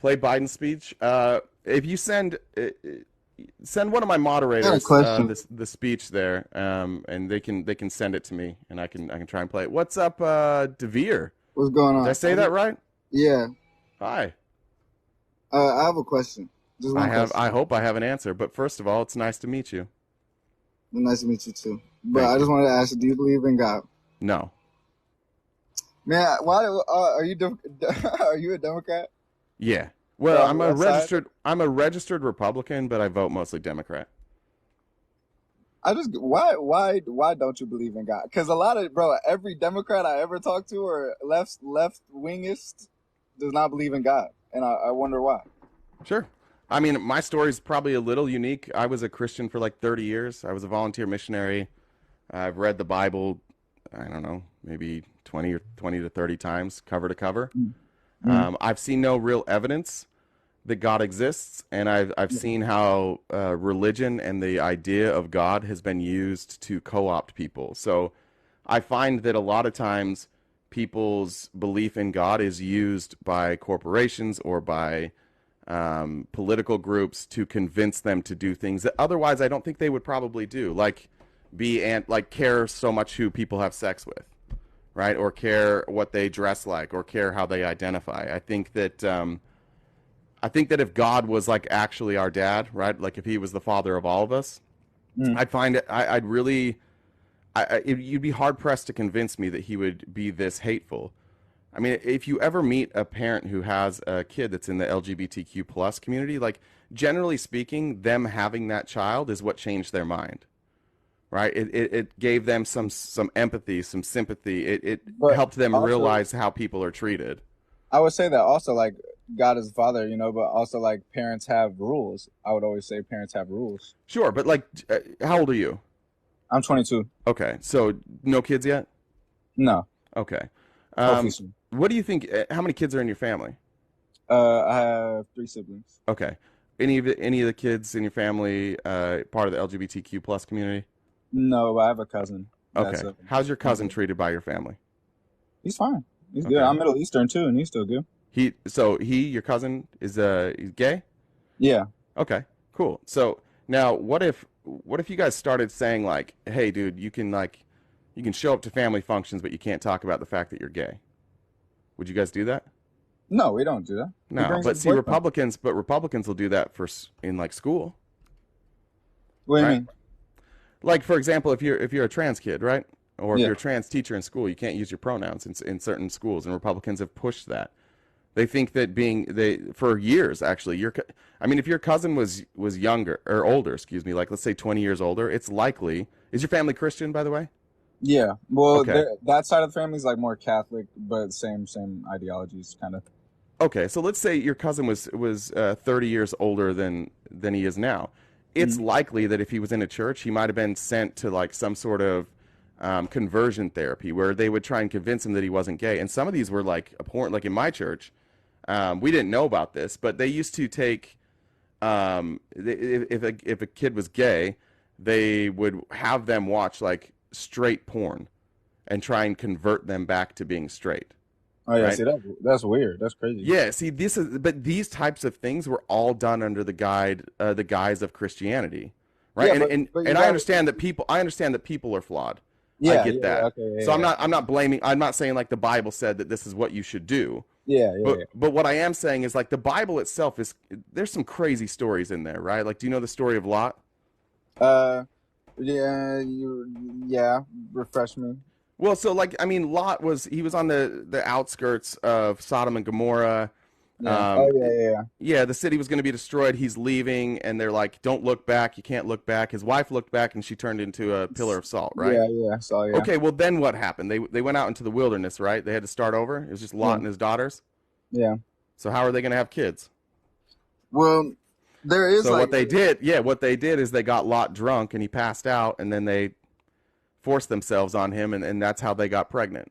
Play Biden's speech. If you send one of my I got a moderators question. the speech there, and they can send it to me, and I can try and play it. What's up, Devere? What's going Did I on? say that right? Yeah, Hi. I have a question. Just one question. I hope I have an answer. But first of all, it's nice to meet you. Nice to meet you too. But Thank I you. just wanted to ask you, do you believe in God? No. Man, why are you are you a Democrat Yeah. or Well, on the left side? I'm a registered Republican, but I vote mostly Democrat. I just why don't you believe in God? Because a lot of every Democrat I ever talked to or left wingist does not believe in God, and I wonder why. Sure. I mean, my story is probably a little unique. I was a Christian for like 30 years. I was a volunteer missionary. I've read the Bible, I don't know, maybe 20 to 30 times, cover to cover. Mm. I've seen no real evidence that God exists, and I've Yeah. seen how religion and the idea of God has been used to co-opt people. So I find that a lot of times people's belief in God is used by corporations or by political groups to convince them to do things that otherwise I don't think they would probably do, like like care so much who people have sex with, right? Or care what they dress like, or care how they identify. I think that if God was like actually our dad, right? Like if he was the father of all of us, Mm. I'd find it. I'd really. You'd be hard pressed to convince me that he would be this hateful. I mean, if you ever meet a parent who has a kid that's in the LGBTQ plus community, like generally speaking, them having that child is what changed their mind, right? It gave them some empathy, some sympathy. It But helped them also, realize how people are treated. I would say that also like God is the father, but also like parents have rules. I would always say parents have rules. Sure, but like, how old are you? I'm 22. Okay, so no kids yet. No, Okay, hopefully um, soon. what do you think? How many kids are in your family? I have three siblings. Okay, any of the kids in your family part of the LGBTQ plus community? No, but I have a cousin that's Okay, a how's your cousin homosexual. treated by your family? He's fine. He's good. Okay, I'm Middle Eastern too, and he's still good. your cousin is he's gay? Yeah. Okay, cool. So now what if you guys started saying like, hey, dude, you can show up to family functions, but you can't talk about the fact that you're gay. Would you guys do that? No, we don't do that. He No, brings but his see, boyfriend. Republicans will do that in like school, What do you right? mean? Like for example, if you're a trans kid, right, or if Yeah. you're a trans teacher in school, you can't use your pronouns in certain schools, and Republicans have pushed that. They think that being they for years actually, I mean, if your cousin was younger or older, excuse me, like let's say 20 years older, it's likely. Is your family Christian, by the way? Yeah. Well, Okay. that side of the family is like more Catholic, but same ideologies, kind of. Okay, so let's say your cousin was 30 years older than he is now. It's Mm. likely that if he was in a church, he might have been sent to like some sort of conversion therapy where they would try and convince him that he wasn't gay. And some of these were like abhorrent. Like in my church, we didn't know about this, but they used to take if a kid was gay, they would have them watch like straight porn and try and convert them back to being straight, Oh yeah. right? See, that's weird. That's crazy. Yeah, see, but these types of things were all done under the guise of Christianity, right? Yeah, And but and but you and got I understand that people are flawed. I yeah, get yeah, yeah. that. Okay, yeah, So yeah, I'm not blaming. I'm not saying like the Bible said that this is what you should do. yeah, yeah, yeah. But what I am saying is like the Bible itself is there's some crazy stories in there, right? Like, do you know the story of Lot? Uh, yeah, yeah. Refresh me. Well, so like I mean, Lot was on the outskirts of Sodom and Gomorrah. Yeah. Oh Um, yeah, yeah, yeah. yeah, the city was going to be destroyed. He's leaving, and they're like, "Don't look back. You can't look back." His wife looked back, and she turned into a pillar of salt, right? Yeah, yeah. So yeah, Okay, well then what happened? They went out into the wilderness, right? They had to start over. It was just Lot yeah, and his daughters. yeah. So how are they going to have kids? Well, there is So like what they did is they got Lot drunk, and he passed out, and then they forced themselves on him, and that's how they got pregnant.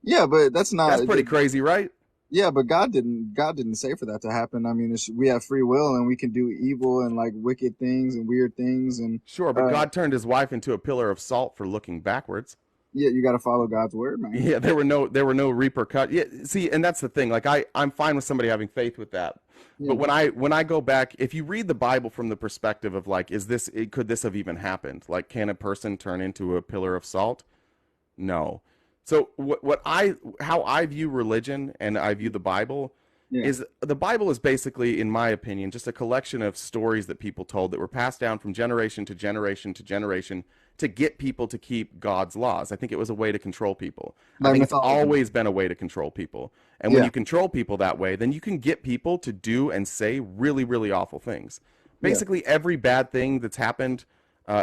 yeah, but that's That's not. pretty crazy, right? Yeah, but God didn't say for that to happen. I mean, we have free will and we can do evil and like wicked things and weird things and Sure, but uh God turned his wife into a pillar of salt for looking backwards. Yeah, you got to follow God's word, man. Yeah, there were no repercut. Yeah, see, and that's the thing. Like I'm fine with somebody having faith with that. But Yeah, when I go back, if you read the Bible from the perspective of like, could this have even happened? Like, can a person turn into a pillar of salt? No. So how I view religion and I view the Bible yeah. is the Bible is basically, in my opinion, just a collection of stories that people told that were passed down from generation to generation to generation to get people to keep God's laws. I think it was a way to control people. I Like think it's mythology. always been a way to control people. And when Yeah, you control people that way, then you can get people to do and say really, really awful things. yeah. Basically, every bad thing that's happened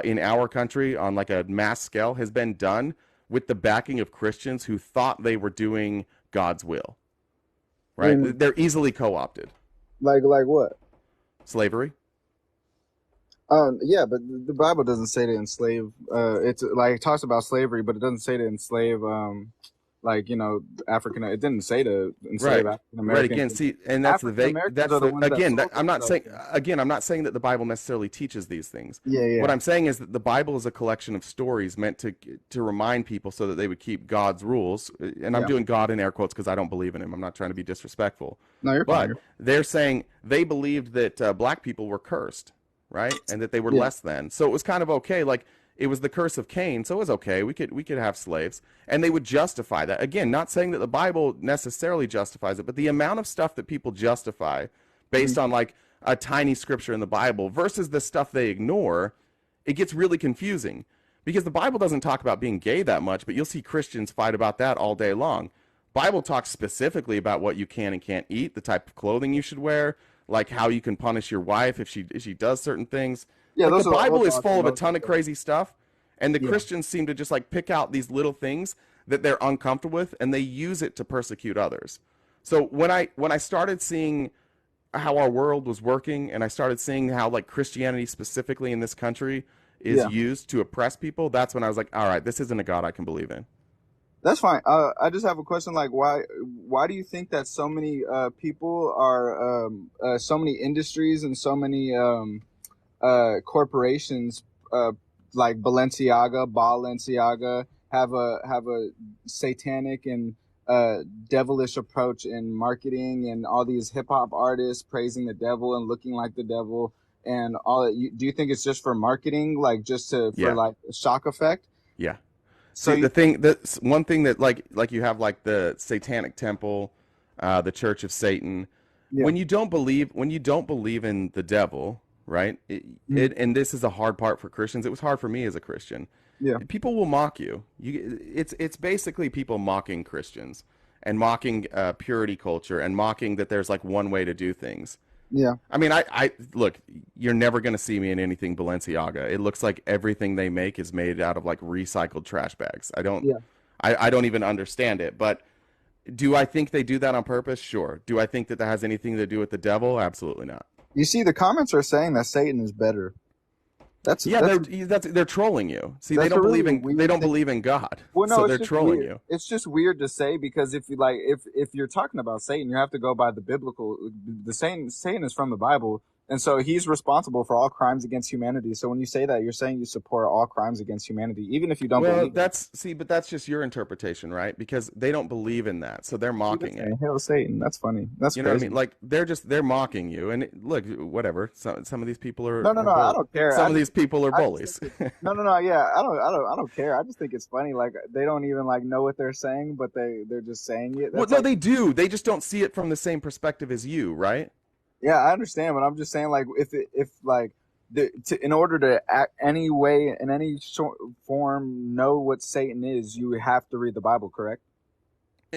in our country on like a mass scale has been done with the backing of Christians who thought they were doing God's will, right? And They're easily co-opted. like what? Slavery. Yeah, but the Bible doesn't say to enslave. It's like it talks about slavery, but it doesn't say to enslave. Like African. It didn't say to enslave Right. African Right. Americans. Again, see, and African Americans that's are the the ones that again, sold I'm not saying themselves. again, I'm not saying that the Bible necessarily teaches these things. Yeah, What yeah, I'm saying is that the Bible is a collection of stories meant to remind people so that they would keep God's rules. And I'm yeah. doing God in air quotes because I don't believe in him. I'm not trying to be disrespectful. No, you're fine. But they're saying they believed that black people were cursed, right? And that they were Yeah, less than. So it was kind of okay. Like it was the curse of Cain, so it was okay. We could have slaves, and they would justify that. Again, not saying that the Bible necessarily justifies it, but the amount of stuff that people justify hmm based on like a tiny scripture in the Bible versus the stuff they ignore, it gets really confusing because the Bible doesn't talk about being gay that much, but you'll see Christians fight about that all day long. Bible talks specifically about what you can and can't eat, the type of clothing you should wear, like how you can punish your wife if she does certain things. yeah. Like the Those are the old Bible is laws and full of a Moses ton of stuff. crazy stuff, and the Yeah, Christians seem to just like pick out these little things that they're uncomfortable with, and they use it to persecute others. So when I started seeing how our world was working, and I started seeing how like Christianity specifically in this country is yeah. used to oppress people, that's when I was like, all right, this isn't a God I can believe in. That's fine. I just have a question. Like, why do you think that so many people are so many industries and so many corporations like Balenciaga have a satanic and devilish approach in marketing, and all these hip hop artists praising the devil and looking like the devil and all that. Do you think it's just for marketing, like just to for Yeah, like shock effect? yeah. So See, you the think, thing that's one thing that like you have like the Satanic Temple, the Church of Satan. yeah, When you don't believe in the devil, right? mhm, And this is a hard part for Christians. It was hard for me as a Christian. yeah, People will mock you. It's basically people mocking Christians and mocking purity culture and mocking that there's like one way to do things. yeah, I mean, I look. You're never gonna see me in anything Balenciaga. It looks like everything they make is made out of like recycled trash bags. yeah. I don't even understand it. But do I think they do that on purpose? Sure. Do I think that that has anything to do with the devil? Absolutely not. You see, the comments are saying that Satan is better. That's Yeah, that's they're trolling you. See, that's a really they weird don't thing. believe in God, Well, no, so it's they're just trolling weird. you. It's just weird to say because if you like, if you're talking about Satan, you have to go by the biblical. The Satan is from the Bible, and so he's responsible for all crimes against humanity. So when you say that, you're saying you support all crimes against humanity, even if you don't Well, believe it. that's see, but that's just your interpretation, right? Because they don't believe in that, so they're See, they're mocking it. saying, "Hail Satan." That's funny. That's You know what I mean? crazy. Like they're mocking you. And look, whatever. Some of these people No, no, are no. I bull. don't care. Some of these people are I just think bullies. it's no, no, no. Yeah, I don't care. I just think it's funny. Like they don't even like know what they're saying, but they're just saying it. Well, That's no, like, they do. They just don't see it from the same perspective as you, right? yeah, I understand, but I'm just saying, like, if like in order to act any way in any form know what Satan is, you have to read the Bible, correct?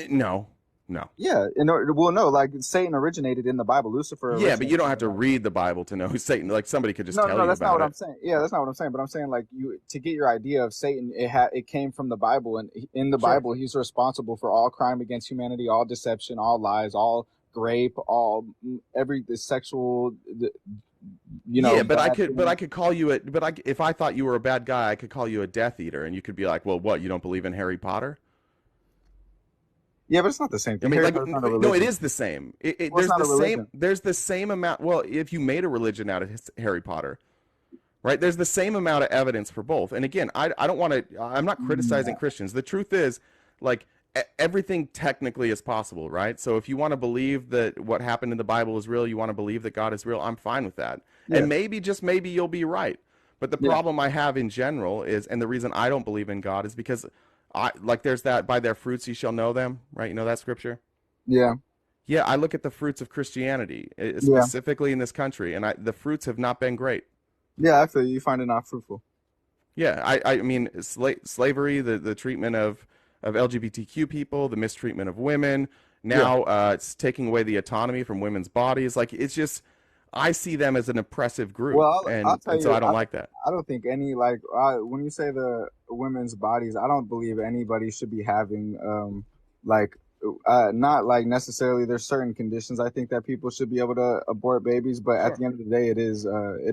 No, no. Yeah, in order, well, no, like Satan originated in the Bible. Lucifer Yeah, but you originated don't in have the to Bible. read the Bible to know who Satan. Like somebody could just No, no, tell no, you that's not about what I'm it. saying. Yeah, that's not what I'm saying. But I'm saying like you to get your idea of Satan, it came from the Bible, and in the Sure. Bible, he's responsible for all crime against humanity, all deception, all lies, all rape, all every the sexual, Yeah, bad but I things. could call you a, but I, if I thought you were a bad guy, I could call you a Death Eater, and you could be like, well, what? You don't believe in Harry Potter? Yeah, but it's not the same I thing. mean, Harry like, Potter's not a no, it religion. is the same. Well, it's not a religion. There's the same amount. Well, if you made a religion out of Harry Potter, right? There's the same amount of evidence for both. And again, I don't want to, I'm not criticizing Yeah. Christians. The truth is, like, everything technically is possible, right? So if you want to believe that what happened in the Bible is real, you want to believe that God is real, I'm fine with that. Yeah. And maybe, just maybe, you'll be right. But the Yeah. problem I have in general is, and the reason I don't believe in God is because there's that, by their fruits you shall know them, right? You know that scripture? Yeah. Yeah, I look at the fruits of Christianity, Yeah. specifically in this country, and the fruits have not been great. Yeah. I feel you find it not fruitful. Yeah, I mean, slavery, the treatment of LGBTQ people, the mistreatment of women. Yeah. Now it's taking away the autonomy from women's bodies. Like, it's just, I see them as an oppressive group, Well, I'll and tell so you, I don't like that. I don't think any when you say the women's bodies, I don't believe anybody should be having like not like necessarily there's certain conditions I think that people should be able to abort babies, but at Sure. the end of the day it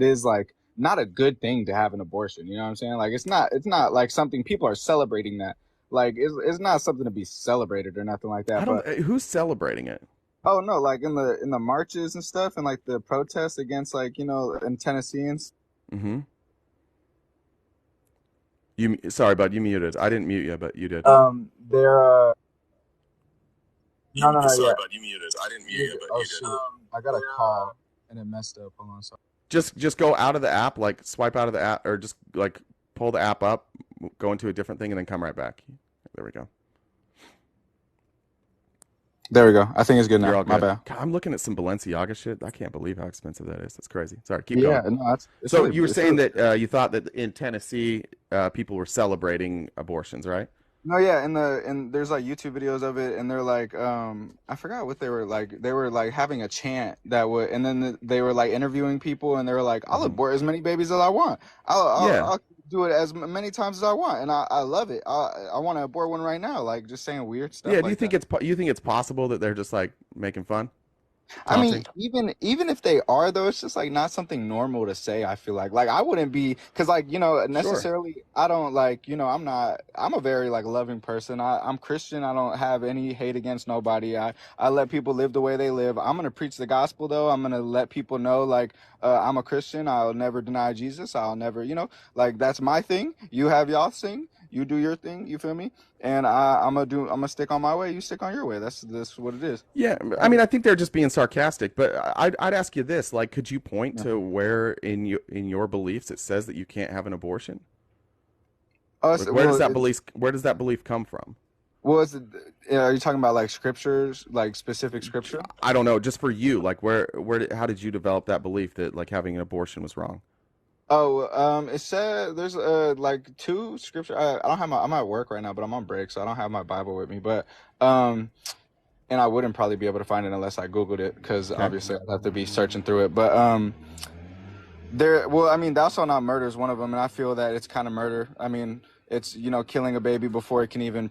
is like not a good thing to have an abortion, you know what I'm saying? Like it's not like something people are celebrating that. Like it's not something to be celebrated or nothing like I that, don't. but Who's celebrating it? oh no, like in the marches and stuff and like the protests against like, you know, in Tennesseans. Mm-hmm. Sorry, bud, you muted. I didn't mute you, but you did. They're no, Sorry, yeah. bud, you muted. I didn't mute You you, did. but Oh you did. shoot, I got a call and it messed up. Hold on, sorry. Just go out of the app, like swipe out of the app, or just like pull the app up, go into a different thing, and then come right back. There we go. There we go. I think it's good You're now. all My good. bad. God, I'm looking at some Balenciaga shit. I can't believe how expensive that is. That's crazy. Sorry, keep Yeah, going. no, it's So really you were it's saying really that you thought that in Tennessee people were celebrating abortions, right? no, yeah. In there's like YouTube videos of it, and they're like, I forgot what they were like. They were like having a chant that would, and then they were like interviewing people, and they were like, I'll Hmm. abort as many babies as I want. Yeah. I'll do it as many times as I want, and I love it. I want to abort one right now. Like just saying weird stuff Yeah. Do you like think that. it's possible that they're just like making fun, I mean, taunting? even if they are though, it's just like not something normal to say. I feel like I wouldn't be because like you know Sure. necessarily I don't like you know I'm a very like loving person. I'm Christian. I don't have any hate against nobody. I let people live the way they live. I'm gonna preach the gospel though. I'm gonna let people know like I'm a Christian. I'll never deny Jesus. I'll never you know like that's my thing. You have y'all thing. You do your thing. You feel me? And I'm gonna stick on my way. You stick on your way. That's what it is. Yeah. I I mean, just, I think they're just being sarcastic. But I'd ask you this: like, could you point yeah. to where in your beliefs it says that you can't have an abortion? Oh, Like, well, where does that belief come from? well, are you talking about like scriptures, like specific scripture? I don't know. Just for you, like, how did you develop that belief that like having an abortion was wrong? Oh, it said there's like two scripture. I don't have I'm at work right now, but I'm on break, so I don't have my Bible with me. But um, and I wouldn't probably be able to find it unless I Googled it, because Okay. obviously I'd have to be searching through it. But well, I mean, thou shalt not murder is one of them, and I feel that it's kind of murder. I mean, it's you know killing a baby before it can even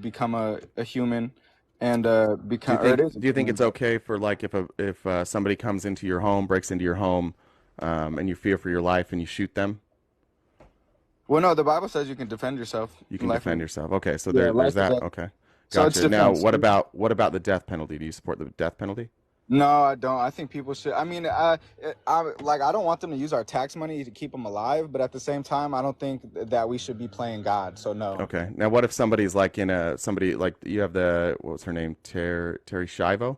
become a human, and become or it is a Do you think human. it's okay for like if somebody comes into your home, breaks into your home, and you fear for your life and you shoot them, Well, no, the Bible says you can defend yourself. you can Life defend and yourself? Okay, so yeah, there's life or that. death. Okay, So it's gotcha. Now, defense. what about the death penalty? Do you support the death penalty? No, I don't. I think people should. I mean, I like. I don't want them to use our tax money to keep them alive, but at the same time, I don't think that we should be playing God. So no. Okay. Now, what if somebody's like somebody like you have what was her name, Terry Schiavo?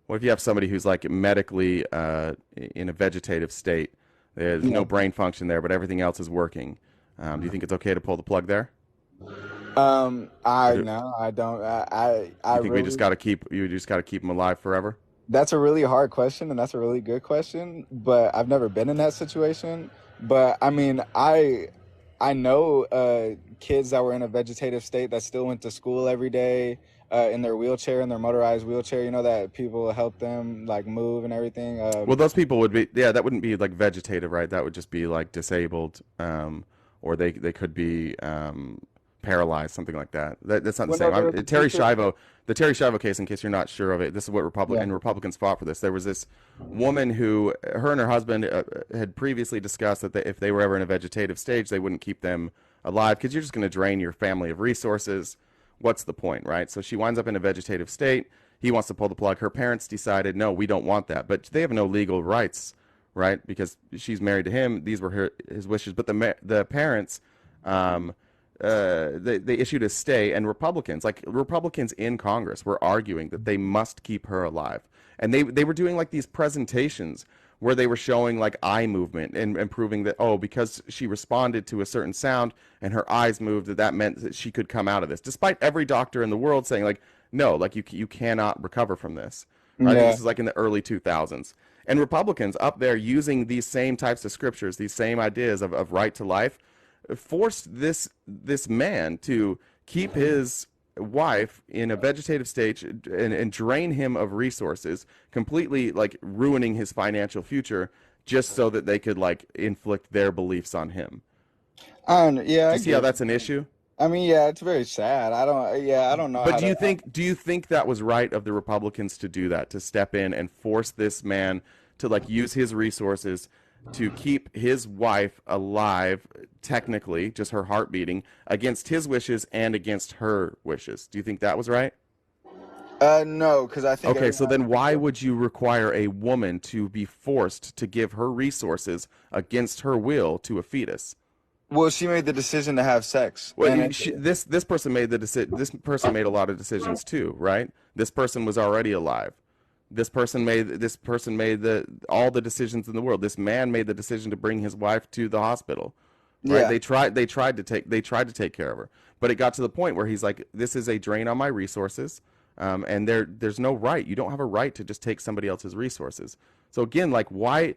What if you have somebody who's like medically in a vegetative state? There's Yeah. no brain function there, but everything else is working. Do you think it's okay to pull the plug there? Or I do no, I don't. I you think we just really. got to keep you just got to keep them alive forever? That's a really hard question, and that's a really good question. But I've never been in that situation. But I mean, I know kids that were in a vegetative state that still went to school every day in their wheelchair, in their motorized wheelchair. You know that people help them like move and everything. Well, those people would be, yeah, that wouldn't be like vegetative, right? That would just be like disabled, or they could be paralyzed, something like that. That's not the Well, no, same. there was a Terry teacher. Schiavo, the Terry Schiavo case, in case you're not sure of it, this is what Yeah. Republicans fought for this. There was this woman who, her and her husband had previously discussed that if they were ever in a vegetative stage, they wouldn't keep them alive because you're just going to drain your family of resources. What's the point, right? So she winds up in a vegetative state. He wants to pull the plug. Her parents decided, no, we don't want that, but they have no legal rights right? Because she's married to him. These were his wishes. But the parents, um, they issued a stay, and Republicans in Congress were arguing that they must keep her alive, and they were doing like these presentations where they were showing like eye movement and proving that, oh, because she responded to a certain sound and her eyes moved, that meant that she could come out of this, despite every doctor in the world saying like, no, like you cannot recover from this. Right? I think Yeah. this is like in the early 2000s. And Republicans up there using these same types of scriptures, these same ideas of right to life, forced this man to keep his wife in a vegetative state and drain him of resources, completely like ruining his financial future, just so that they could like inflict their beliefs on him. Yeah, Do I you see how get that's it. an issue? I mean, yeah, it's very sad. I don't know But how to. do you think that was right of the Republicans to do that, to step in and force this man to like use his resources to keep his wife alive, technically, just her heart beating, against his wishes and against her wishes? Do you think that was right? No, because I think Okay, everyone so has then to be why fair. would you require a woman to be forced to give her resources against her will to a fetus? Well, she made the decision to have sex, Well, and this person made the This person made a lot of decisions too, right? This person was already alive. This person made the all the decisions in the world. This man made the decision to bring his wife to the hospital, right? yeah, They tried to take care of her, but it got to the point where he's like, this is a drain on my resources, and there's no right. You don't have a right to just take somebody else's resources. So again, like why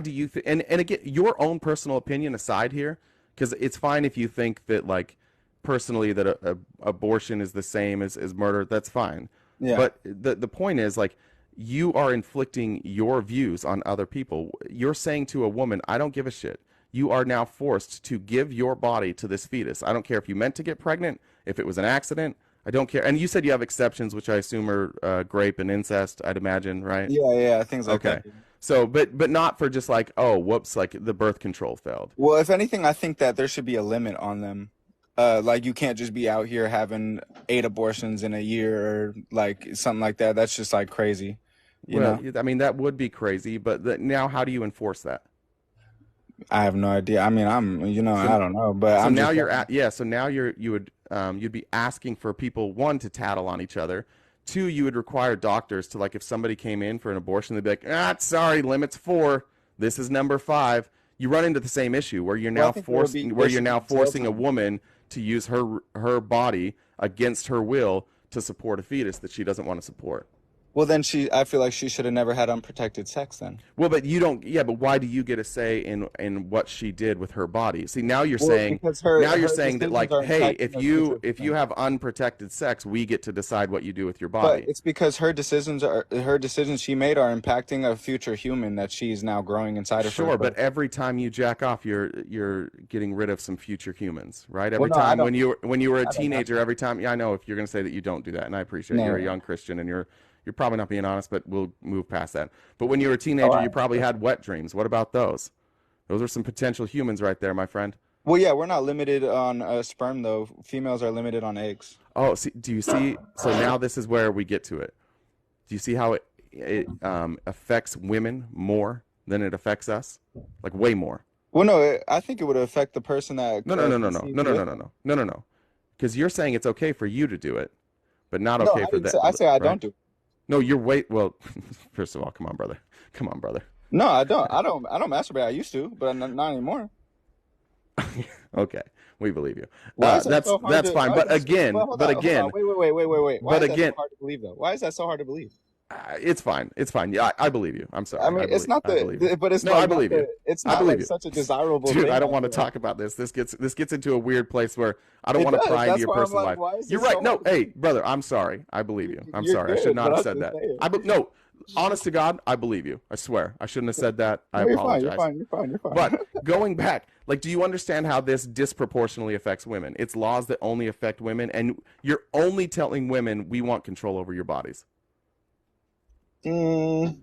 do you and again, your own personal opinion aside here, because it's fine if you think that like personally that abortion is the same as murder. That's fine, yeah. but the point is like you are inflicting your views on other people. You're saying to a woman, I don't give a shit. You are now forced to give your body to this fetus. I don't care if you meant to get pregnant, if it was an accident. I don't care. And you said you have exceptions, which I assume are grape and incest, I'd imagine, right? Yeah, yeah, things like that. Okay. So, but not for just like, oh, whoops, like the birth control failed. Well, if anything, I think that there should be a limit on them. Like you can't just be out here having 8 abortions in a year or like something like that. That's just like crazy, you Well, know? I mean, that would be crazy, but now how do you enforce that? I have no idea. I mean, I So, don't know, but so I'm now just you're saying. at, yeah, so now you'd be asking for people, one, to tattle on each other. Two, you would require doctors to like if somebody came in for an abortion, they'd be like, sorry, limit's 4. This is number 5. You run into the same issue where Well, I think where there you're should be now jail forcing a time. woman to use her body against her will to support a fetus that she doesn't want to support. Well, then I feel like she should have never had unprotected sex then. Well, but you don't. Yeah, but why do you get a say in what she did with her body? See, Well, because now you're her saying that decisions like, are hey, impacting her future. if you have unprotected sex, we get to decide what you do with your But body. it's because her decisions she made are impacting a future human that she's now growing inside of her. Sure, but So, every time you jack off, you're getting rid of some future humans, right? well, Every no, I time don't. when you were a I don't have teenager, to. every time. Yeah, I know if you're going to say that you don't do that, and I appreciate it. No, You're no, a no. young Christian, and you're probably not being honest, but we'll move past that. But when you were a Oh, teenager, you probably had wet dreams. What about those? Those are some potential humans right there, my friend. well, yeah, we're not limited on sperm though. Females are limited on eggs. Oh, see, do you see? So now this is where we get to it. Do you see how it affects women more than it affects us? Like way more. Well, no, I think it would affect the person that No, no, no, no, no, conceived no, no, no, with no, them. no, no, no, no. Because you're saying it's okay for you to do it, but not No, okay I for didn't that, say. I say I right? don't do it. No, you're well. First of all, come on, brother. Come on, brother. No, I don't. I don't masturbate. I used to, but not anymore. Okay, we believe you. Why is that so hard That's to? fine. Why is that? Well, hold on. Wait. Why But is that so again, hard to believe though? Why is that so hard to believe? it's fine. It's fine. Yeah, I believe you. I'm I sorry. mean, it's not I believe you. but it's No, I like not believe you. it's I not believe like you. such a desirable Dude, I thing. don't I want to feel like talk about this. This gets into a weird place where I don't it want to does. pry into That's your why I'm personal like, life. why is You're this so right. No, hard? hey, brother, I'm sorry. I believe you. I'm You're sorry. I should good, not but have I'm said just that. saying. No, honest to God, I believe you. I swear. I shouldn't have said that. I No, you're fine. You're apologize. fine. You're fine. You're fine. But going back, like, do you understand how this disproportionately affects women? It's laws that only affect women, and you're only telling women we want control over your bodies. Mm,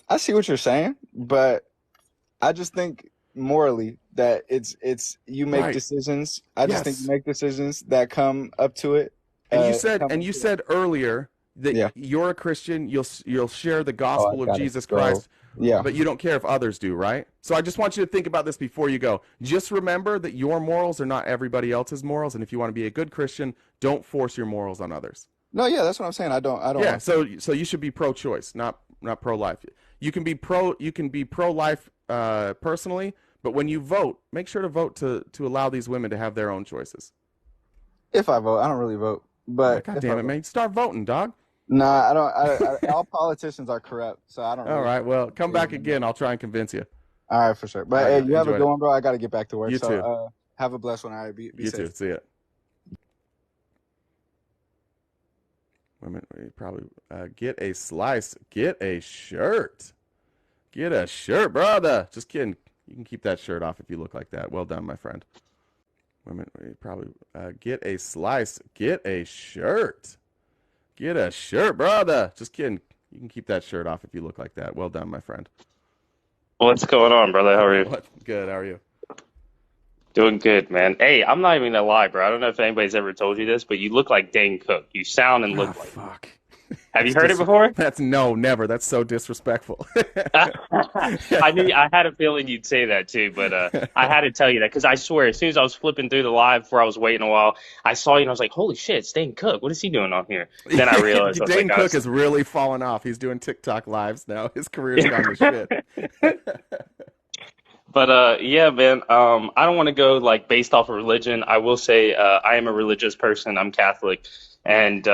I see what you're saying, but I just think morally that it's you make Right. decisions. I just think you Yes. make decisions that come up to it. And Come you up to it. said earlier that Yeah. you're a Christian, you'll share the Oh, I gospel of got it. Jesus So Christ, yeah. but you don't care if others do, right? So I just want you to think about this before you go. Just remember that your morals are not everybody else's morals, and if you want to be a good Christian, don't force your morals on others. No, yeah, that's what I'm saying. I don't Yeah, want to. so you should be pro-choice, not pro-life. You can be pro-life personally, but when you vote, make sure to vote to allow these women to have their own choices. If I vote, I don't really vote, Ah, but God if I damn it, vote, man! Start voting, dog. nah, I don't. All politicians are corrupt, so I don't All really right, well, come believe back in them. again. I'll try and convince you. All right, for sure. All But right, hey, man. you have a Enjoyed good it. one, bro. I got to get back to work. You So, too. have a blessed one. All right, be You too. safe. See ya. Women, we probably get a slice. Get a shirt. Get a shirt, brother. Just kidding. You can keep that shirt off if you look like that. Well done, my friend. Women, we probably get a slice. Get a shirt. Get a shirt, brother. Just kidding. You can keep that shirt off if you look like that. Well done, my friend. What's going on, brother? How are you? What? Good. How are you? Doing good, man. Hey, I'm not even gonna lie, bro. I don't know if anybody's ever told you this, but you look like Dane Cook. You sound and Ah, look like him. fuck. Have you That's heard it dis. before? That's no, never. That's so disrespectful. I knew I had a feeling you'd say that too, but I had to tell you that because I swear, as soon as I was flipping through the live before I was waiting a while, I saw you and I was like, "Holy shit, it's Dane Cook! What is he doing on here?" Then I realized I was Dane like, Cook has really fallen off. He's doing TikTok lives now. His career's gone to shit. But yeah, man. I don't want to go like based off of religion. I will say I am a religious person. I'm Catholic, and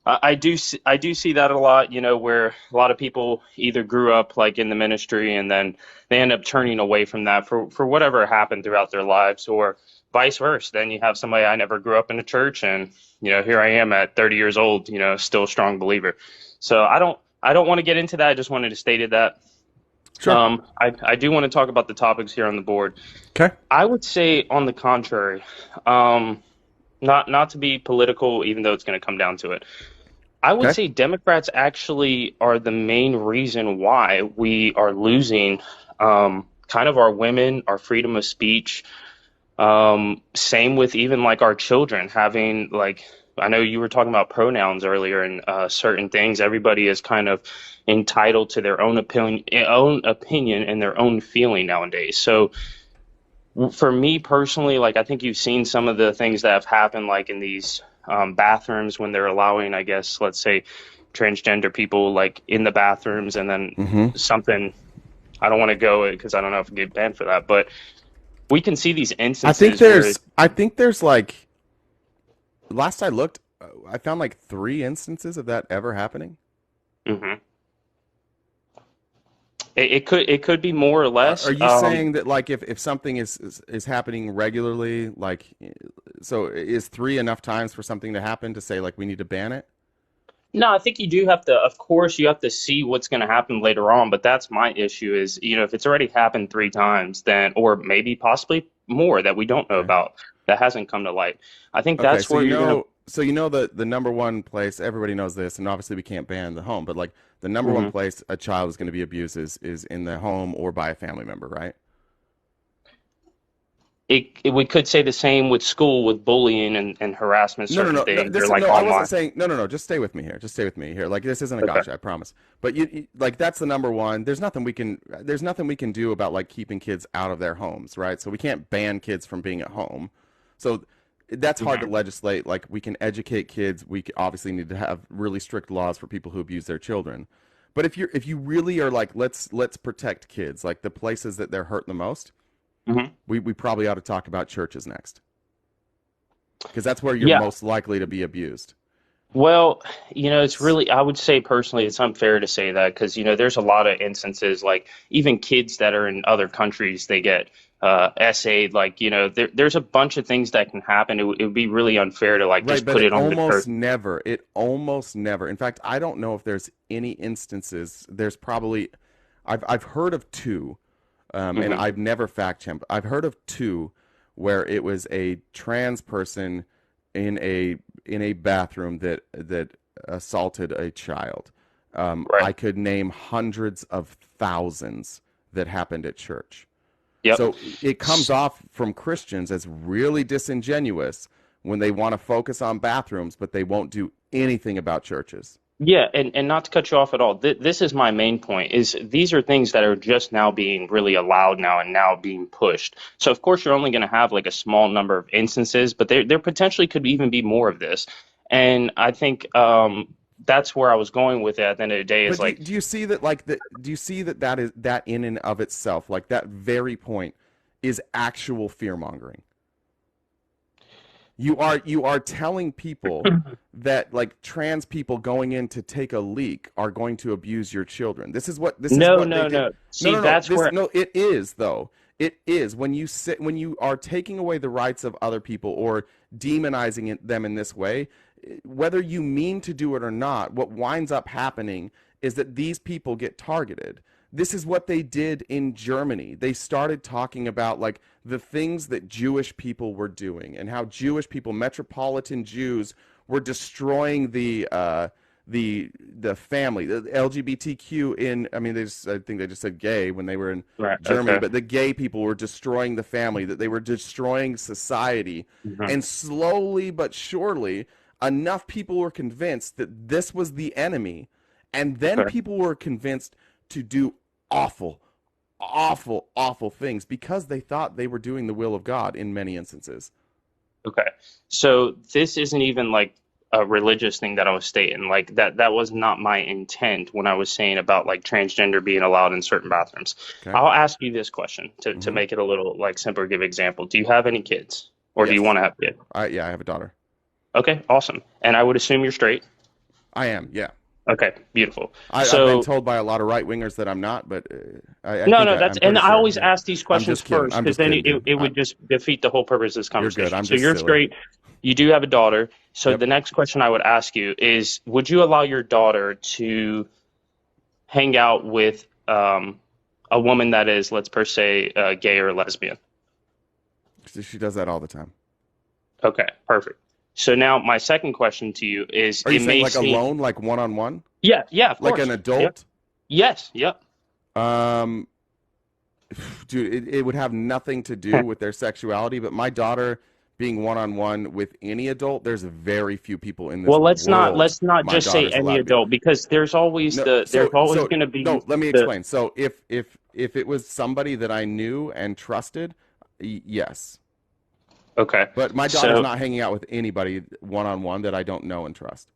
I do see that a lot, where a lot of people either grew up like in the ministry and then they end up turning away from that for whatever happened throughout their lives, or vice versa. Then you have somebody I never grew up in a church, and here I am at 30 years old, still a strong believer. So I don't want to get into that. I just wanted to state that. Sure. I do want to talk about the topics here on the board. Okay. I would say, on the contrary, not to be political, even though it's going to come down to it. I would Okay. say Democrats actually are the main reason why we are losing kind of our women, our freedom of speech. Same with even like our children having like, I know you were talking about pronouns earlier and certain things. Everybody is kind of entitled to their own opinion and their own feeling nowadays. So for me personally, like I think you've seen some of the things that have happened, like in these bathrooms when they're allowing, I guess, let's say, transgender people like in the bathrooms, and then Mm-hmm. something. I don't want to go because I don't know if I get banned for that, but we can see these I think instances where, there's I think there's like last I looked, I found like 3 instances of that ever happening. Mhm. It could be more or Are less. you saying that like if something is happening regularly, like so is 3 enough times for something to happen to say like we need to ban it? No, I think you do have to, of course, you have to see what's going to happen later on, but that's my issue is, if it's already happened 3 times, then, or maybe possibly more that we don't know Okay. about, that hasn't come to light. I think Okay, that's so where you're going to. the number one place, everybody knows this, and obviously we can't ban the home, but like the number one Mhm. place a child is going to be abused is in the home or by a family member, right? We could say the same with school, with bullying and harassment, No, no, certain no, no. things, or This like no, I wasn't online. saying. No, no, no. Just stay with me here. Just stay with me here. Like this isn't a Okay. gotcha, I promise. But like that's the number one. There's nothing we can do about like keeping kids out of their homes, right? So we can't ban kids from being at home. So that's hard to Mhm. legislate. Like we can educate kids. Obviously need to have really strict laws for people who abuse their children. But if you really are like let's protect kids, like the places that they're hurt the most, Mhm. we probably ought to talk about churches next because that's where you're Yeah. most likely to be abused. Well, it's really, I would say personally, it's unfair to say that because, there's a lot of instances like even kids that are in other countries, they get essayed. Like, there's a bunch of things that can happen. It would be really unfair to like Right, just but put it on the church. it almost never. In fact, I don't know if there's any instances. There's probably, I've heard of 2, and Hmm. I've never fact checked. I've heard of 2 where it was a trans person in a bathroom that assaulted a child. Right. I could name hundreds of thousands that happened at church. Yep. So it comes off from Christians as really disingenuous when they want to focus on bathrooms, but they won't do anything about churches. Yeah, and not to cut you off at all, this is my main point, is these are things that are just now being really allowed now and now being pushed. So of course you're only going to have like a small number of instances, but there potentially could even be more of this. And I think that's where I was going with it at the end of the day is But like, do you see that like do you see that that is that in and of itself, like that very point is actual fear mongering? You are telling people that like trans people going in to take a leak are going to abuse your children. This is no, what they no, did. no. No, See, no, no. that's This where no, it is though. It is when you are taking away the rights of other people or demonizing them in this way, whether you mean to do it or not, what winds up happening is that these people get targeted. This is what they did in Germany. They started talking about like the things that Jewish people were doing and how Jewish people, metropolitan Jews, were destroying the family, the LGBTQ in. I mean, I think they just said gay when they were in right, Germany, okay. but the gay people were destroying the family, that they were destroying society, Mhm. and slowly but surely, enough people were convinced that this was the enemy, and then Okay. people were convinced to do awful, awful, awful things because they thought they were doing the will of God in many instances. Okay. So this isn't even like a religious thing that I was stating. Like that was not my intent when I was saying about like transgender being allowed in certain bathrooms. Okay. I'll ask you this question to Mm-hmm. make it a little like simpler, give example. Do you have any kids? Or do you Yes. want to have kids? Yeah, I have a daughter. Okay, awesome. And I would assume you're straight. I am. Yeah. Okay, beautiful. I've been So told by a lot of right wingers that I'm not, but I no, think no, that's I'm and pretty I sure. always Yeah. ask these I'm questions just kidding. first I'm because just then kidding, dude. it would just defeat the whole purpose of this You're good. conversation. I'm So just you're silly. straight. You do have a daughter. So Yep. the next question I would ask you is, would you allow your daughter to hang out with a woman that is, let's per se, gay or lesbian? She does that all the time. Okay, perfect. So now my second question to you is, Are you it saying may like seem, alone, like one on one, yeah, yeah, of like an course, yeah, adult? yes, yep. Um, dude, it would have nothing to do with their sexuality, but my daughter being one on one with any adult, there's very few people in this Well, let's not world let's not my just say daughter's allowed any to be. adult because No, there's always so going to be no, let me the explain. So if it was somebody that I knew and trusted, yes. okay. But my daughter's So not hanging out with anybody one on one that I don't know and trust.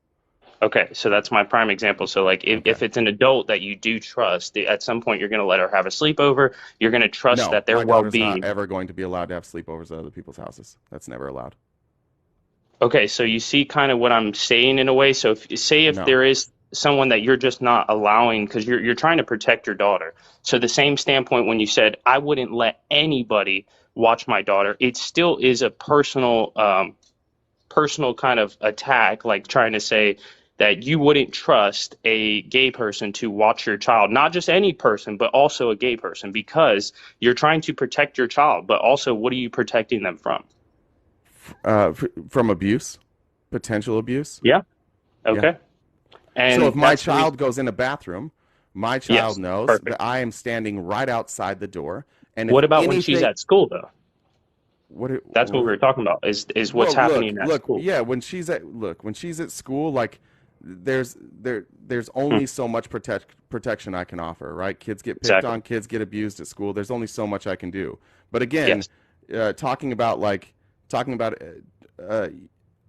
okay, so that's my prime example. So like Okay. if it's an adult that you do trust, at some point you're going to let her have a sleepover. You're going to trust No, that their my daughter's not well-being. ever going to be allowed to have sleepovers at other people's houses. That's never allowed. Okay, so you see kind of what I'm saying in a way. So if say if No. there is someone that you're just not allowing because you're trying to protect your daughter. So the same standpoint when you said I wouldn't let anybody watch my daughter, it still is a personal kind of attack, like trying to say that you wouldn't trust a gay person to watch your child, not just any person, but also a gay person, because you're trying to protect your child, but also what are you protecting them from? From abuse, potential abuse. Yeah. Yeah. Okay. So And if my that's the reason. child goes in a bathroom, my child Yes. knows Perfect. that I am standing right outside the door, and if What about when she's anything, at school, though? what it, That's what we were talking about. Is what's well, happening at school. yeah, when she's at school, like there's only Hmm, so much protection I can offer, right? Kids get picked exactly. on, kids get abused at school. There's only so much I can do. But again, Yes. talking about uh,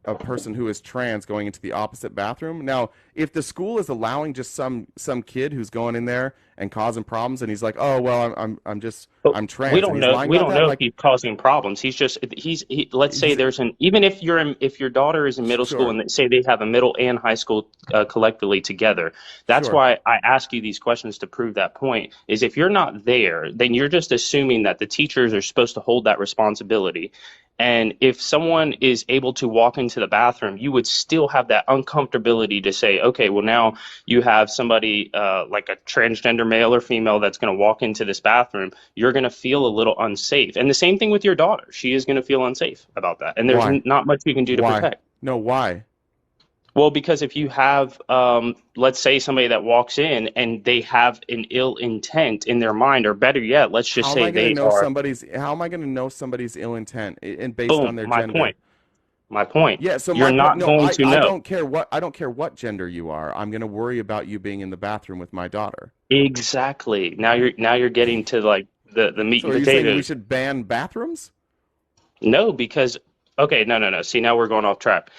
a person who is trans going into the opposite bathroom. Now, if the school is allowing just some kid who's going in there and causing problems, and he's like, "Oh well, But I'm we trans," and don't he's know. lying We about don't that, know if like he's causing problems. Let's say he's there's an even if you're in, if your daughter is in middle school sure, and say they have a middle and high school collectively together. That's sure. why I ask you these questions to prove that point. Is if you're not there, then you're just assuming that the teachers are supposed to hold that responsibility. And if someone is able to walk into the bathroom, you would still have that uncomfortability to say, okay, well now you have somebody like a transgender male or female that's going to walk into this bathroom, you're going to feel a little unsafe. And the same thing with your daughter. She is going to feel unsafe about that. And there's Why? not much you can do to Why? protect. No, why? Well, because if you have, let's say, somebody that walks in and they have an ill intent in their mind, or better yet, let's just How am say I going to they know are, somebody's how am I going to know somebody's ill intent and based on boom, their my gender? point. my point. Yeah, so You're my point, not no, going to know. I don't care what gender you are. I'm going to worry about you being in the bathroom with my daughter. Exactly. Now you're getting to like the meat So and are you saying we potatoes. should ban bathrooms? No, because okay, no. See, now we're going off track.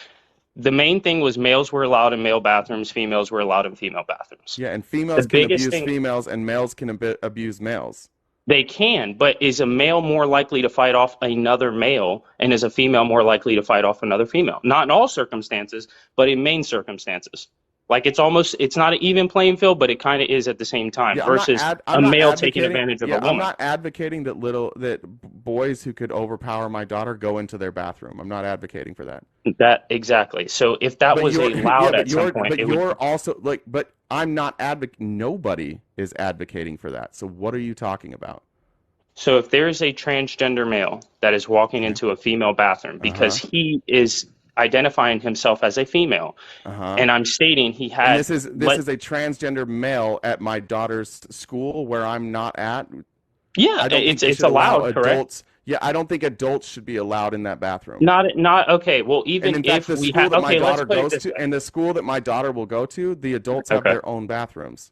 The main thing was males were allowed in male bathrooms, females were allowed in female bathrooms. Yeah, and The females can biggest abuse thing females and males can abuse males. they can, but is a male more likely to fight off another male, and is a female more likely to fight off another female? Not in all circumstances, but in main circumstances. Like it's not an even playing field, but it kind of is at the same time. Yeah, Versus I'm a not male taking advocating. advantage of a Yeah, I'm woman. not advocating that boys who could overpower my daughter go into their bathroom. I'm not advocating for that. That exactly. So if that But was you're yeah, allowed at some point, but it would. you're also like but I'm not nobody is advocating for that. So what are you talking about? So if there's a transgender male that is walking Okay. into a female bathroom because Uh-huh. he is identifying himself as a female, Uh-huh. and I'm stating he And had this let is a transgender male at my daughter's school where I'm not at. yeah, I don't think they it's should allow allowed, correct? adults. Yeah, I don't think adults should be allowed in that bathroom. Not okay. Well, And even in fact, if the we school have that my okay, let's daughter put it goes this to way. and the school that my daughter will go to, the adults have Okay. their own bathrooms.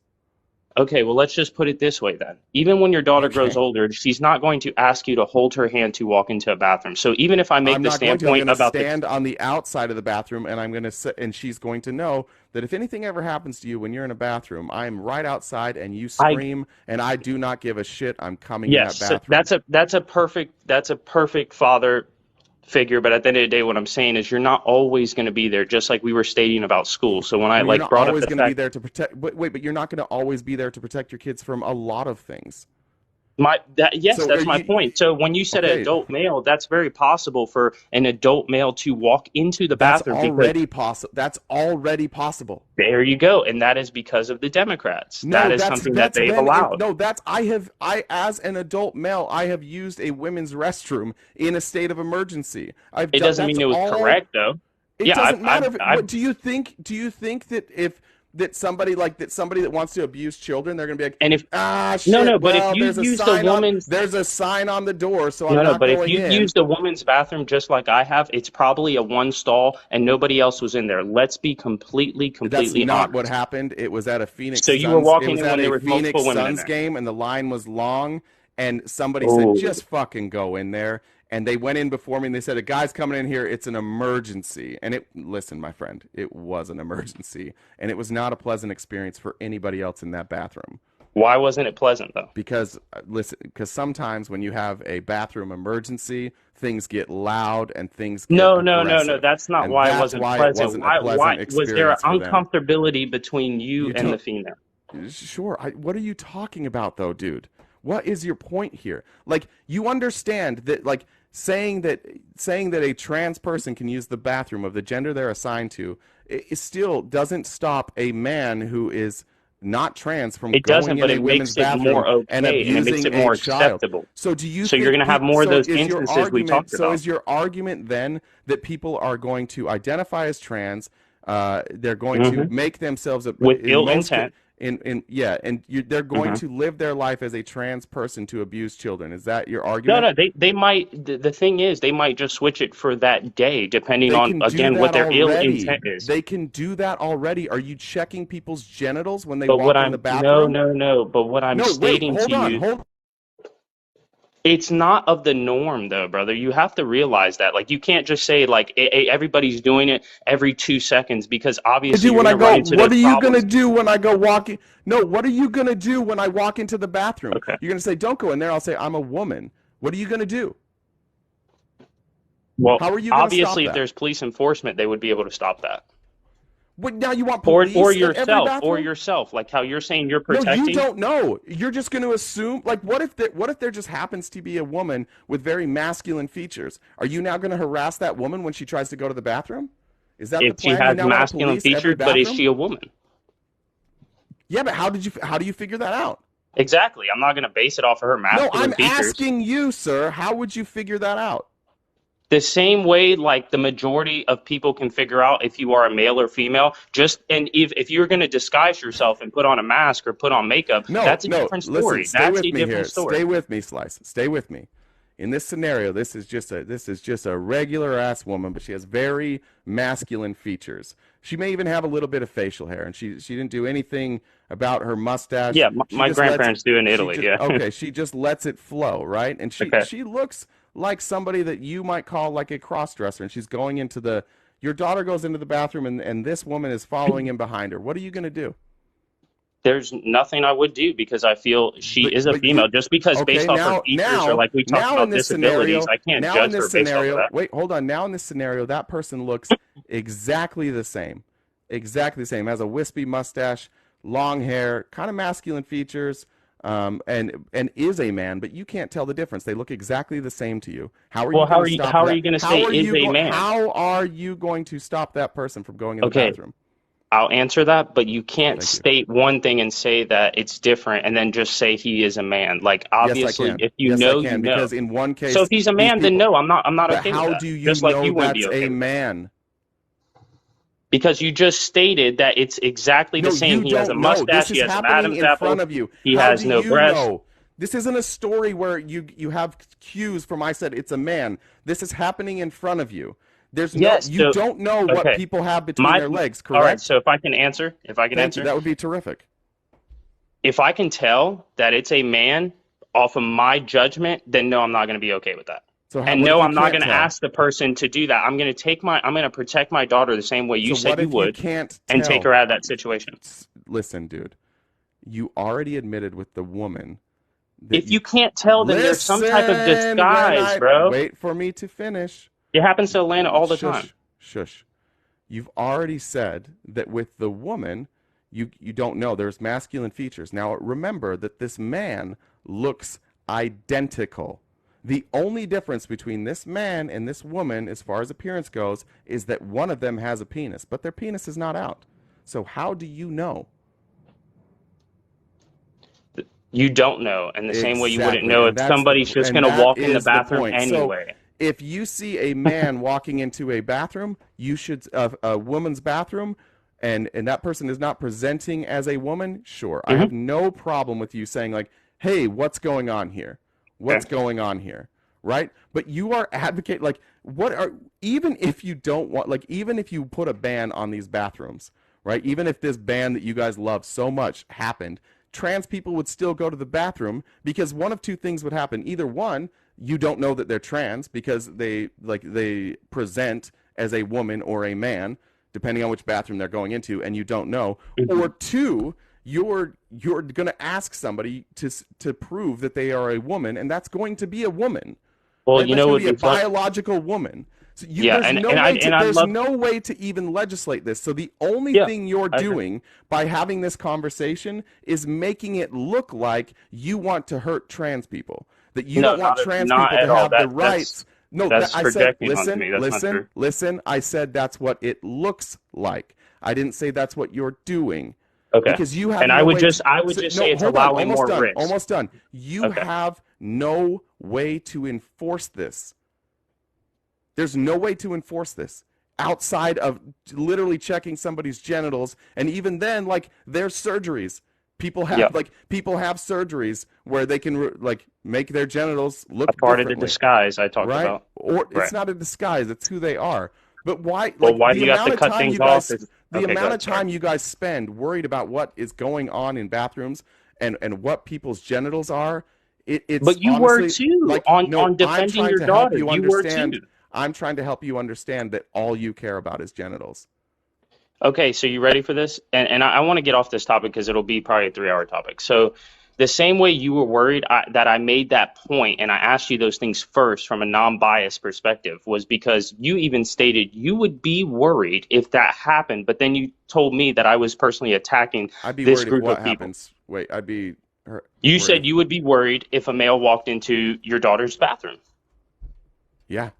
Okay, well, let's just put it this way then. Even when your daughter grows Okay. older, she's not going to ask you to hold her hand to walk into a bathroom. So even if I make I'm the not going to. I'm standpoint going to about the stand on the outside of the bathroom and I'm going to sit, and she's going to know that if anything ever happens to you when you're in a bathroom, I'm right outside and you I scream and I do not give a shit. I'm coming in that yes, bathroom. that's a perfect father figure, but at the end of the day, what I'm saying is you're not always going to be there, just like we were stating about school. So when I Well, you're like not brought up always the going to be fact there to protect. Wait, but you're not going to always be there to protect your kids from a lot of things. yes, So are that's my you point. So when you said an okay? adult male, that's very possible for an adult male to walk into the That's bathroom because already possible. That's already possible. there you go, and that is because of the Democrats. That No, is something that that's they've been in, allowed. no, that's I as an adult male, I have used a women's restroom in a state of emergency. I've It done doesn't that's mean it was all. correct though. It Yeah, doesn't matter I've what do you think that if that somebody that wants to abuse children, they're going to be like, and if "Ah, no, shit, but if well, you used a woman's there's a sign on the door, so I'm no, not but if going you've in." used a woman's bathroom just like I have, it's probably a one stall and nobody else was in there. Let's be That's completely not what honest. happened. So you were It walking was in at when a there was multiple Phoenix women in Suns there. game, and the line was long. And somebody said, Oh, "Just fucking go in there." And they went in before me, and they said, "A guy's coming in here. It's an emergency." And listen, my friend, it was an emergency, and it was not a pleasant experience for anybody else in that bathroom. why wasn't it pleasant though? Because listen, because sometimes when you have a bathroom emergency, things get loud and things get No. aggressive, That's not and why it that's wasn't why it pleasant. wasn't a Why pleasant was there an experience for them. uncomfortability between you You and the don't. female? Sure. What are you talking about, though, dude? What is your point here? Like, you understand that, like, saying that a trans person can use the bathroom of the gender they're assigned to, it still doesn't stop a man who is not trans from It going doesn't, in but a it women's makes it bathroom more and okay and it makes abusing it a more child. acceptable. So do you So you're think going to have people? more of So those instances we talked about. is your argument then that people are going to identify as trans? They're going to Hmm. make themselves With in ill most intent. in yeah, and they're going Hmm. to live their life as a trans person to abuse children. Is that your No, argument? no, they might. The thing is, they might just switch it for that day, depending They on can do again what that their ill already. intent is. They can do that already. Are you checking people's genitals when they But what walk in the I'm no, bathroom? no. But what I'm No, wait, stating to hold on, you, hold. it's not of the norm, though, brother. You have to realize that. Like, you can't just say like everybody's doing it every 2 seconds because To obviously do you're when going I to run go, into what those are you gonna problems. do when I go walking? No, what are you gonna do when I walk into the bathroom? Okay. You're gonna say, "Don't go in there." I'll say, "I'm a woman." What are you gonna do? Well, How are you gonna stop obviously, if that? there's police enforcement, they would be able to stop that. What, now you want Or police in every or bathroom? yourself, like how you're saying you're No, you protecting. don't know. You're just going to assume. Like, what if there just happens to be a woman with very masculine features? Are you now going to harass that woman when she tries to go to the bathroom? Is that the If she plan? You has now want to masculine police every features, but is bathroom? she a woman? Yeah, but how do you figure that out? Exactly. I'm not going to base it off of her No, masculine I'm features. asking you, sir. How would you figure that out? The same way, like the majority of people can figure out if you are a male or female. Just and if you're going to disguise yourself and put on a mask or put on makeup, No, that's a no. different Listen, story. stay That's with a me here. different story. Stay with me, Slice. Stay with me. in this scenario, this is just a regular ass woman, but she has very masculine features. She may even have a little bit of facial hair, and she didn't do anything about her mustache. Yeah, She my just lets grandparents do in she Italy. just Yeah. okay, she just lets it flow, right? And Okay. she looks like somebody that you might call like a cross dresser, and she's going into the your daughter goes into the bathroom, and this woman is following in behind her. What are you going to do? There's nothing I would do because I feel she is a But you female. Just because okay based off her features or like we talked about disabilities, I can't now in judge this her based off of scenario, that. wait, hold on. Now in this scenario, that person looks exactly the same. Exactly the same. Has a wispy mustache, long hair, kind of masculine features, and is a man, but you can't tell the difference. They look exactly the same to you. How are Well, you going to stop how are that? you going to say is a man? How are you going to stop that person from going in the Okay, bathroom? I'll answer that, but you can't Thank you. state one thing and say that it's different and then just say he is a man. Like Yes, I obviously can. if you Yes, I know, you can. know. Because in one So if case, he's a these man, then people. no, I'm not But okay with how that. do you Just like know you wouldn't be that's okay a with that. man? Because you just stated that it's exactly the No, same. you He has a don't know. This mustache, he is has some happening Adam's in front apple, of you. he How has do no you breasts. know? This isn't a story where you have cues from I said it's a man. This is happening in front of you. There's no Yes, you so don't know what okay. people have between My their legs, all right, correct? so if I can Thank you. answer, That would be terrific. if I can tell that it's a man off of my judgment, then no, I'm not going to be okay with that. So And what if no, you I'm not can't going to tell? ask the person to do that. I'm going to protect my daughter the same way you So said what you if you would can't and take her tell? out of that situation. Listen, dude. You already admitted with the woman that If you you can't tell, then there's some type of listen when disguise, I bro. wait for me to finish. It happens to Atlanta all the time. Shush, shush. You've already said that with the woman, you don't know. There's masculine features. Now remember that this man looks identical. The only difference between this man and this woman, as far as appearance goes, is that one of them has a penis, but their penis is not out. So how do you know? You don't know, in the same way you wouldn't Exactly, know if somebody's just going to walk in the the bathroom point. So anyway. if you see a man walking into a bathroom, you should a woman's bathroom, and that person is not presenting as a woman. Sure, I have Hmm. no problem with you saying like, "Hey, what's going on here? What's Okay. going on here?" Right? But you are advocate like what are even if you don't want like even if you put a ban on these bathrooms, right? Even if this ban that you guys love so much happened, trans people would still go to the bathroom because one of two things would happen. Either one, you don't know that they're trans because they present as a woman or a man depending on which bathroom they're going into and you don't know. Hmm. Or two, you're going to ask somebody to prove that they are a woman and that's going to be a woman. Well, Right? you That's know going what to would be a be fun? biological woman. So Yeah, and I'd there's love. no way to even legislate this. So the only Yeah, thing you're I agree. doing by having this conversation is making it look like you want to hurt trans people. That you No, don't want trans not people at to all. have the rights. No, That's I said projecting onto me. That's not true. listen. I said that's what it looks like. I didn't say that's what you're doing Okay. because you have And no way to. I would just No, say it's hold on. allowing more risk. Almost done. You Okay. have no way to enforce this. There's no way to enforce this outside of literally checking somebody's genitals, and even then, like there's surgeries. Yeah. People have surgeries where they can like make their genitals A look part of the differently, disguise I talked right? about. Or it's Right. not a disguise; it's who they are. But why? Well, Like why do you have to cut things off? the Okay, go amount of ahead. Sorry. time you guys spend worried about what is going on in bathrooms and what people's genitals are. It's But you were honestly too like no. on defending your daughter. You were too. I'm trying to help you understand that all you care about is genitals. Okay, so you ready for this? And I want to get off this topic because it'll be probably a 3 hour topic. So the same way you were worried that I made that point and I asked you those things first from a non-biased perspective was because you even stated you would be worried if that happened, but then you told me that I was personally attacking I'd be this worried if group what of people. happens. Wait, I'd be You worried if said you would be worried if a male walked into your daughter's bathroom. yeah.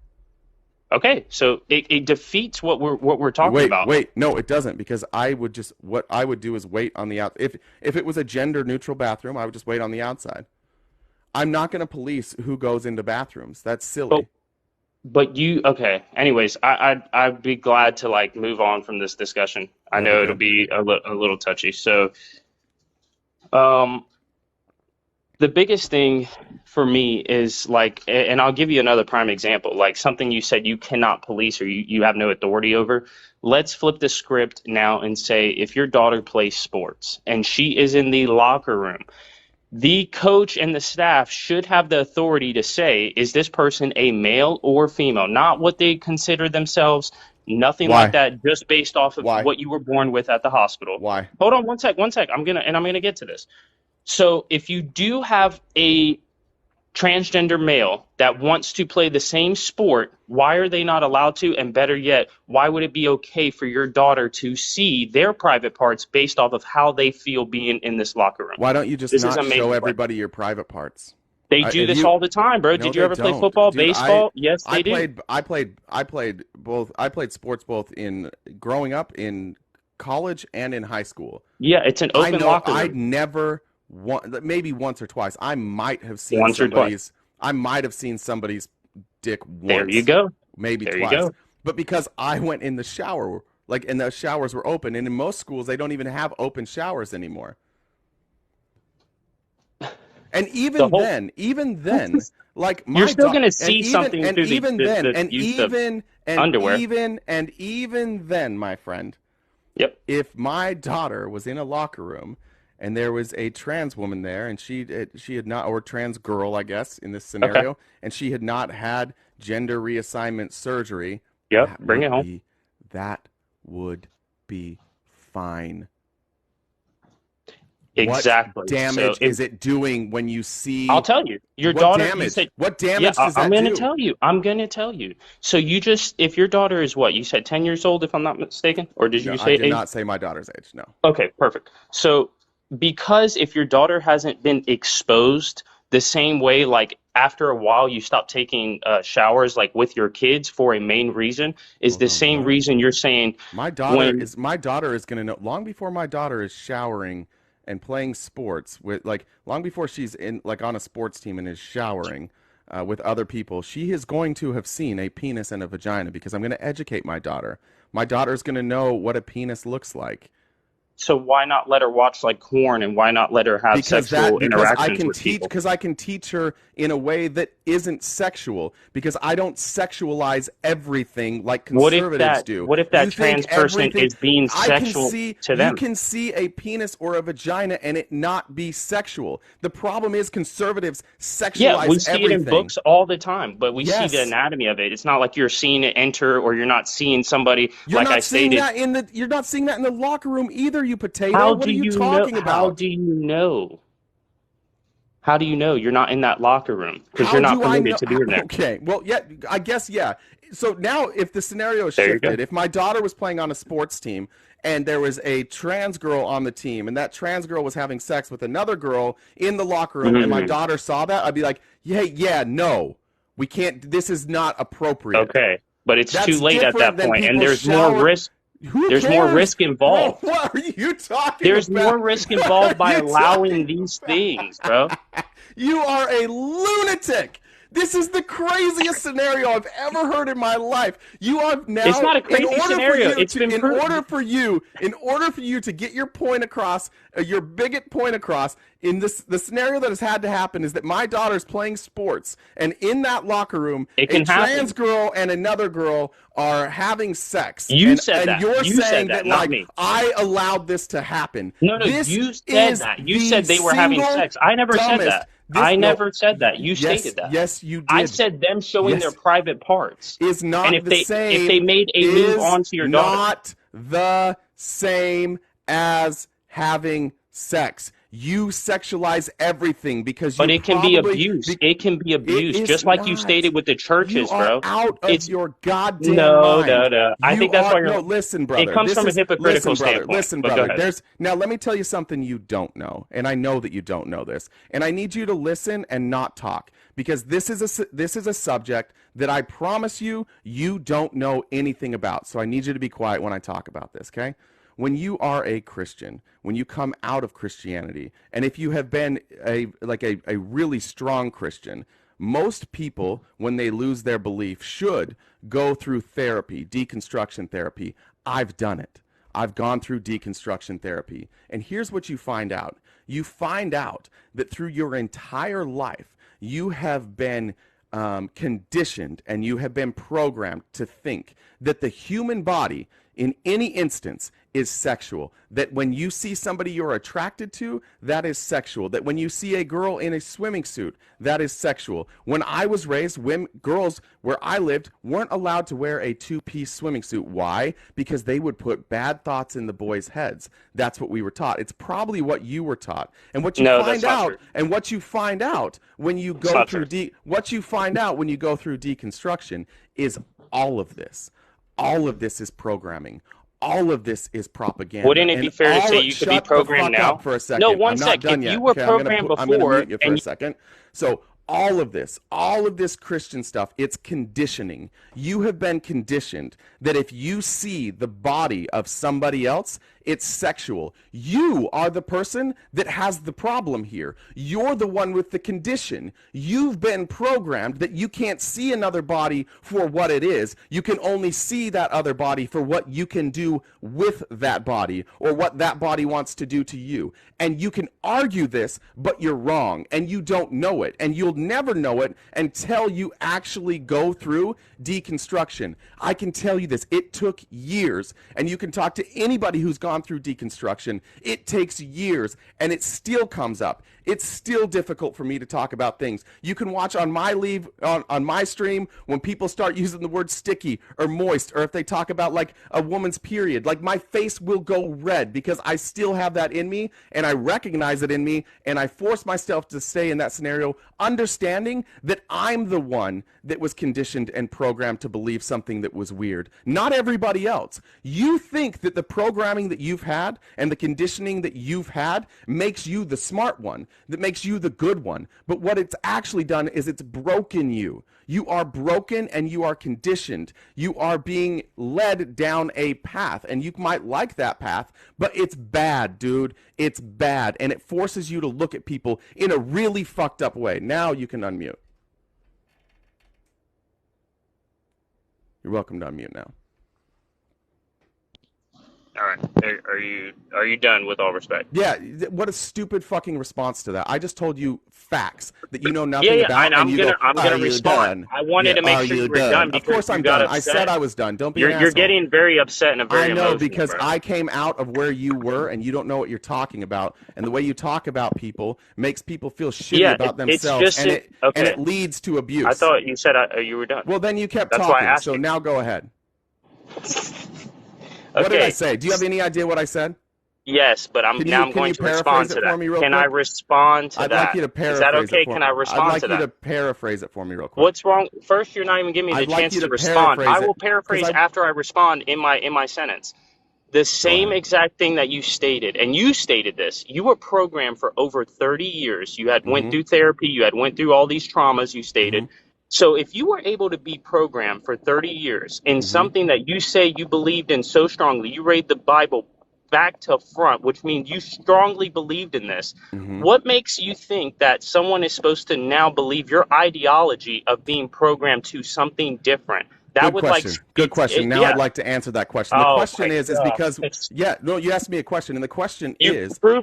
Okay, so it defeats what we're talking about. Wait, no, it doesn't because I would just what I would do is wait on the out. If it was a gender neutral bathroom, I would just wait on the outside. I'm not going to police who goes into bathrooms. That's But silly. but you okay. Anyways, I'd be glad to like move on from this discussion. I That'd be know it'll good. be a little touchy. So um The biggest thing for me is like, and I'll give you another prime example, like something you said you cannot police or you have no authority over. Let's flip the script now and say if your daughter plays sports and she is in the locker room, the coach and the staff should have the authority to say, is this person a male or female? Not what they consider themselves, nothing like Why? that, just based off of Why? what you were born with at the hospital. Why? Hold on one sec. I'm gonna get to this. So if you do have a transgender male that wants to play the same sport, why are they not allowed to? And better yet, why would it be okay for your daughter to see their private parts based off of how they feel being in this locker room? Why don't you just This is a not show major question. everybody your private parts? They do If this you all the time, bro. No, Did you they ever play don't, football, dude. baseball? Yes, I they do. played sports both in growing up in college and in high school. Yeah, it's an I open know locker I'd room. never maybe once or twice. Once or twice. I might have seen somebody's dick There you once, go. maybe There you twice. go. But because I went in the shower, like, and the showers were open, and in most schools they don't even have open showers anymore. And The whole even then, like you're my still daughter, gonna see something through the use of underwear. even then, my friend, Yep. if my daughter was in a locker room and there was a trans woman there and she had not, or trans girl, I guess, in this Okay. scenario, and she had not had gender reassignment surgery, Yep. that Bring it would home. be that would be fine. Exactly. What damage is it doing when you see I'll tell you, your what daughter, you damage? said, What yeah, damage does I'm that going to do? tell you. I'm going to tell you. So you just, if your daughter is what? You said 10 years old, if I'm not mistaken? Or did No, you I say did age? not say my daughter's age. No. Okay, perfect. So because if your daughter hasn't been exposed the same way, like after a while you stop taking showers like with your kids for a main reason, is Hold the on, same what? reason you're saying when My daughter is going to know long before my daughter is showering and playing sports with, like, long before she's in, like, on a sports team and is showering with other people. She is going to have seen a penis and a vagina because I'm going to educate my daughter. My daughter's going to know what a penis looks like. so why not let her watch like porn and why not let her have sexual interactions with people? Because I can teach her in a way that isn't sexual, because I don't sexualize everything like conservatives do. What if that You think trans person everything is being I can sexual see to You them? can see a penis or a vagina and it not be sexual. The problem is conservatives Yeah, we sexualize see it in everything. books all the time, but we see the Yes. anatomy of it. It's not like you're seeing it enter or you're not seeing somebody, like I stated. You're not seeing that in the locker room either, you potato. How What do are you you know? talking How about? do you know? How do you know you're not in that locker room? Because you're How not do I permitted know? to be in there. Okay, well, yeah, I guess, yeah. So now, if the scenario There you go. shifted, if my daughter was playing on a sports team and there was a trans girl on the team and that trans girl was having sex with another girl in the locker room and my Mhm. daughter saw that, I'd be like, yeah, no, we can't, this is not appropriate. Okay, but it's too That's late at different that than point, and people there's more shower. risk. Who There's more cares? risk Bro, involved. what are you talking There's about? more risk What involved are by you allowing talking these about? things, bro. You are a lunatic. This is the craziest scenario I've ever heard in my life. You are It's now, not a crazy scenario. It's been proven. in order for you to get your point across, your bigot point across, in this, the scenario that has had to happen is that my daughter's playing sports, and in that locker room, It a can trans happen. girl and another girl are having sex, You and said that. you're You said saying that, that, not like, me. I allowed this to happen. No, This you said is that. You the said they were having single sex. I never said dumbest. that. I No, never said that. You yes, stated that. yes, you I did. said them showing their Yes, private parts. is And not if the they same. made a move Is onto your daughter, not the same as having sex. You sexualize everything because but you it can be probably. abuse. It can be It abuse, is just like you not. stated with the You churches, are bro. out of It's your goddamn no, no, mind. no. I You think that's are why no. you're. Listen, It brother. comes from a hypocritical standpoint. Listen, But go brother. ahead. There's now. Let me tell you something you don't know, and I know that you don't know this, and I need you to listen and not talk, because this is a subject that I promise you don't know anything about. So I need you to be quiet when I talk about this, okay? When you are a Christian, when you come out of Christianity, and if you have been a really strong Christian, most people, when they lose their belief, should go through therapy, deconstruction therapy. I've done it. I've gone through deconstruction therapy. And here's what you find out. You find out that through your entire life, you have been conditioned and you have been programmed to think that the human body in any instance is sexual. That when you see somebody you're attracted to, that is sexual. That when you see a girl in a swimming suit, that is sexual. When I was raised, girls where I lived weren't allowed to wear a two-piece swimming suit. Why? Because they would put bad thoughts in the boys' heads. That's what we were taught. It's probably what you were taught. And what you find out, and what you find out when you go through what you find out when you go through deconstruction is all of this. All of this is programming. All of this is propaganda. Wouldn't it be fair to say you could be programmed now? For a second. No, one I'm sec. not done if yet. you were okay, programmed before, I'm going to mute you for a second. So all of this Christian stuff, it's conditioning. You have been conditioned that if you see the body of somebody else, it's sexual. You are the person that has the problem here. You're the one with the condition. You've been programmed that you can't see another body for what it is. You can only see that other body for what you can do with that body or what that body wants to do to you. And you can argue this, but you're wrong and you don't know it. And you'll never know it until you actually go through deconstruction. I can tell you this. It took years, and you can talk to anybody who's gone through deconstruction. It takes years, and it still comes up. It's still difficult for me to talk about things. You can watch on my on my stream when people start using the word sticky or moist, or if they talk about like a woman's period, like my face will go red because I still have that in me, and I recognize it in me, and I force myself to stay in that scenario, understanding that I'm the one that was conditioned and programmed to believe something that was weird. Not everybody else. You think that the programming that you've had and the conditioning that you've had makes you the smart one, that makes you the good one. But what it's actually done is it's broken you. You are broken and you are conditioned. You are being led down a path, and you might like that path, but it's bad, dude. It's bad, and it forces you to look at people in a really fucked up way. Now you can unmute. You're welcome to unmute now. All right. Are you done with all respect? Yeah. What a stupid fucking response to that. I just told you facts that you know nothing about. I'm gonna respond. I wanted to make sure you were done. Of course I'm done. I said I was done. Don't be an asshole. You're getting very upset and very emotional. I know because I came out of where you were and you don't know what you're talking about. And the way you talk about people makes people feel shitty about themselves. And it leads to abuse. I thought you said you were done. Well, then you kept talking. So now go ahead. What did I say? Do you have any idea what I said? Yes, but I'm going to respond to that. Can I respond to that? I'd like you to paraphrase it. Is that okay? Can I respond to that? I'd like you to paraphrase it for me real quick. What's wrong? First, you're not even giving me the chance to respond. I will paraphrase after I respond in my sentence. The same exact thing that you stated, and you stated this. You were programmed for over 30 years. You had went through therapy. You had went through all these traumas, you stated. So if you were able to be programmed for 30 years in something that you say you believed in so strongly, you read the Bible back to front, which means you strongly believed in this. What makes you think that someone is supposed to now believe your ideology of being programmed to something different? That Good question. Good question. Now I'd like to answer that question. The question is because you asked me a question, and the question is if you're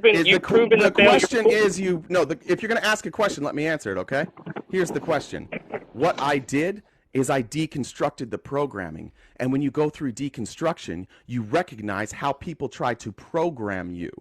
going to ask a question, let me answer it, okay? Here's the question. What I did is I deconstructed the programming. And when you go through deconstruction, you recognize how people try to program you,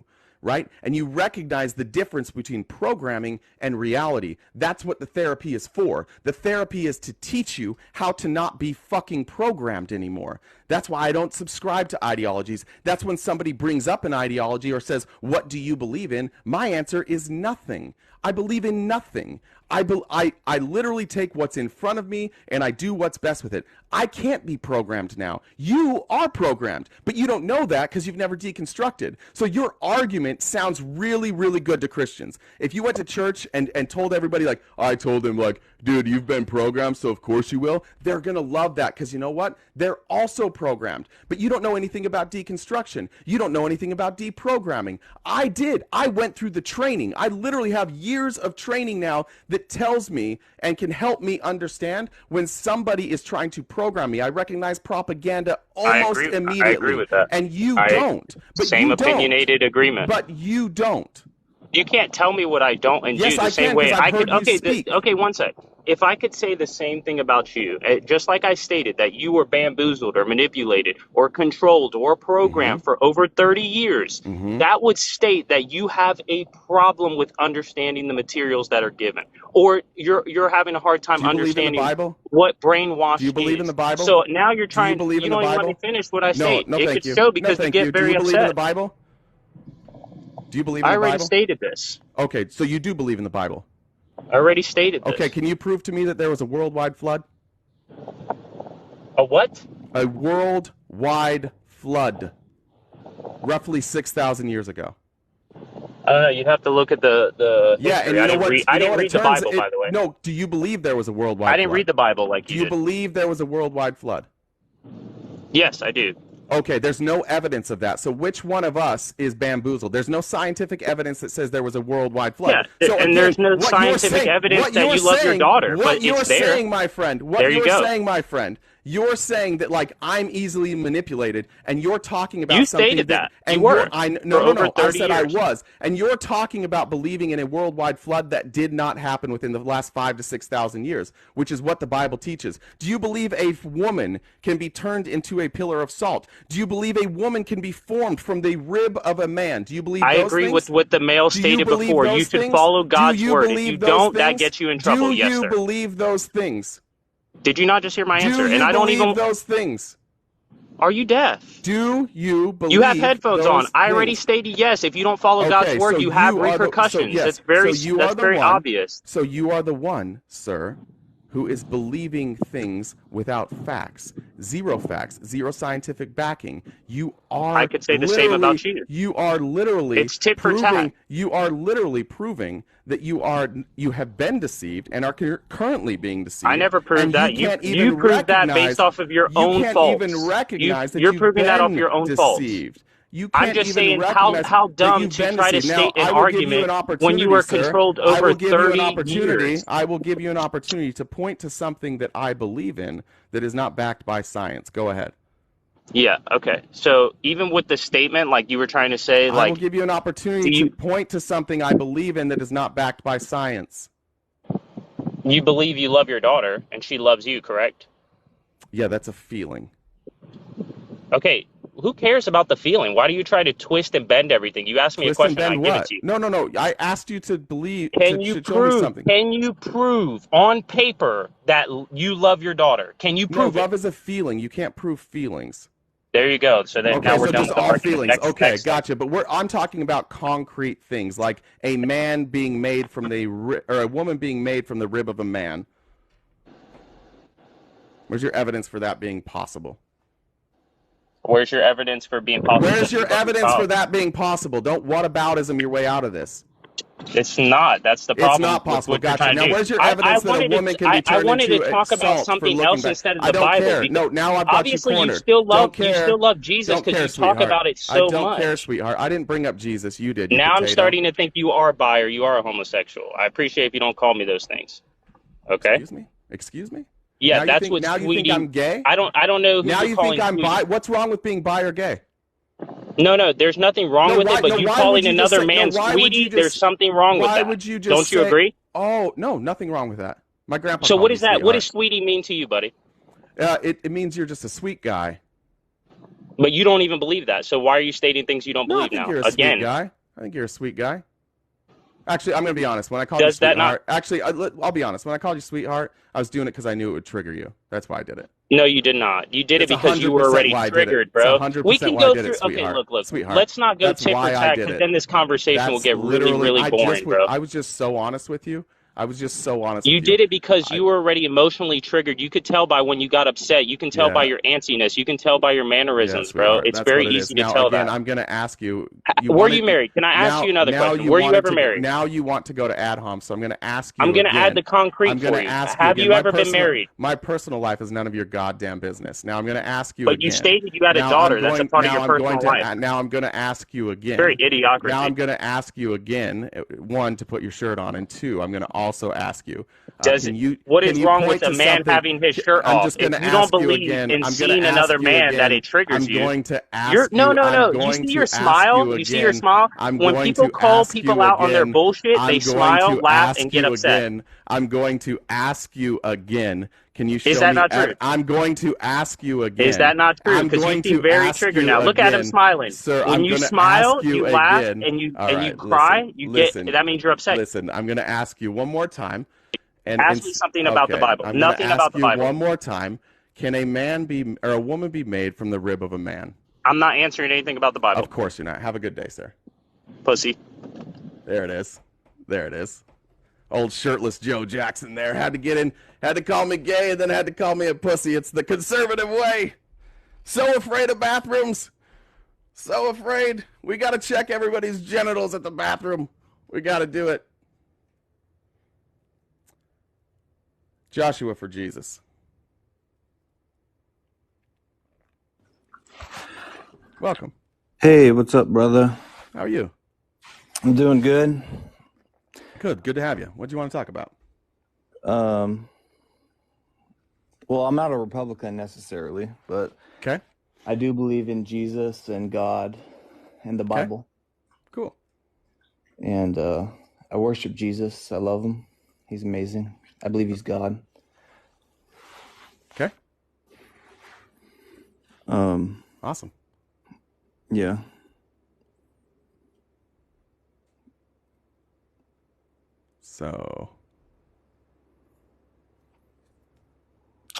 right? And you recognize the difference between programming and reality. That's what the therapy is for. The therapy is to teach you how to not be fucking programmed anymore. That's why I don't subscribe to ideologies. That's when somebody brings up an ideology or says, what do you believe in? My answer is nothing. I believe in nothing. I literally take what's in front of me and I do what's best with it. I can't be programmed now. You are programmed, but you don't know that because you've never deconstructed. So your argument sounds really, really good to Christians. If you went to church and told everybody like, I told them like, dude, you've been programmed, so of course you will. They're going to love that because you know what? They're also programmed, but you don't know anything about deconstruction. You don't know anything about deprogramming. I did. I went through the training. I literally have years of training now that tells me and can help me understand when somebody is trying to program me. I recognize propaganda almost immediately. I agree with that. And you don't. But same you opinionated don't. agreement. But you don't. You can't tell me what I don't and Yes, do the I same can, way 'cause I've I could. heard you Okay, speak. okay, one sec. If I could say the same thing about you, just like I stated that you were bamboozled or manipulated or controlled or programmed for over 30 years, that would state that you have a problem with understanding the materials that are given, or you're having a hard time Do you believe in the understanding Bible? what brainwash Do you believe is. in the Bible? So now you're Do you trying. believe You in the don't even let me Bible? finish what I No, say. no, It thank could you. show No, because you thank get you. Do very you believe in the upset. Bible? Do you believe in I the already Bible? stated this. Okay, so you do believe in the Bible. I already stated this. Okay, can you prove to me that there was a worldwide flood? A what? A worldwide flood, roughly 6,000 years ago. You'd have to look at the Yeah, history. and you know what? I You know didn't what read it the turns Bible, it. by the way. No, do you believe there was a worldwide I didn't flood? read the Bible like Do you you did. believe there was a worldwide flood? Yes, I do. Okay, there's no evidence of that. So which one of us is bamboozled? There's no scientific evidence that says there was a worldwide flood. Yeah, So and again, there's no what you're scientific saying, evidence what that you're you love your saying, daughter, what but you're it's there. saying, my friend, what There you you're go. saying, my friend, you're saying that like I'm easily manipulated, and you're talking about You something stated that. and You were. no, For no, over no. I 30 said I years. was, and you're talking about believing in a worldwide flood that did not happen within the last 5,000 to 6,000 years, which is what the Bible teaches. Do you believe a woman can be turned into a pillar of salt? Do you believe a woman can be formed from the rib of a man? Do you believe I those agree things? with what the male Do you stated believe before. You those should things? follow Do God's you word. If believe you those don't, that things? gets you in trouble. Do Yes, you sir. believe those things? Did you not just hear my Do answer? you And I don't believe even. those things? Are you deaf? Do you believe You have headphones on. those I already things? stated yes. If you don't follow God's Okay, word, so you have you are the repercussions. yes. That's You are the very one. obvious. So you are the one, sir, who is believing things without facts. Zero facts, zero scientific backing. You are I could say the same about you. You are literally It's tit for proving tat. you are literally proving that you have been deceived and are currently being deceived. I never proved and that. You can't You even proved that recognize, based off of your you own can't faults. even recognize that You're you've proving that off been your own faults. deceived. You I'm can't just even saying recognize how that dumb you've to been try to deceived. Now, state an I will give you argument an when you opportunity, were sir. controlled I over will give you an 30 opportunity. years. I will give you an opportunity to point to something that I believe in that is not backed by science. Go ahead. Yeah, okay. So even with the statement, like you were trying to say, I will like, give you an opportunity to point to something I believe in that is not backed by science. you believe you love your daughter and she loves you, correct? Yeah, that's a feeling. Okay, who cares about the feeling? Why do you try to twist and bend everything? You asked me a Twist and question, I bend give it what? to you. No, no, no. I asked you to believe, Can to you show me prove? something. Can you prove on paper that you love your daughter? Can you No, prove love it? is a feeling. You can't prove feelings. There you go. So then Okay, now we're so done just with the all argument. feelings. Okay, Next. gotcha. But I'm talking about concrete things, like a man being made from or a woman being made from the rib of a man. Where's your evidence for that being possible? Where's your evidence for being possible? Where's your evidence for that being possible? Don't whataboutism your way out of this. It's not. That's the problem. It's not possible. With what you're Gotcha. trying to Now, do. where's your evidence that a woman can be I turned wanted into to talk about salt for something looking else back? instead of I the don't Bible. care. No, now I've got Obviously, you cornered. you still love Jesus Don't because care, you talk sweetheart. about it so much. I don't care, sweetheart. I didn't bring up Jesus. You did. You now potato. I'm starting to think you are bi or you are a homosexual. I appreciate if you don't call me those things. Okay. Excuse me. Excuse me. Yeah, now that's what now Sweetie. you think I'm gay? I don't know who now you're you calling think I'm Sweetie. bi? What's wrong with being bi or gay? No, there's nothing wrong with it, but you calling another man Sweetie, there's something wrong with that. Why would you just Don't you agree? Oh, no, nothing wrong with that. My grandpa So called what me is that? sweetheart. What does Sweetie mean to you, buddy? It means you're just a sweet guy. But you don't even believe that. So why are you stating things you don't No, I believe think now? you're a sweet guy. I think you're a sweet guy. Actually, I'm going to be honest. When I called you sweetheart, actually, I'll be honest. When I called you sweetheart, I was doing it because I knew it would trigger you. That's why I did it. No, you did not. You did it because you were 100% already why I did it. triggered, It's bro. 100% We can why I go did it, through. Okay, sweetheart. look. Sweetheart. Let's not go That's tit for why I tat did because it. then this conversation will That's get really, really boring, bro. I was just so honest with you. I was just so honest You with you. did it because I you were already emotionally triggered. You could tell by when you got upset. You can tell by yeah. your antsiness. You can tell by your Yeah, mannerisms, bro. sweetheart. It's That's what very it is. easy to Now, tell again, that. I'm going to ask you. You Were you wanted married? Can I ask you another now question? you Were you wanted ever to go. married? Now you want to go to ad hom. So I'm going to ask I'm you going to add again. the I'm concrete going for to you. ask you Have again. you ever been married? My personal life is none of your goddamn business. Now I'm going to ask you But you again. stated you had a daughter. That's a part of your personal life. Now I'm going to ask you Very again. Now I'm idiocracy. going to ask you again. One, to put your shirt on, and two, I'm going to also ask you. Does Can it, you what can is you wrong with point a to man something? having his shirt I'm off? just If going to you don't ask you believe again. in I'm going to seeing another ask you man that again. it triggers I'm you, going to you're ask no, you. no, I'm no. You going see to your ask smile? you You see your again. smile? I'm When going people to call ask people you out on their again. bullshit, they I'm going smile, to laugh, ask and get you upset. again. I'm going to ask you again. Can you Is show that me? not true? I'm going to ask you Is again. that not true? I'm Because you going seem to very ask triggered you now. Look at him again. smiling. Sir, When I'm you going to smile, ask you you laugh again. All and you right, listen, cry. You get listen, that means you're upset. listen. I'm going to ask you one more time. Ask me something about the Okay, Bible. I'm going to Nothing about ask the you Bible. one more time. Can a man be or a woman be made from the rib of a man? I'm not answering anything about the Of Bible. course you're not. Have a good day, sir. Pussy. There it is. There it is. Old shirtless Joe Jackson there had to get in, had to call me gay, and then had to call me a pussy. It's the conservative way. So afraid of bathrooms. So afraid. We got to check everybody's genitals at the bathroom. We got to do it. Joshua for Jesus. Welcome. Hey, what's up, brother? How are you? I'm doing good. Good. Good to have you. What do you want to talk about? Um, well, I'm not a Republican necessarily, but Okay. I do believe in Jesus and God and the Okay. Bible. Cool. And I worship Jesus. I love him. He's amazing. I believe he's God. Okay. Awesome. Yeah. So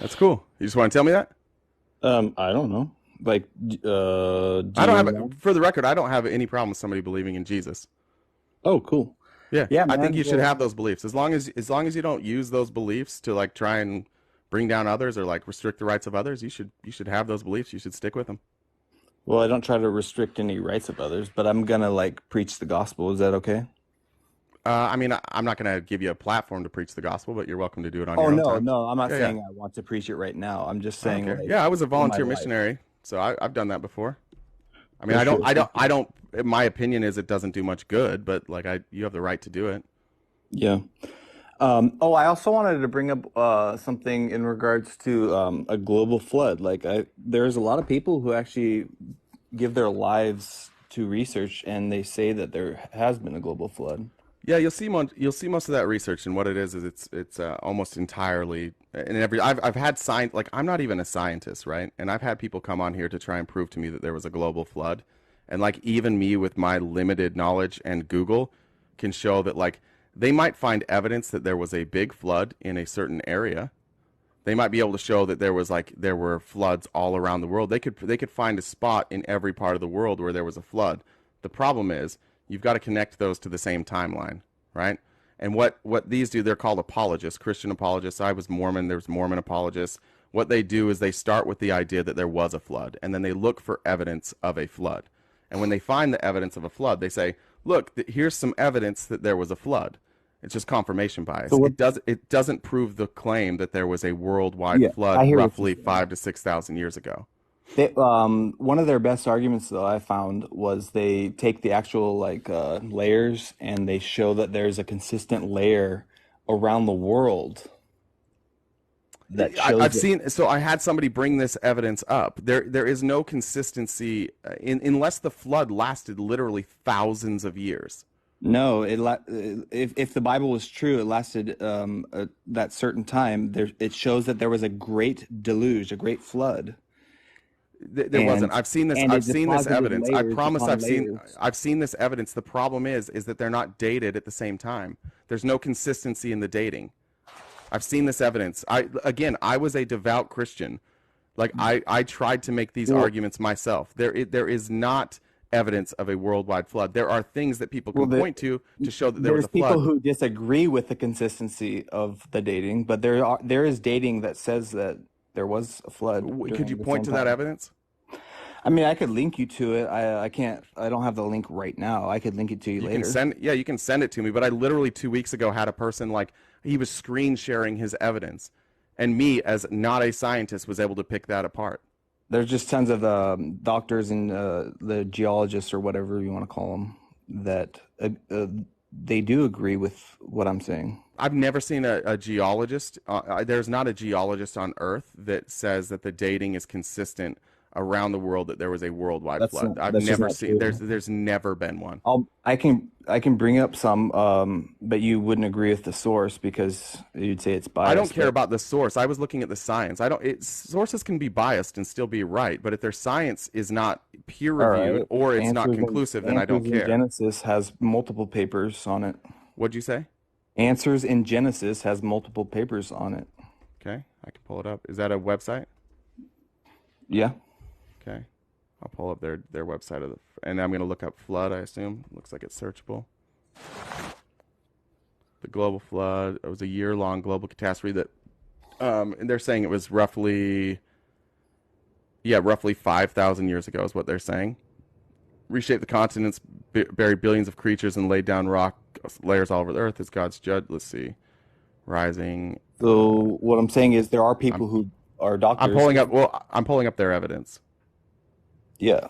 that's cool. You just want to tell me that? I don't know. Like, do I don't you have, want... for the record, I don't have any problem with somebody believing in Jesus. Oh, cool. Yeah, Yeah, I think man. you should Well, have those beliefs as long as you don't use those beliefs to like try and bring down others or like restrict the rights of others. You should have those beliefs. You should stick with them. well, I don't try to restrict any rights of others, but I'm gonna like preach the gospel. Is that okay? I mean, I'm not going to give you a platform to preach the gospel, but you're welcome to do it on Oh, your own no, time. no. I'm not Yeah, yeah. saying I want to preach it right now. I'm just I don't saying, care. like, Yeah, I was a in my volunteer life. missionary, so I've done that before. I mean, For I don't, sure, I for don't, I sure. don't. My opinion is it doesn't do much good, but like you have the right to do it. Yeah. Oh, I also wanted to bring up something in regards to a global flood. Like, there's a lot of people who actually give their lives to research, and they say that there has been a global flood. Yeah, you'll see most of that research, and what it is it's almost entirely in every. I've had science like I'm not even a scientist, right? And I've had people come on here to try and prove to me that there was a global flood, and like even me with my limited knowledge and Google can show that like they might find evidence that there was a big flood in a certain area. They might be able to show that there were floods all around the world. They could find a spot in every part of the world where there was a flood. The problem is you've got to connect those to the same timeline, right? And what these do, they're called apologists, Christian apologists. I was Mormon, there's Mormon apologists. What they do is they start with the idea that there was a flood, and then they look for evidence of a flood. And when they find the evidence of a flood, they say, "Look, here's some evidence that there was a flood." It's just confirmation So bias. what? It doesn't prove the claim that there was a worldwide Yeah, I flood hear what you're roughly saying. 5 to 6 thousand years ago. One of their best arguments that I found was they take the actual like layers and they show that there's a consistent layer around the world that shows I've that seen. So I had somebody bring this evidence up. There is no consistency unless the flood lasted literally thousands of years. no, if the Bible was true, it lasted that certain time. It shows that there was a great deluge, a great flood, There wasn't. and I've seen this. and I've it seen this deposited evidence. I layers promise. upon I've seen. layers. I've seen this evidence. The problem is that they're not dated at the same time. There's no consistency in the dating. I've seen this evidence. I was a devout Christian. Like I tried to make these Well, arguments myself. There is not evidence of a worldwide flood. There are things that people Well, can point to show that there was there's a people flood. who disagree with the consistency of the dating, but there is dating that says that there was a flood Could you during the point same to that time. evidence? I mean, I could link you to it. I can't. I don't have the link right now. I could link it to you You later. can send, yeah, you can send it to me. But I literally 2 weeks ago had a person like he was screen sharing his evidence, and me as not a scientist was able to pick that apart. There's just tons of doctors and the geologists or whatever you want to call them that they do agree with what I'm saying. I've never seen a geologist. There's not a geologist on Earth that says that the dating is consistent around the world, that there was a worldwide flood. I've That's just never not seen. true. There's never been one. I can bring up some, but you wouldn't agree with the source because you'd say it's biased. I don't care but about the source. I was looking at the science. Sources can be biased and still be right, but if their science is not peer all reviewed right. or it's not Answers in- conclusive, then I don't Answers in care. Genesis has multiple papers on it. What'd you say? Answers in Genesis has multiple papers on it. Okay, I can pull it up. Is that a website? Yeah. Okay, I'll pull up their website and I'm gonna look up flood. I assume looks like it's searchable. The global flood. It was a year-long global catastrophe that, and they're saying it was roughly 5,000 years ago is what they're saying. Reshaped the continents, buried billions of creatures, and laid down rock layers all over the earth as God's judge. Let's see, rising. So what I'm saying is there are people who are doctors. I'm pulling up their evidence. Yeah.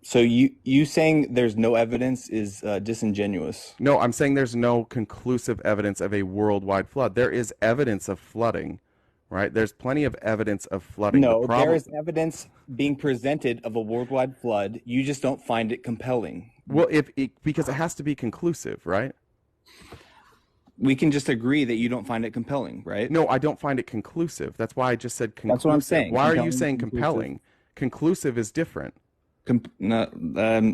So you saying there's no evidence is disingenuous. No, I'm saying there's no conclusive evidence of a worldwide flood. There is evidence of flooding, right? There's plenty of evidence of flooding. No, The problem, there is evidence being presented of a worldwide flood. You just don't find it compelling. well, because it has to be conclusive, right? We can just agree that you don't find it compelling, right? No, I don't find it conclusive. That's why I just said conclusive. That's what I'm saying. Why are you Compelling, saying conclusive. compelling? Conclusive is different. No,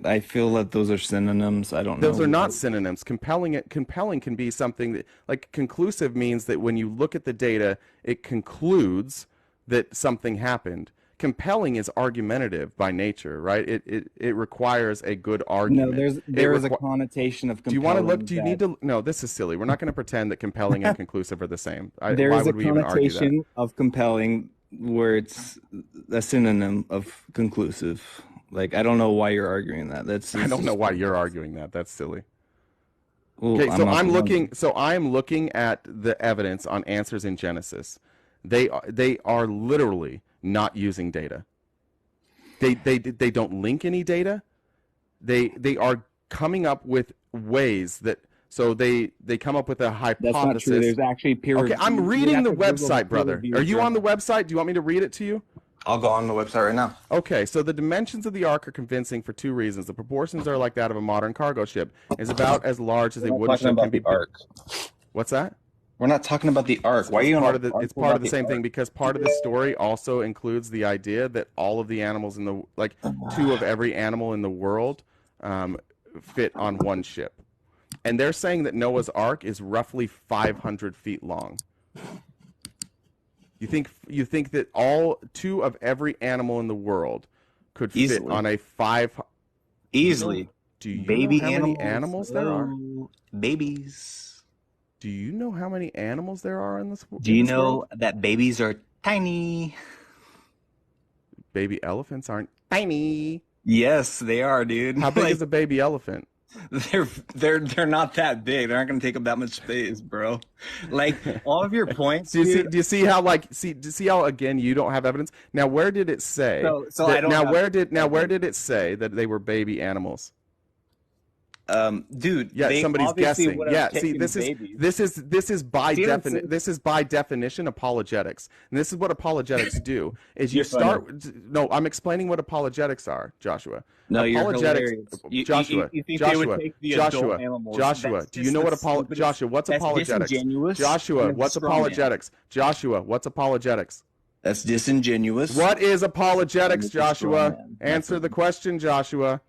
I feel that those are synonyms. I don't know. Those are not synonyms. Compelling can be something that, like, conclusive means that when you look at the data, it concludes that something happened. Compelling is argumentative by nature, right? It requires a good argument. No, there is a connotation of compelling. Do you want to look? Do you need to? No, this is silly. We're not going to pretend that compelling and conclusive are the same. There why is a would we even argue that? connotation of compelling where it's a synonym of conclusive. Like, I don't know why you're arguing that. I don't know why you're arguing that. That's silly. Well, Okay, so not I'm the one. looking. So I'm looking at the evidence on answers in Genesis. They are literally not using data. They don't link any data. They are coming up with ways that. So they come up with a hypothesis. That's not true. There's actually peer. Okay, I'm you reading have the to Google website, peer brother. reviewed Are you on the journal. website? Do you want me to read it to you? I'll go on the website right now. Okay, so the dimensions of the Ark are convincing for two reasons. The proportions are like that of a modern cargo ship. It's about as large as a wooden ship can be. What's that? We're not talking about the Ark. Why are you part of the? It's part of the same thing because part of the story also includes the idea that all of the animals in the two of every animal in the world fit on one ship, and they're saying that Noah's Ark is roughly 500 feet long. You think that all two of every animal in the world could fit Easily. on a 5? Easily. Do you Baby know how many animals there are? Babies. Do you know how many animals there are in this? Do you in this know world? that babies are tiny? Baby elephants aren't tiny. Yes, they are, dude. How big Like, is a baby elephant? they're not that big. They're not gonna take up that much space, bro. Like all of your points. Do dude, you see how do you see how again you don't have evidence? Now where did it say? So I don't have where did it say that they were baby animals? Dude. Yeah, they somebody's obviously guessing. would have Yeah, see, taken babies. this is by See what I'm saying? this is by definition apologetics, and this is what apologetics do. Is you You're funny. start. No, I'm explaining what apologetics are, Joshua. No, you're apologetics. hilarious. Joshua, you think they would Joshua, take the adult Joshua, animals? Joshua. That's Do you just know the what stupidest- Joshua? What's that's apologetics? disingenuous Joshua, and what's a straw man. apologetics? Joshua, what's apologetics? That's disingenuous. What is apologetics, It's a straw Joshua? man. Answer the question, Joshua.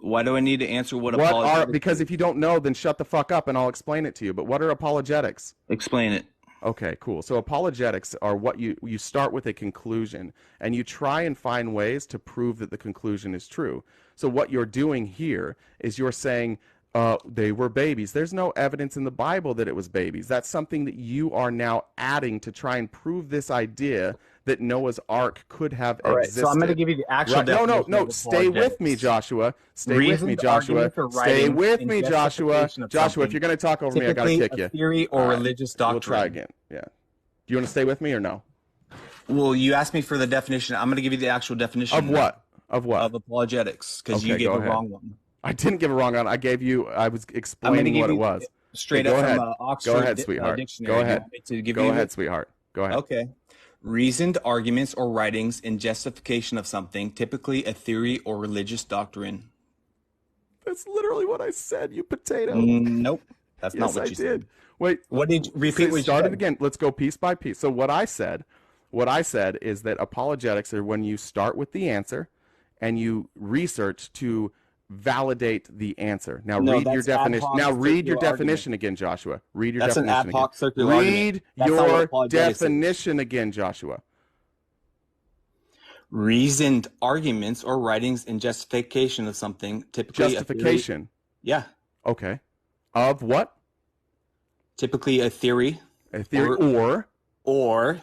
Why do I need to answer what What are apologetics because is? if you don't know, then shut the fuck up and I'll explain it to you. But what are apologetics? Explain it. Okay, cool. So apologetics are what you start with a conclusion and you try and find ways to prove that the conclusion is true. So what you're doing here is you're saying they were babies. There's no evidence in the Bible that it was babies. That's something that you are now adding to try and prove this idea that Noah's Ark could have All right, so I'm going to existed. give you the actual Right? No, definition of Stay with me, apologetics. Joshua. Stay with me, Reasoned Joshua. arguments or Stay writings with in me, Joshua. justification of Joshua, if something, you're going to talk over me, I got to typically kick a you. theory or All right, religious doctrine. we'll try again. Yeah. Do you want to stay with me or no? Well, you asked me for the definition. I'm going to give you the actual definition. Of what? Of what? Of apologetics, because Okay, you gave go the ahead. wrong one. I didn't give a wrong one. I was explaining what it was. Straight Okay, up go from ahead. Oxford Go ahead, sweetheart. Dictionary. Go Do you ahead. want me to give Go you ahead, it? sweetheart. Go ahead. Okay. Reasoned arguments or writings in justification of something, typically a theory or religious doctrine. That's literally what I said, you potato. Nope. That's not Yes, what I you did. said. Wait. What did you repeat? What you Start it said? again. Let's go piece by piece. So what I said is that apologetics are when you start with the answer and you research to validate the answer. Now No, read your that's ad definition. hoc Now read your circular definition again, Joshua. Read your That's an definition ad hoc again. circular argument. Read That's not what your apologetics is. definition again, Joshua. Reasoned arguments or writings in justification of something, typically Justification. Yeah. Okay. Of what? Typically a theory. A theory or a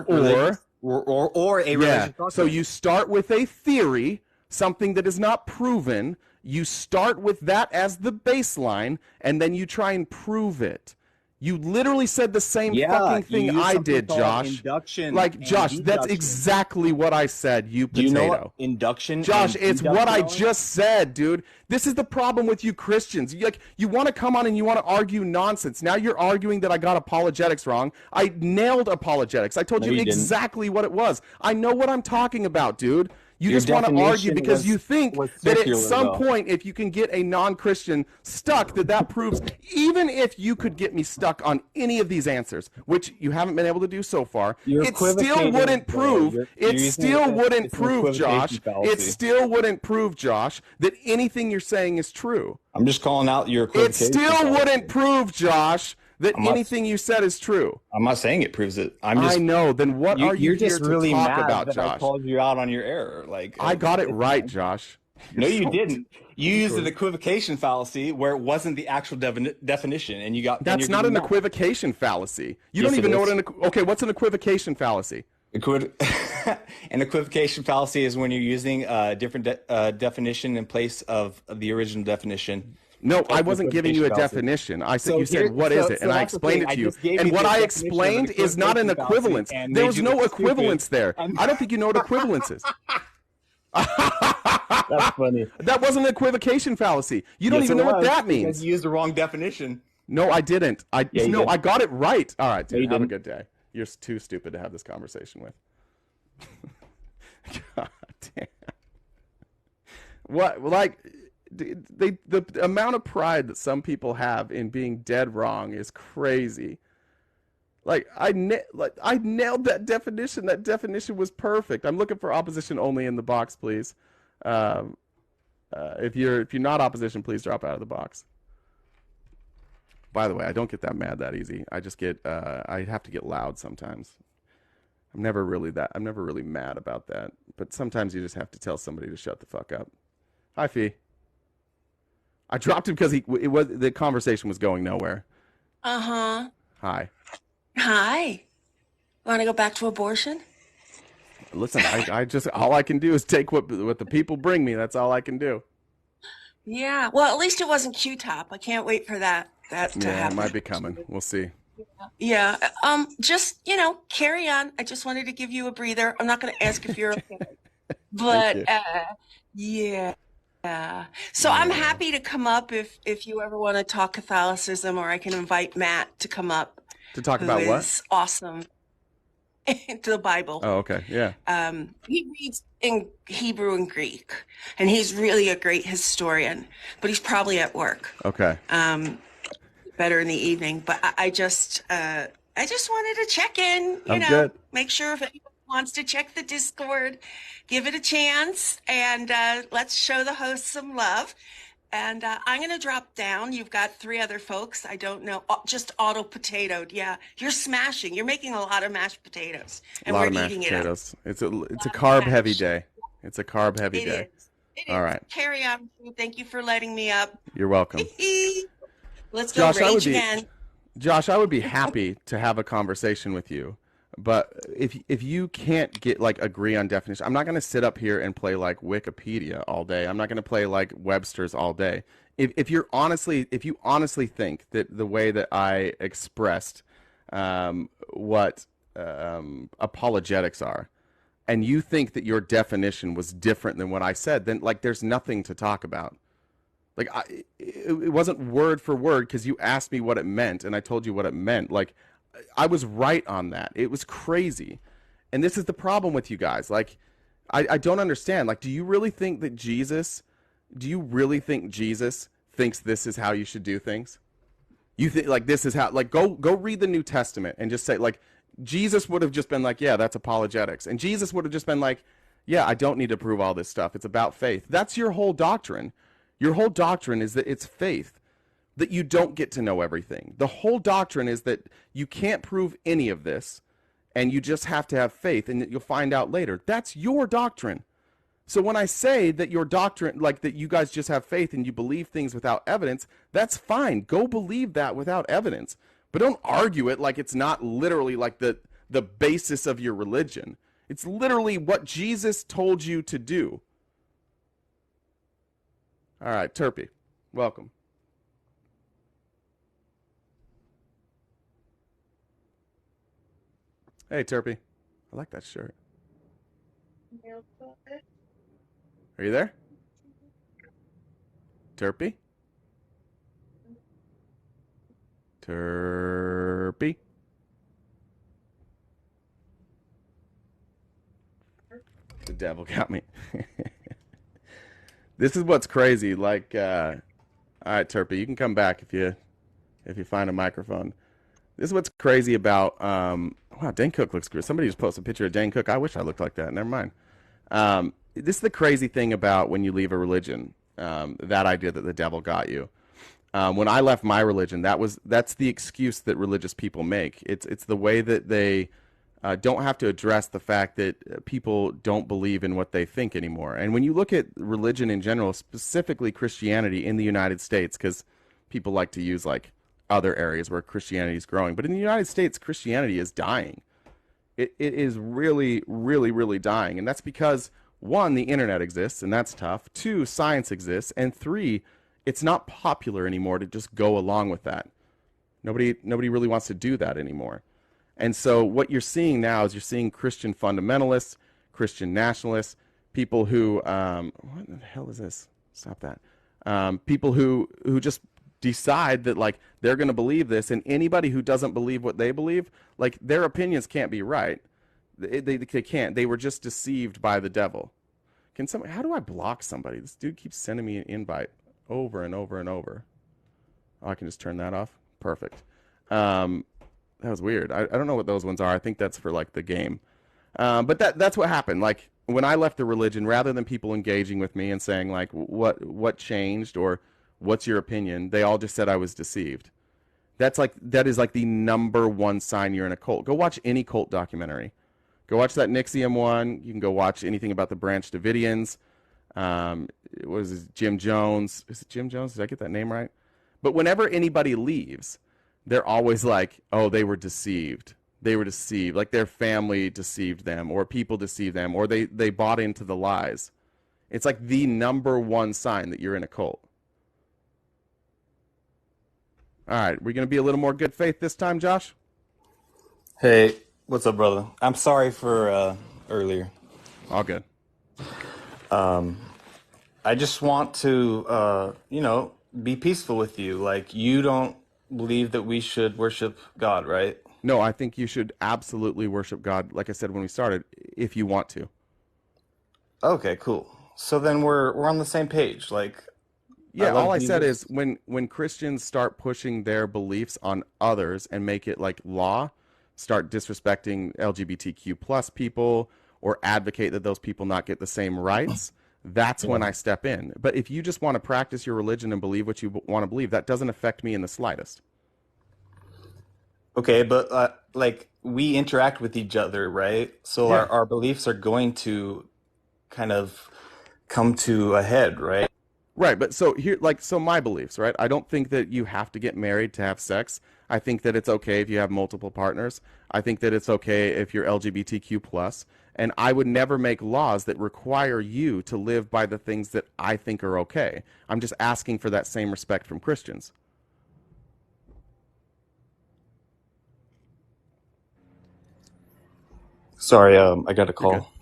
religious doctrine. So you start with a theory, something that is not proven. You start with that as the baseline, and then you try and prove it. You literally said the same fucking thing I did, Josh. Like, Josh, that's exactly what I said, you potato. Do you know what induction? Josh, it's what I are? just said, dude. This is the problem with you Christians. You want to come on and you want to argue nonsense. Now you're arguing that I got apologetics wrong. I nailed apologetics. I told No, you you didn't. exactly what it was. I know what I'm talking about, dude. You Your just want to argue definition because you think was that at circular, some though. point, if you can get a non-Christian stuck, that proves, even if you could get me stuck on any of these answers, which you haven't been able to do so far, You're it still equivocating, wouldn't bro. prove, You're it using still it- wouldn't it's an prove, Josh, equivocation fallacy. it still wouldn't prove, Josh, that anything you're saying is true. I'm just calling out your It equivocation still fallacy. wouldn't prove, Josh, that I'm not- anything you said is true. I'm not saying it proves it. I'm just. I know. Then what are you You're here just to really talk mad about, that I Josh? called you out on your error. Like I got it right, Josh. No, you didn't. You used an equivocation fallacy where it wasn't the actual definition, and you got. and That's you're not getting an mad. equivocation fallacy. You Yes, don't even it know what is. okay, what's an equivocation fallacy? An equivocation fallacy is when you're using a different definition in place of the original definition. No, That's I an wasn't giving you a equivocation fallacy. definition. I said So you said here- what is so- it, so and I that's the explained thing. it I to you. just gave And you what the I definition of an explained is not an equivocation fallacy equivalence. and There made was you no look stupid. equivalence there. And- I don't think you know what equivalence is. That's funny. That wasn't an equivocation fallacy. You don't Yes, even it know what was, that because means. you used the wrong definition. No, I didn't. Yeah, you No, did. I got it right. All right, No, dude. you Have a didn't. good day. You're too stupid to have this conversation with. God damn. What? Like, the amount of pride that some people have in being dead wrong is crazy. Like I nailed that definition. That definition was perfect. I'm looking for opposition only in the box, please. If you're not opposition, please drop out of the box. By the way, I don't get that mad that easy. I just get I have to get loud sometimes. I'm never really mad about that. But sometimes you just have to tell somebody to shut the fuck up. Hi, Fee. I dropped him because the conversation was going nowhere. Uh-huh. Hi. Hi. Want to go back to abortion? Listen, I just all I can do is take what the people bring me. That's all I can do. Yeah. Well, at least it wasn't Q-top. I can't wait for that to Yeah, it happen. might be coming. We'll see. Yeah. Just, carry on. I just wanted to give you a breather. I'm not going to ask if you're okay. But you. yeah. So I'm happy to come up if you ever want to talk Catholicism, or I can invite Matt to come up. To talk Who about what? is awesome to the Bible. Oh, okay. Yeah. He reads in Hebrew and Greek, and he's really a great historian, but he's probably at work. Okay. Better in the evening. But I just wanted to check in, I'm good. make sure if anyone wants to check the Discord, give it a chance, and let's show the host some love. And I'm going to drop down. You've got 3 other folks. I don't know. Just auto-potatoed. Yeah, you're smashing. You're making a lot of mashed potatoes, A and lot we're of mashed eating it up. potatoes. It's a A lot of carb heavy mash. day. It's a carb heavy It day. is. It All is. right. Carry on. Thank you for letting me up. You're welcome. Let's go Josh, I would rage be again. Josh, I would be happy to have a conversation with you. But if you can't get like agree on definition, I'm not going to sit up here and play like Wikipedia all day. I'm not going to play like Webster's all day. If you honestly think that the way that I expressed what apologetics are, and you think that your definition was different than what I said, then like there's nothing to talk about. Like it wasn't word for word because you asked me what it meant and I told you what it meant. Like I was right on that. It was crazy. And this is the problem with you guys. Like I don't understand. Like, do you really think Jesus thinks this is how you should do things? You think like this is how, like, go read the New Testament and just say like Jesus would have just been like, yeah, that's apologetics. And Jesus would have just been like, yeah, I don't need to prove all this stuff. It's about faith. That's your whole doctrine. Your whole doctrine is that it's faith, that you don't get to know everything. The whole doctrine is that you can't prove any of this, and you just have to have faith, and that you'll find out later. That's your doctrine. So when I say that your doctrine, like that you guys just have faith and you believe things without evidence, that's fine. Go believe that without evidence. But don't argue it like it's not literally like the basis of your religion. It's literally what Jesus told you to do. All right, Turpy, welcome. Hey, Turpy. I like that shirt. Are you there? Turpy? Turpy? The devil got me. This is what's crazy. Like, all right, Turpy, you can come back if you find a microphone. This is what's crazy about. Wow, Dane Cook looks good. Somebody just posted a picture of Dane Cook. I wish I looked like that. Never mind. This is the crazy thing about when you leave a religion. That idea that the devil got you. When I left my religion, that's the excuse that religious people make. It's the way that they don't have to address the fact that people don't believe in what they think anymore. And when you look at religion in general, specifically Christianity in the United States, because people like to use like other areas where Christianity is growing, but in the United States, Christianity is dying. It is really, really, really dying. And that's because, one, the internet exists, and that's tough. Two, science exists. And three, it's not popular anymore to just go along with that. Nobody really wants to do that anymore. And so what you're seeing now is you're seeing Christian fundamentalists, Christian nationalists, people who, what the hell is this? Stop that. People who just decide that like they're going to believe this, and anybody who doesn't believe what they believe, like their opinions can't be right. They can't. They were just deceived by the devil. How do I block somebody? This dude keeps sending me an invite over and over and over. Oh, I can just turn that off. Perfect. That was weird. I don't know what those ones are. I think that's for like the game. But that's what happened. Like when I left the religion, rather than people engaging with me and saying like what changed or what's your opinion, they all just said I was deceived. That is like the number one sign you're in a cult. Go watch any cult documentary. Go watch that Nixium one. You can go watch anything about the Branch Davidians. It was Jim Jones. Is it Jim Jones? Did I get that name right? But whenever anybody leaves, they're always like, oh, they were deceived. They were deceived. Like their family deceived them, or people deceived them, or they bought into the lies. It's like the number one sign that you're in a cult. All right, we're going to be a little more good faith this time, Josh? Hey, what's up, brother? I'm sorry for earlier. All good. I just want to, be peaceful with you. Like, you don't believe that we should worship God, right? No, I think you should absolutely worship God, like I said when we started, if you want to. Okay, cool. So then we're on the same page. Like, yeah, all I said Jesus. is when Christians start pushing their beliefs on others and make it like law, start disrespecting LGBTQ plus people or advocate that those people not get the same rights, that's when Yeah. I step in. But if you just want to practice your religion and believe what you want to believe, that doesn't affect me in the slightest. Okay, but like we interact with each other, right? So Yeah. our beliefs are going to kind of come to a head, right? Right, but so here, like, so my beliefs, right? I don't think that you have to get married to have sex. I think that it's okay if you have multiple partners. I think that it's okay if you're LGBTQ plus, and I would never make laws that require you to live by the things that I think are okay. I'm just asking for that same respect from Christians. Sorry, I got a You're good. call.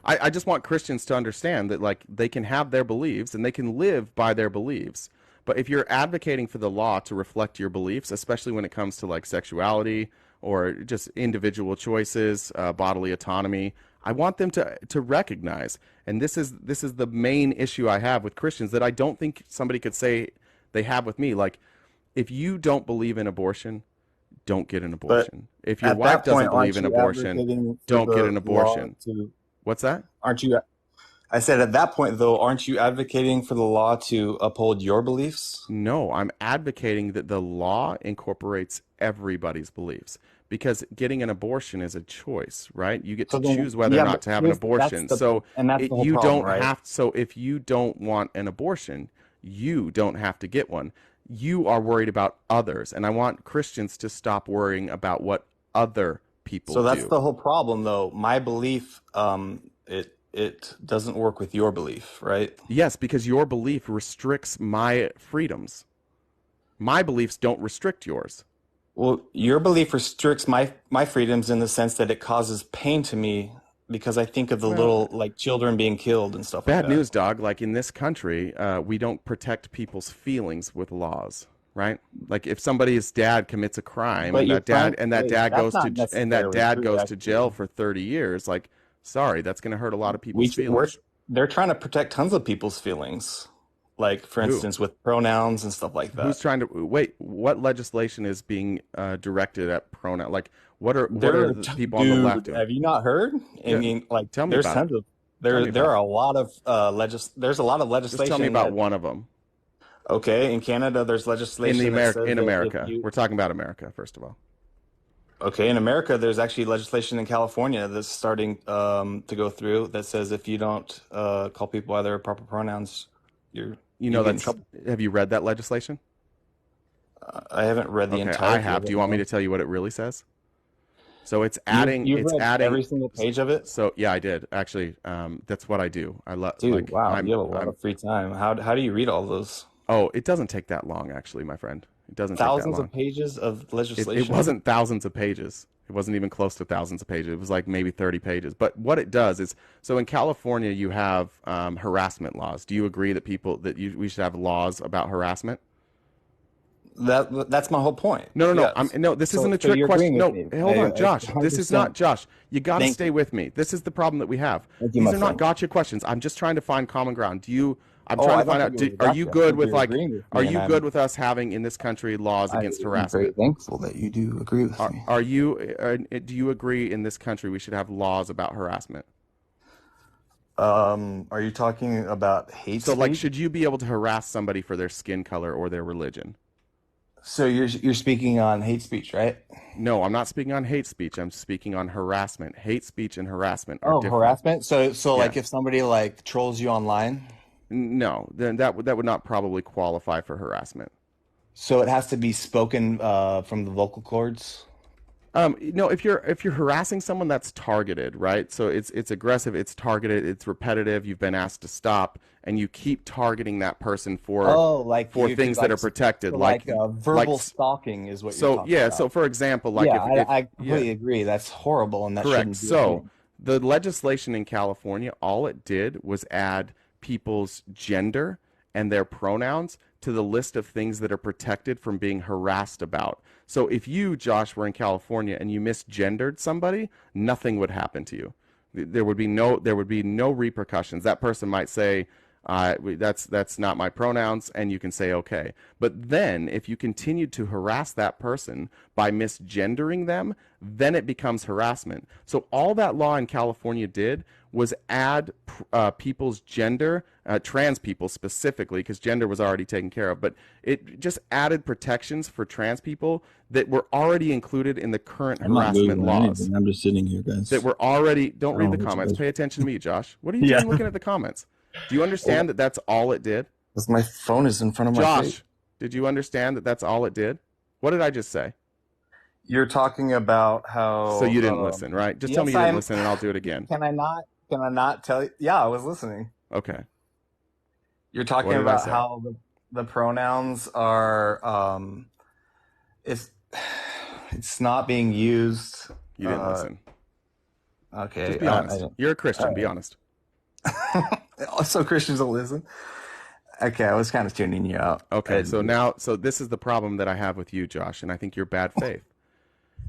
I just want Christians to understand that like they can have their beliefs and they can live by their beliefs. But if you're advocating for the law to reflect your beliefs, especially when it comes to like sexuality or just individual choices, bodily autonomy, I want them to recognize. And this is the main issue I have with Christians that I don't think somebody could say they have with me. Like, if you don't believe in abortion, don't get an But abortion. If your at wife that point, doesn't believe aren't in you abortion, advocating for don't get the an law abortion. to, What's that? aren't you? I said at that point, though, aren't you advocating for the law to uphold your beliefs? No, I'm advocating that the law incorporates everybody's beliefs because getting an abortion is a choice, right? You get So to then, choose whether or yeah, not but to have an that's abortion. the So and that's the whole you problem, don't right? have, so if you don't want an abortion, you don't have to get one. You are worried about others, and I want Christians to stop worrying about what other people So that's do. the whole problem, though. My belief, it doesn't work with your belief, right? Yes, because your belief restricts my freedoms. My beliefs don't restrict yours. Well, your belief restricts my freedoms in the sense that it causes pain to me because I think of the Well, little like children being killed and stuff like bad that. news, dog. Like in this country, we don't protect people's feelings with laws, right? Like if somebody's dad commits a crime But and you're that dad trying, and that wait, dad that's goes not to and that necessarily dad true, goes to jail actually. for 30 years, like sorry, that's going to hurt a lot of people's We're feelings. they're trying to protect tons of people's feelings, like for Who? instance with pronouns and stuff like Who's that. trying to wait? What legislation is being directed at pronoun? Like what are the people on the left Dude, doing? have you not heard? I Yeah, mean, like tell me there's about it. tons of Tell me there about are it. a lot of there's a lot of Just tell me legislation about that one of them. okay, in Canada there's In the legislation that America, says in that if America, you we're talking about America first of all. okay, in America there's actually legislation in California that's starting to go through that says if you don't call people by their proper pronouns, you're You you know get in that's. trouble. Have you read that legislation? I haven't read the Okay, I entirety have. of Do it, you want me no. to tell you what it really says? So it's You've adding. you've It's read adding. every single page of it? So yeah, I did actually. That's what I do. I love Dude, like wow, you I'm. have a lot I'm. of free time. How do you read all those Oh, it doesn't take that long, actually, my friend. It doesn't take that thousands long. of pages of It legislation? wasn't thousands of pages. It wasn't even close to thousands of pages. It was like maybe 30 pages. But what it does is, so in California, you have harassment laws. Do you agree that we should have laws about harassment? That's my whole point. No, no, no. Yes. No, this isn't a So trick you're agreeing question. with No, me. hey, hold on, I Josh. This is not 100% Josh. You got to thank stay you. with me. This is the problem that we have. Thank you, my These are not friend. gotcha questions. I'm just trying to find common ground. I'm Oh, trying I to don't find think out, it was a are you gotcha. I good think with you're like, agreeing with are me, and you good with us having in this country laws I against am very harassment? thankful that you do agree with me. Do you agree in this country we should have laws about harassment? Are you talking about hate So like, speech? should you be able to harass somebody for their skin color or their religion? So you're speaking on hate speech, right? No, I'm not speaking on hate speech. I'm speaking on harassment. Hate speech and harassment are Oh, different. harassment. So Yeah. like if somebody like trolls you online, No, then that would not probably qualify for harassment. so it has to be spoken from the vocal cords. No, if you're harassing someone, that's targeted, right? So it's aggressive, it's targeted, it's repetitive. You've been asked to stop, and you keep targeting that person for Oh, like for you things that like are protected, so like like like verbal stalking is what you're so talking yeah. about. So for example, like Yeah, if I yeah, completely agree. That's horrible and that correct. shouldn't be a So thing. the legislation in California, all it did was add people's gender and their pronouns to the list of things that are protected from being harassed about. So if you, Josh, were in California and you misgendered somebody, nothing would happen to you. There would be no repercussions. That person might say, that's not my pronouns, and you can say okay. But then, if you continued to harass that person by misgendering them, then it becomes harassment. So all that law in California did was add people's gender, trans people specifically, because gender was already taken care of, but it just added protections for trans people that were already included in the current I'm not harassment Googling laws. anything. I'm just sitting here, guys. That were already, don't I read don't the know what you comments, guys pay are- attention to me, Josh. What are you Yeah. doing looking at the comments? Do you understand that that's all it did? Because my phone is in front of my face. Josh, did you understand that that's all it did? What did I just say? You're talking about how. So you didn't listen, right? Just tell me you didn't listen and I'll do it again. Can I not? Can I not tell you? Yeah, I was listening. Okay. You're talking What did I about say? how the pronouns are. It's not being used. You didn't listen. Okay. Just be honest. You're a Christian. Be honest. So Christians will listen. Okay, I was kind of tuning you out. Okay, so this is the problem that I have with you, Josh, and I think you're bad faith.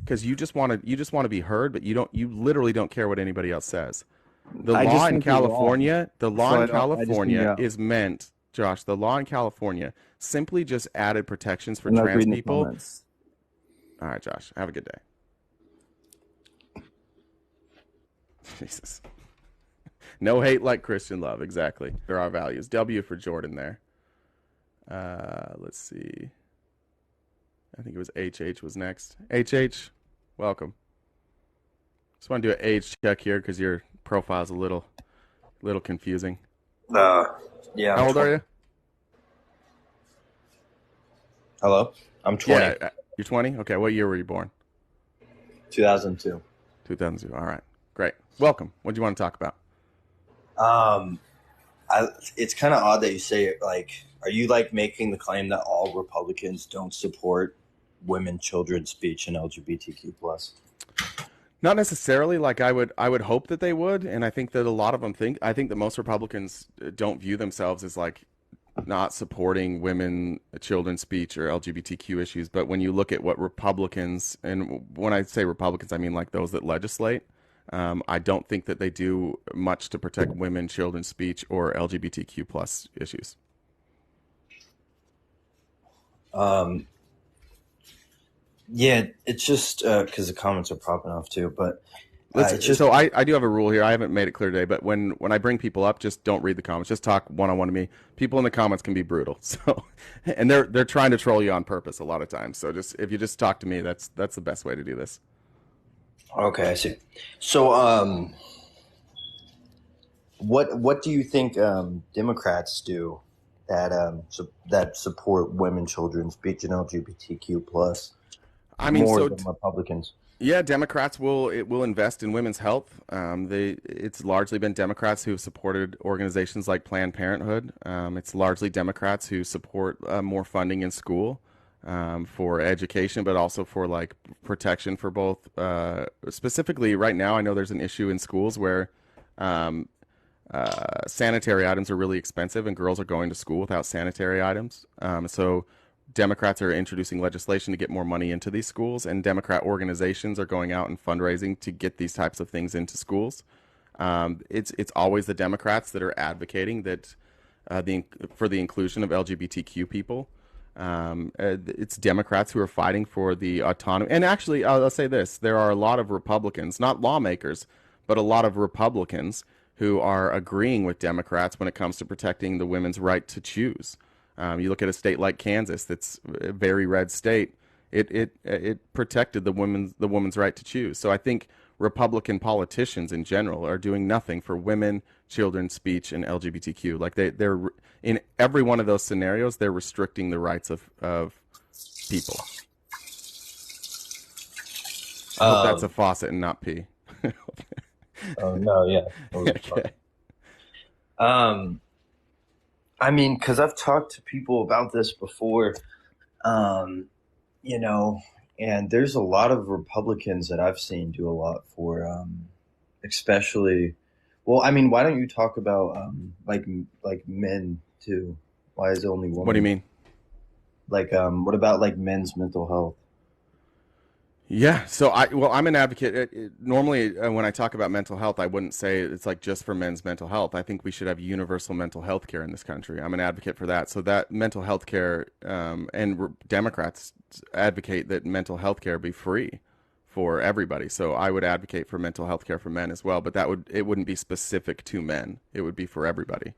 Because you just want to be heard, but you literally don't care what anybody else says. The law in California is meant, Josh, the law in California simply just added protections for trans people. All right, Josh, have a good day. Jesus. No hate like Christian love, exactly. There are values. W for Jordan there. Let's see. I think it was HH was next. HH, welcome. Just want to do an age check here because your profile's a little confusing. Yeah. How old are you? Hello? I'm 20. Yeah, you're 20? Okay, what year were you born? 2002. 2002. All right, great. Welcome. What do you want to talk about? It's kind of odd that you say it. Like, are you like making the claim that all Republicans don't support women, children's speech, and LGBTQ plus? Not necessarily. Like I would hope that they would, and I think that a lot of them think. I think that most Republicans don't view themselves as like not supporting women, children's speech, or LGBTQ issues. But when you look at what Republicans, and when I say Republicans, I mean like those that legislate. I don't think that they do much to protect women, children's speech, or LGBTQ plus issues. Yeah, it's just because the comments are popping off too. But so I do have a rule here. I haven't made it clear today, but when I bring people up, just don't read the comments. Just talk one-on-one to me. People in the comments can be brutal. So, and they're trying to troll you on purpose a lot of times. So if you just talk to me, that's the best way to do this. Okay, I see. So, what do you think Democrats do that support women, children's speech, and LGBTQ plus? I mean, more than Republicans. Yeah, Democrats will invest in women's health. It's largely been Democrats who have supported organizations like Planned Parenthood. It's largely Democrats who support more funding in school. For education, but also for like protection for both. Specifically, right now, I know there's an issue in schools where sanitary items are really expensive, and girls are going to school without sanitary items. So Democrats are introducing legislation to get more money into these schools, and Democrat organizations are going out and fundraising to get these types of things into schools. It's always the Democrats that are advocating that for the inclusion of LGBTQ people. It's Democrats who are fighting for the autonomy. And actually, I'll say this. There are a lot of Republicans, not lawmakers, but a lot of Republicans who are agreeing with Democrats when it comes to protecting the women's right to choose. You look at a state like Kansas, that's a very red state. It protected the woman's right to choose. So I think Republican politicians in general are doing nothing for women, children's speech, and LGBTQ. Like they're in every one of those scenarios, they're restricting the rights of people. I hope that's a faucet and not pee. Oh no, yeah. Okay. I mean, because I've talked to people about this before, and there's a lot of Republicans that I've seen do a lot for, especially. Well, I mean, why don't you talk about like men too? Why is it only women? What do you mean? Like, what about like men's mental health? Yeah, so I'm an advocate. Normally, when I talk about mental health, I wouldn't say it's like just for men's mental health. I think we should have universal mental health care in this country. I'm an advocate for that. So that mental health care, and Democrats advocate that mental health care be free for everybody. So I would advocate for mental health care for men as well, but it wouldn't be specific to men. It would be for everybody.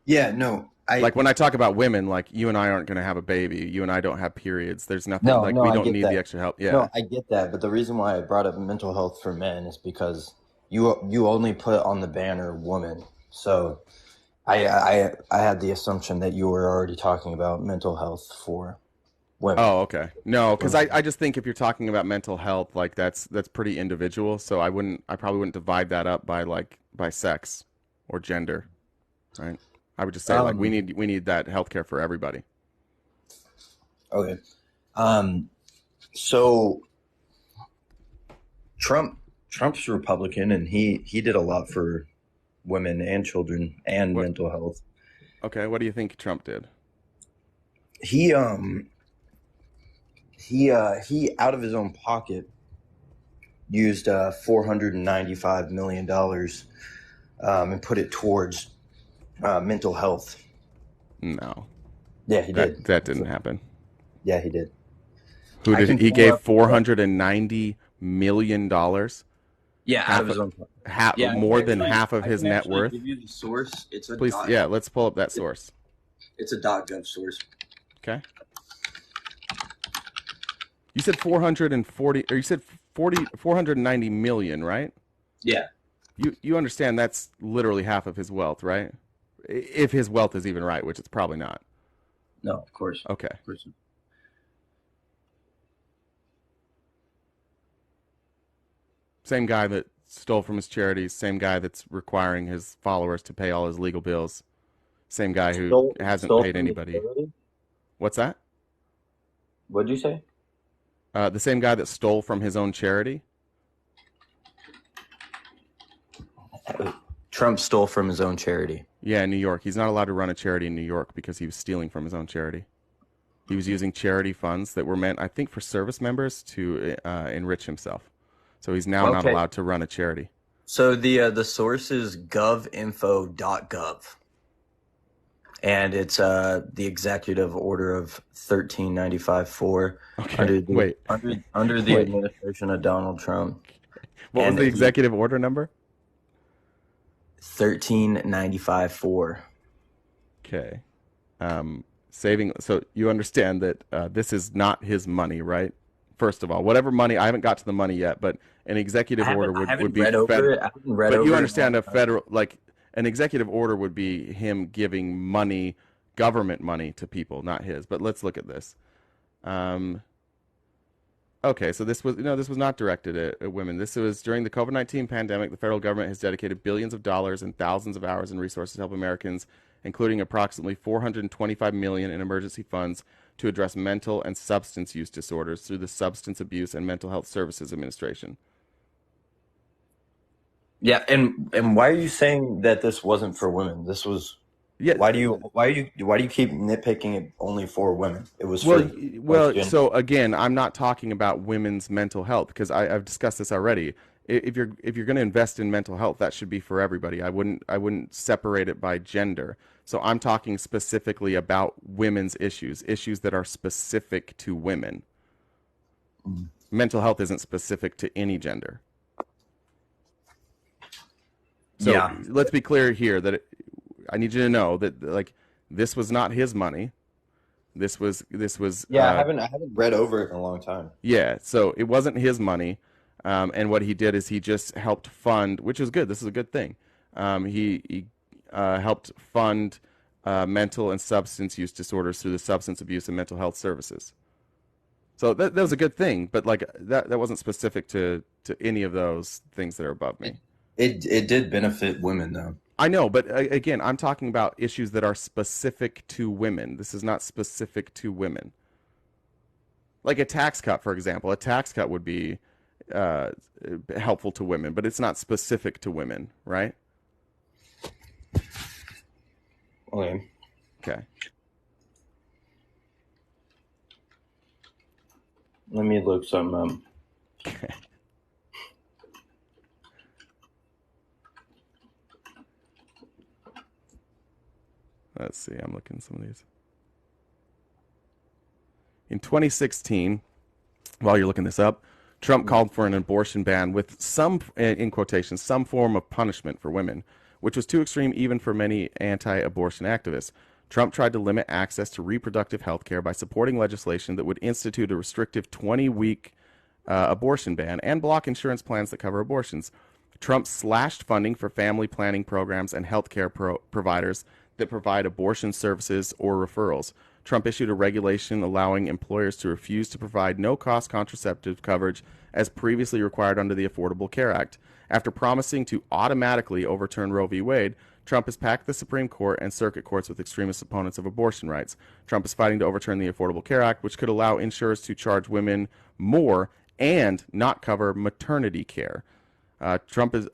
Yeah, no, Like when I talk about women, like you and I aren't going to have a baby. You and I don't have periods. There's nothing no, like no, we I don't get need the that. extra help. Yeah. No, I get that. But the reason why I brought up mental health for men is because you only put on the banner woman. So I had the assumption that you were already talking about mental health for women. Oh, okay. No, because I just think if you're talking about mental health, like that's pretty individual. So I probably wouldn't divide that up by sex or gender, right? I would just say like Um, we need that healthcare for everybody. okay. So Trump's Republican, and he did a lot for women and children and What? mental health. Okay, what do you think Trump did? He he out of his own pocket used $495 million and put it towards mental health. No, Yeah, he did. that didn't happen. Yeah, he did. Who I did can he pull gave up. $490 million? Yeah, out of his own. Yeah, More than half of his net worth. Give you the source. It's a Please, yeah, let's pull up that source. It's a .gov source. Okay. You said 440, or you said 490 million, right? Yeah. You understand that's literally half of his wealth, right? If his wealth is even right, which it's probably not. No, of course. Okay. Of course. Same guy that stole from his charities, same guy that's requiring his followers to pay all his legal bills, same guy who hasn't Stole paid from his anybody. charity? What's that? What'd you say? The same guy that stole from his own charity? Trump stole from his own charity. Yeah, in New York. He's not allowed to run a charity in New York because he was stealing from his own charity. He was using charity funds that were meant, I think, for service members to enrich himself. So he's now not allowed to run a charity. So the source is govinfo.gov. And it's the executive order of 1395-4 Okay, under the administration of Donald Trump. What was the executive order number? 1395-4. Okay. So you understand that this is not his money, right? First of all, whatever money, I haven't got to the money yet, but an executive order would be federal. But you understand an executive order would be him giving money, government money to people, not his. But let's look at this. Okay, so this was not directed at women. This was during the COVID-19 pandemic. The federal government has dedicated billions of dollars and thousands of hours and resources to help Americans, including approximately $425 million in emergency funds to address mental and substance use disorders through the Substance Abuse and Mental Health Services Administration. Yeah, and why are you saying that this wasn't for women? This was. Yeah. Why do you keep nitpicking it only for women? It was so again, I'm not talking about women's mental health because I've discussed this already. If you're going to invest in mental health, that should be for everybody. I wouldn't separate it by gender. So I'm talking specifically about women's issues that are specific to women. Mental health isn't specific to any gender. So let's be clear here that I need you to know that this was not his money. This was I haven't read over it in a long time. Yeah, so it wasn't his money. And what he did is he just helped fund, which is good. This is a good thing. He helped fund mental and substance use disorders through the Substance Abuse and Mental Health Services. So that was a good thing, but that wasn't specific to any of those things that are above me. It did benefit women though. I know, but again, I'm talking about issues that are specific to women. This is not specific to women. Like a tax cut, for example. A tax cut would be helpful to women, but it's not specific to women, right? Okay. Let me look something up. Okay. Let's see. I'm looking at some of these. In 2016, while you're looking this up, Trump called for an abortion ban with some, in quotations, some form of punishment for women, which was too extreme even for many anti-abortion activists. Trump tried to limit access to reproductive health care by supporting legislation that would institute a restrictive 20-week abortion ban and block insurance plans that cover abortions. Trump slashed funding for family planning programs and healthcare providers that provide abortion services or referrals. Trump issued a regulation allowing employers to refuse to provide no-cost contraceptive coverage as previously required under the Affordable Care Act. After promising to automatically overturn Roe v. Wade, Trump has packed the Supreme Court and circuit courts with extremist opponents of abortion rights. Trump is fighting to overturn the Affordable Care Act, which could allow insurers to charge women more and not cover maternity care. Trump is,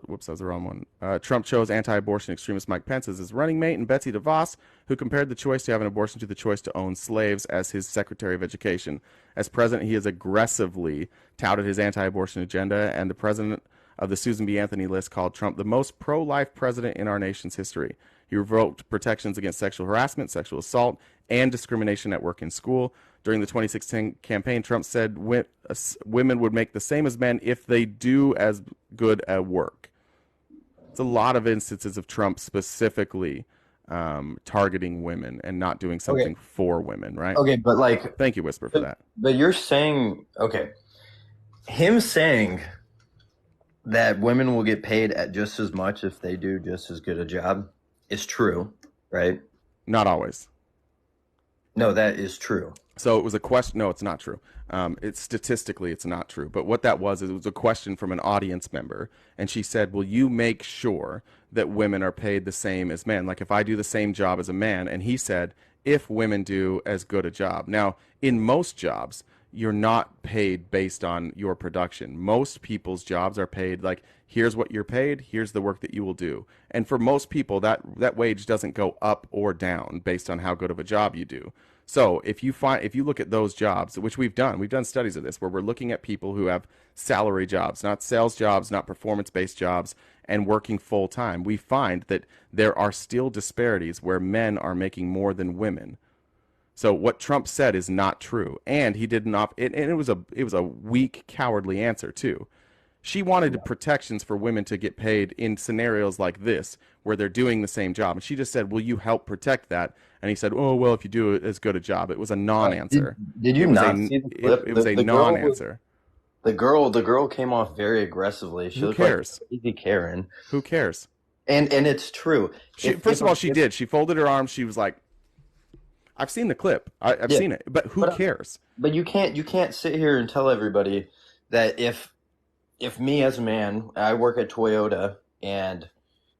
whoops, that was the wrong one. Trump chose anti-abortion extremist Mike Pence as his running mate, and Betsy DeVos, who compared the choice to have an abortion to the choice to own slaves, as his Secretary of Education. As president, he has aggressively touted his anti-abortion agenda, and the president of the Susan B. Anthony list called Trump the most pro-life president in our nation's history. He revoked protections against sexual harassment, sexual assault, and discrimination at work and school. During the 2016 campaign, Trump said women would make the same as men if they do as good at work. It's a lot of instances of Trump specifically targeting women and not doing something for women, right? Okay, but like... Thank you, Whisper, for that. But you're saying, okay, him saying that women will get paid at just as much if they do just as good a job is true, right? Not always. No, that is true. So it was a question. No, it's not true. It's statistically, it's not true. But what that was, it was a question from an audience member. And she said, will you make sure that women are paid the same as men? Like if I do the same job as a man. And he said, if women do as good a job. Now, in most jobs, you're not paid based on your production. Most people's jobs are paid like, here's what you're paid, here's the work that you will do. And for most people, that wage doesn't go up or down based on how good of a job you do. So if you look at those jobs, which we've done studies of this where we're looking at people who have salary jobs, not sales jobs, not performance-based jobs, and working full time, we find that there are still disparities where men are making more than women. So what Trump said is not true, and he did not. And it was a weak, cowardly answer too. She wanted protections for women to get paid in scenarios like this, where they're doing the same job, and she just said, "Will you help protect that?" And he said, "Oh well, if you do as good a job." It was a non-answer. Did you not see the clip? It was a non-answer. The girl came off very aggressively. She looked like a crazy Karen. Who cares? And it's true. First of all, she did. She folded her arms. She was like, I've seen the clip. I've seen it. But who cares? But you can't sit here and tell everybody that if me as a man, I work at Toyota and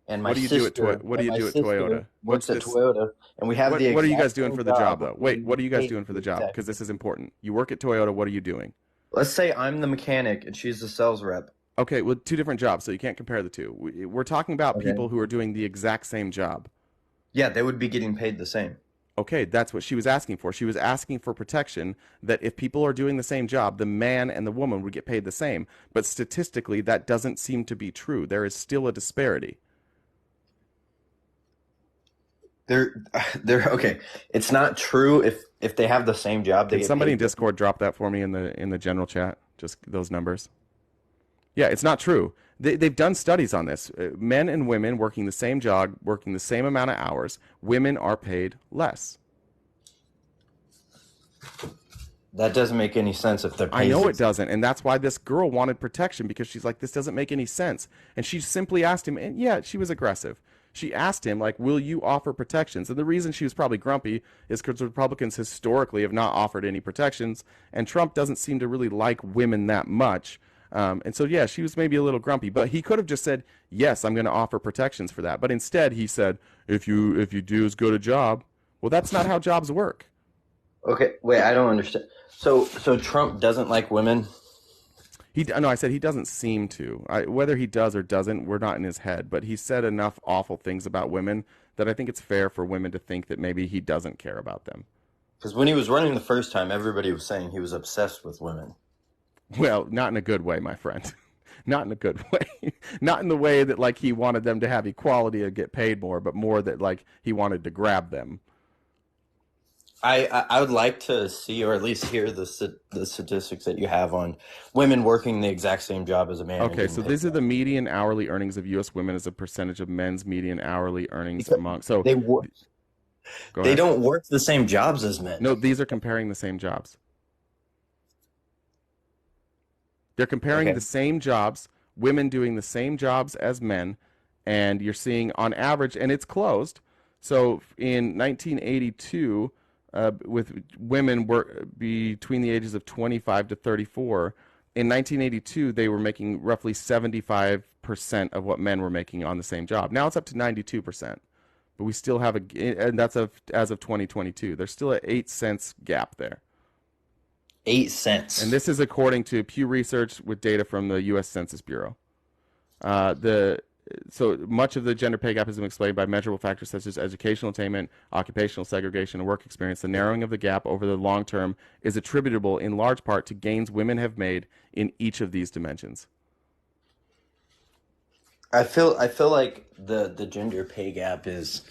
my sister, what do you do at Toyota? Works at Toyota, and we have what are you guys doing for the job though? Wait, what are you guys doing for the job? Because this is important. You work at Toyota. What are you doing? Let's say I'm the mechanic and she's the sales rep. Okay, well, two different jobs, so you can't compare the two. We're talking about people who are doing the exact same job. Yeah, they would be getting paid the same. Okay, that's what she was asking for. She was asking for protection that if people are doing the same job, the man and the woman would get paid the same. But statistically, that doesn't seem to be true. There is still a disparity. Okay. It's not true if they have the same job. Can somebody in Discord drop that for me in the general chat? Just those numbers. Yeah, it's not true. They've done studies on this. Men and women working the same job, working the same amount of hours, women are paid less. That doesn't make any sense if they're paid. I know it doesn't, and that's why this girl wanted protection, because she's like, this doesn't make any sense. And she simply asked him, and yeah, she was aggressive. She asked him, like, will you offer protections? And the reason she was probably grumpy is because Republicans historically have not offered any protections, and Trump doesn't seem to really like women that much. And so, yeah, she was maybe a little grumpy, but he could have just said, yes, I'm going to offer protections for that. But instead, he said, if you do as good a job. Well, that's not how jobs work. Okay, wait, I don't understand. So Trump doesn't like women? No, I said he doesn't seem to. Whether he does or doesn't, we're not in his head. But he said enough awful things about women that I think it's fair for women to think that maybe he doesn't care about them. Because when he was running the first time, everybody was saying he was obsessed with women. Well, not in a good way, my friend. Not in a good way. Not in the way that, like, he wanted them to have equality and get paid more, but more that, like, he wanted to grab them. I would like to see or at least hear the statistics that you have on women working the exact same job as a man and Okay, getting so paid these are the less. median hourly earnings of U.S. women as a percentage of men's median hourly earnings Because among. So, they wo- go they ahead. don't work the same jobs as men. No, these are comparing the same jobs. They're comparing Okay. the same jobs, women doing the same jobs as men, and you're seeing on average, and it's closed. So in 1982, with women were between the ages of 25 to 34. In 1982, they were making roughly 75% of what men were making on the same job. Now it's up to 92%, but we still have and that's as of 2022. There's still an 8 cents gap there. 8 cents. And this is according to Pew Research with data from the U.S. Census Bureau. The So much of the gender pay gap has been explained by measurable factors such as educational attainment, occupational segregation, and work experience. The narrowing of the gap over the long term is attributable in large part to gains women have made in each of these dimensions. I feel like the gender pay gap is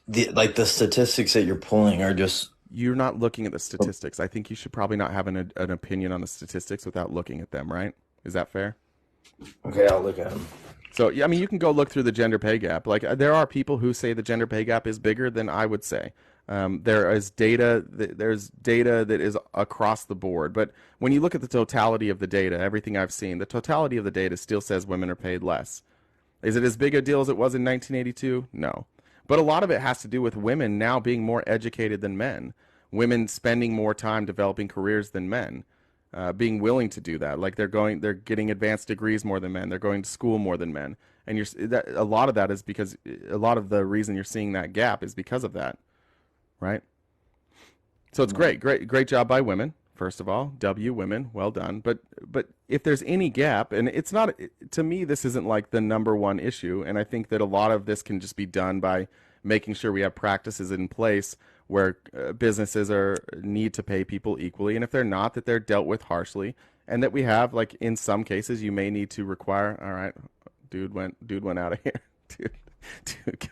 the statistics that you're pulling are just You're not looking at the statistics. I think you should probably not have an opinion on the statistics without looking at them, right? Is that fair? okay. I'll look at them. So, yeah, I mean, you can go look through the gender pay gap. Like, there are people who say the gender pay gap is bigger than I would say. There's data that is across the board. But when you look at the totality of the data, everything I've seen, the totality of the data still says women are paid less. Is it as big a deal as it was in 1982? No. But a lot of it has to do with women now being more educated than men, women spending more time developing careers than men, being willing to do that. Like they're getting advanced degrees more than men. They're going to school more than men. And a lot of that is because a lot of the reason you're seeing that gap is because of that, right? So it's great job by women. First of all, women, well done. But if there's any gap, and it's not to me, this isn't like the number one issue, and I think that a lot of this can just be done by making sure we have practices in place where businesses need to pay people equally, and if they're not, that they're dealt with harshly, and that we have like in some cases you may need to require. All right, dude went out of here, dude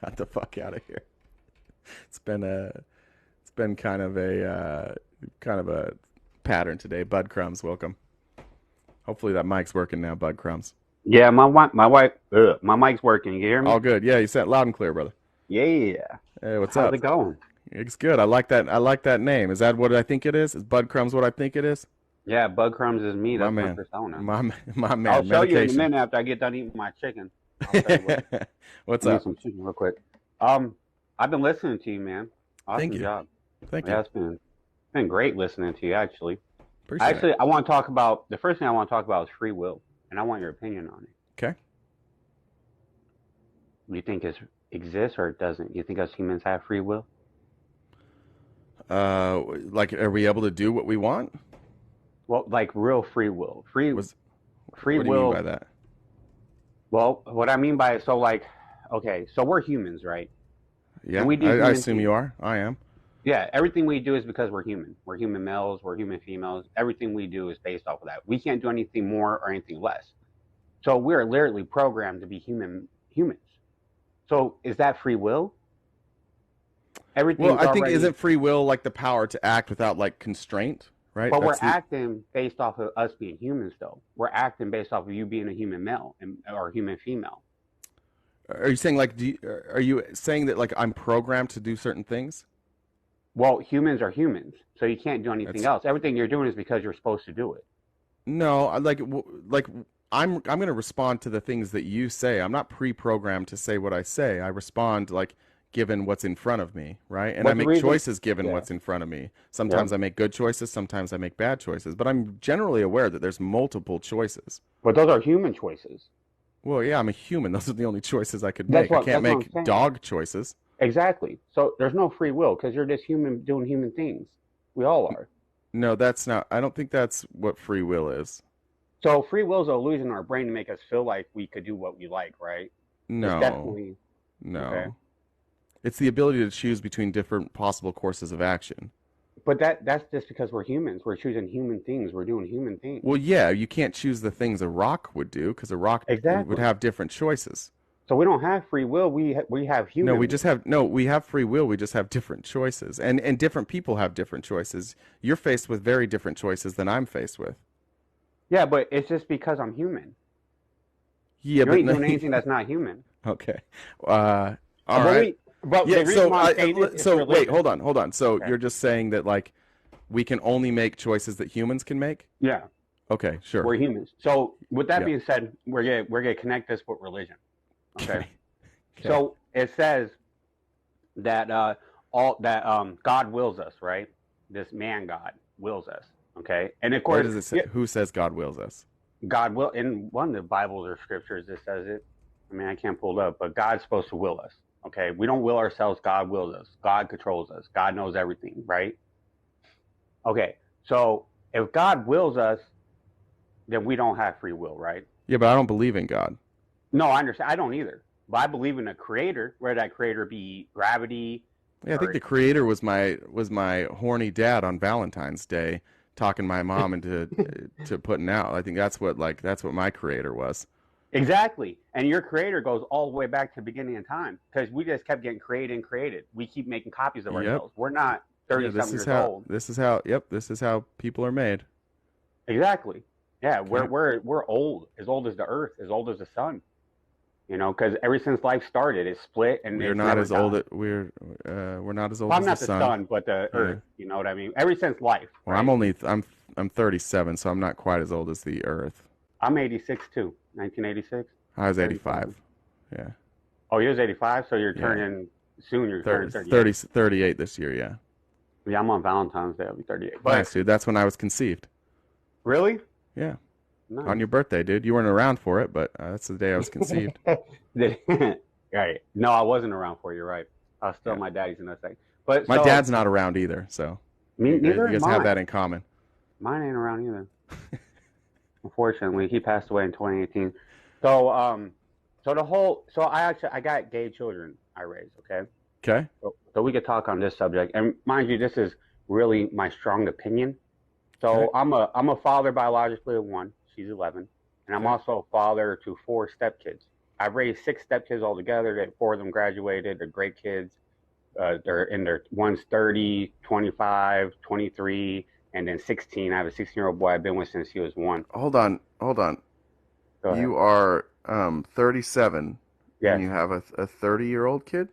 got the fuck out of here. It's been a it's been kind of a pattern today. Bud Crumbs, welcome. Hopefully that mic's working now, Bud Crumbs. Yeah, my mic's working. You hear me? All good. Yeah, you said loud and clear, brother. Yeah. Hey, what's How's up? it going? It's good. I like that. I like that name. Is that what I think it is? Is Bud Crumbs what I think it is? Yeah, Bug Crumbs is me. My That's my man. persona. My I'll man. show you in a Medication. minute after I get done eating my chicken. I'll show you what. What's Let me eat up? some chicken real quick. I've been listening to you, man. Thank Awesome you. job. Thank Yeah, you. it's been great listening to you. Actually, Appreciate it. I want to talk about the first thing I want to talk about is free will, and I want your opinion on it. Okay. Do you think it exists or it doesn't? Do you think us humans have free will? Like, are we able to do what we want? Well, like real free will. Was Free What do you mean will. by that? Well, what I mean by it, so like, okay, so we're humans, right? And Yeah, we do I human assume things. you are. I am. Yeah, everything we do is because we're human. We're human males, we're human females. Everything we do is based off of that. We can't do anything more or anything less. So we're literally programmed to be humans. So is that free will? Well, Everything's I think already, isn't free will like the power to act without like constraint, right? but we're That's the. acting based off of us being humans, though. We're acting based off of you being a human male or human female. Are you saying like? Are you saying that like I'm programmed to do certain things? Well, humans are humans, so you can't do anything That's else. Everything you're doing is because you're supposed to do it. No, like I'm going to respond to the things that you say. I'm not pre-programmed to say what I say. I respond like given what's in front of me, right? And I But the make reason, choices given yeah, what's in front of me. yeah. Sometimes I make good choices, sometimes I make bad choices, but I'm generally aware that there's multiple choices. But those are human choices. Well, yeah, I'm a human. Those are the only choices I could That's make. I what can't that's what I'm make saying. dog choices. Exactly. So there's no free will because you're just human doing human things. We all are. No, that's not. I don't think that's what free will is. So free will is an illusion in our brain to make us feel like we could do what we like, right? It's No, definitely okay. no. It's the ability to choose between different possible courses of action. But that's just because we're humans. We're choosing human things. We're doing human things. Well, yeah, you can't choose the things a rock would do because a rock would Exactly. have different choices. So we don't have free will. We have No, human we will. just have no, we have free will. We just have different choices. And different people have different choices. You're faced with very different choices than I'm faced with. Yeah, but it's just because I'm human. Yeah, You but ain't no, doing anything that's not human. okay. All But right. Yeah, the reason so why I'm saying this is so wait, religion. hold on. So Okay. you're just saying that like we can only make choices that humans can make? Yeah, Okay, sure. we're humans. So with that Yeah. being said, we're gonna connect this with religion. Okay. Okay. Okay. So it says that all that God wills us, right? This man God wills us. Okay. And of Where course, does it say? Who says God wills us? God will in one of the Bibles or scriptures it says it. I mean, I can't pull it up, but God's supposed to will us. Okay. We don't will ourselves, God wills us. God controls us. God knows everything, right? Okay. So if God wills us, then we don't have free will, right? Yeah, but I don't believe in God. No, I understand. I don't either. But I believe in a creator, whether that creator be gravity Yeah, I think or the creator was my horny dad on Valentine's Day talking my mom into to putting out. I think that's what my creator was. exactly. And your creator goes all the way back to the beginning of time because we just kept getting created and created. We keep making copies of Yep. ourselves. We're not Yeah, 30 something years old. this is how people are made. Exactly. Yeah, Okay. we're old as the earth, as old as the sun. You know, because ever since life started, it split and We're it's not never as old died. we're not as old Well, as I'm not the the sun. sun, but the Yeah. earth. You know what I mean? Ever since life. Well, Right? I'm 37, so I'm not quite as old as the earth. I'm 86 too. 1986. I was 37. 85. Yeah. Oh, you're 85, so you're Yeah. turning soon. You're 30, turning 38. 38 this year, yeah. Yeah, I'm on Valentine's Day. I'll be 38. But Nice, dude. That's when I was conceived. really, Yeah. nice. On your birthday, dude. You weren't around for it, but that's the day I was conceived. Right. No, I wasn't around for you. Right. I was still Yeah. my daddy's in that thing. But My so dad's not around either, so you neither guys is have mine. that in common. Mine ain't around either. Unfortunately, he passed away in 2018. So I got gay children I raised. Okay. Okay? So we could talk on this subject, and mind you, this is really my strong opinion. So Okay. I'm a father biologically of one. She's 11, and I'm Okay. also a father to 4 stepkids. I've raised 6 stepkids altogether. 4 of them graduated. They're great kids. They're in their one's 30, 25, 23, and then 16. I have a 16-year-old boy I've been with since he was 1. Hold on. Go ahead. You are 37 Yes. and you have a 30-year-old kid?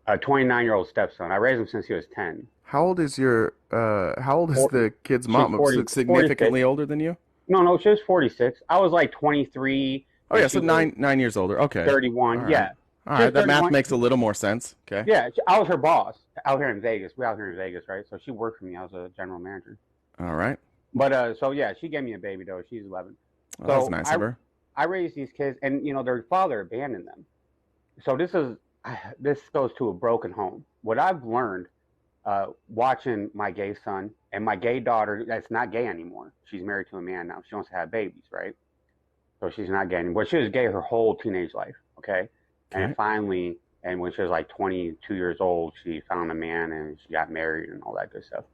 A 29-year-old stepson. I raised him since he was 10. How old is Four- the kid's she's mom? 40 Significantly older than you? No, she was 46. I was like 23. Oh yeah, and so she was 9 years older. Okay. 31. All right. Yeah. All She right, was that math 31. makes a little more sense. Okay. Yeah, I was her boss out here in Vegas. We're out here in Vegas, right? So she worked for me. I was a general manager. All right. But so yeah, she gave me a baby though. She's 11. Well, that's So nice of her. I raised these kids, and you know their father abandoned them. So this goes to a broken home. What I've learned watching my gay son and my gay daughter that's not gay anymore. She's married to a man now. She wants to have babies, right? So she's not gay anymore. She was gay her whole teenage life, okay? Okay. And finally, and when she was like 22 years old, she found a man and she got married and all that good stuff.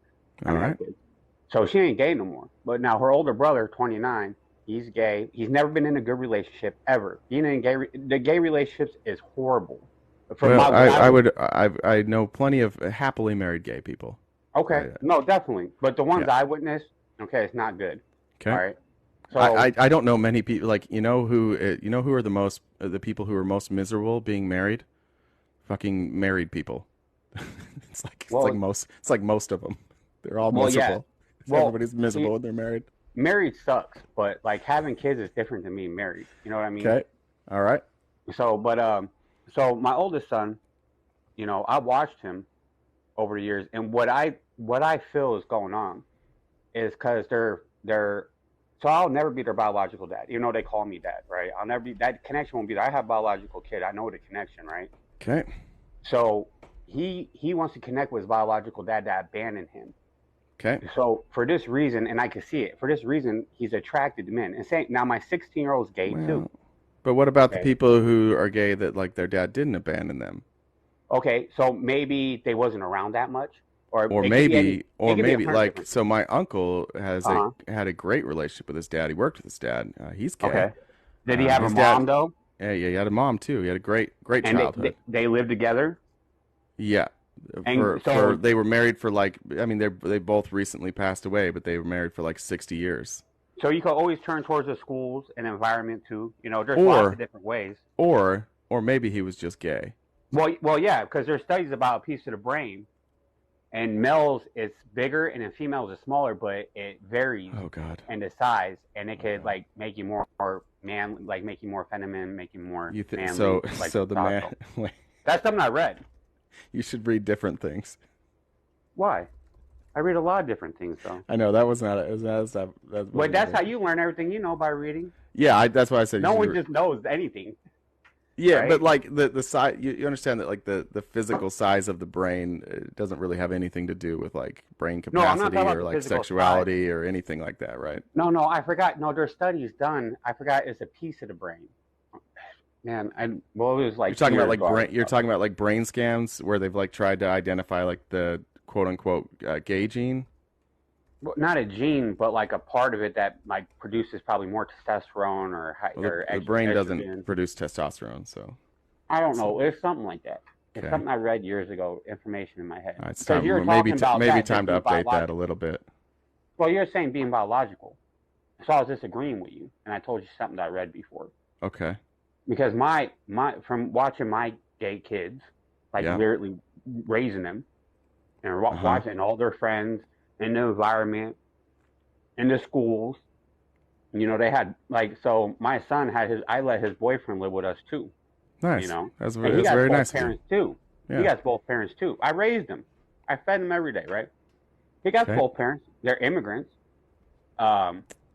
All And had right. kids. So she ain't gay no more. But now her older brother, 29, he's gay. He's never been in a good relationship ever. Being in the gay relationships is horrible. Well, I know plenty of happily married gay people. Okay, no, definitely. But the ones Yeah. I witnessed, okay, it's not good. Okay. All right. So I don't know many people like you know who are the people who are most miserable being married? Fucking married people. It's like most of them. They're all Well, yeah. miserable. Well, Everybody's miserable when they're married. married sucks, but like having kids is different than being married. You know what I mean? Okay. All right. So my oldest son, you know, I watched him over the years, and what I feel is going on is because they're so I'll never be their biological dad. You know, they call me dad, right? I'll never be that connection won't be there. I have a biological kid. I know the connection, right? Okay. So he wants to connect with his biological dad that abandoned him. Okay. So for this reason, and I can see it, for this reason, he's attracted to men. And saying now my 16-year-old is gay too. But what about the Okay. people who are gay that like their dad didn't abandon them? Okay, so maybe they wasn't around that much, Or it could be maybe it could be a like person. so my uncle Uh-huh. had a great relationship with his dad. He worked with his dad. He's gay. Okay. Did he have a his dad- mom though? Yeah, yeah, he had a mom too. He had a great And childhood. they lived together. Yeah. And For so, they were married for like, I mean, they both recently passed away, but they were married for like 60 years. so you can always turn towards the schools and environment too. You know, there's lots of Or different ways. or maybe he was just gay. Well, yeah, because there's studies about a piece of the brain, and males it's bigger, and in females it's smaller, but it varies Oh God. in the size, and it could God. like make you more man, like make you more feminine, make you more You think manly. so? Like So the man, wait, that's something I read. you should read different things. Why? I read a lot of different things though. I know that was not. It was not. But that's how you learn everything you know, by reading. Yeah, that's why I said. No you one should just knows anything. Yeah, right? but like the size, you understand that like the physical size of the brain doesn't really have anything to do with like brain No, I'm not capacity talking about or the like physical sexuality or anything like that, right? No, I forgot. No, there's studies done. I forgot it's a piece of the brain. Man, it was like You're talking about years like ago. brain. You're talking about like brain scans where they've like tried to identify like the quote unquote gay gene. Well, not a gene, but like a part of it that like produces probably more testosterone or Well, or the brain estrogen. doesn't produce testosterone, so I don't know. It's something like that. It's okay. something I read years ago. Information in my head. It's Because time, you're maybe talking about maybe that time to being update that a biological. little bit. Well, you're saying being biological, so I was disagreeing with you, and I told you something that I read before. Okay. Because my from watching my gay kids, like Yeah. literally raising them, and watching all their friends in the environment, in the schools, you know, they had like, so my son had I let his boyfriend live with us too. Nice. You know, That's and he that's got very both nice of you. parents too. Yeah. He got both parents too. I raised him. I fed him every day, right? He got Okay. both parents. They're immigrants.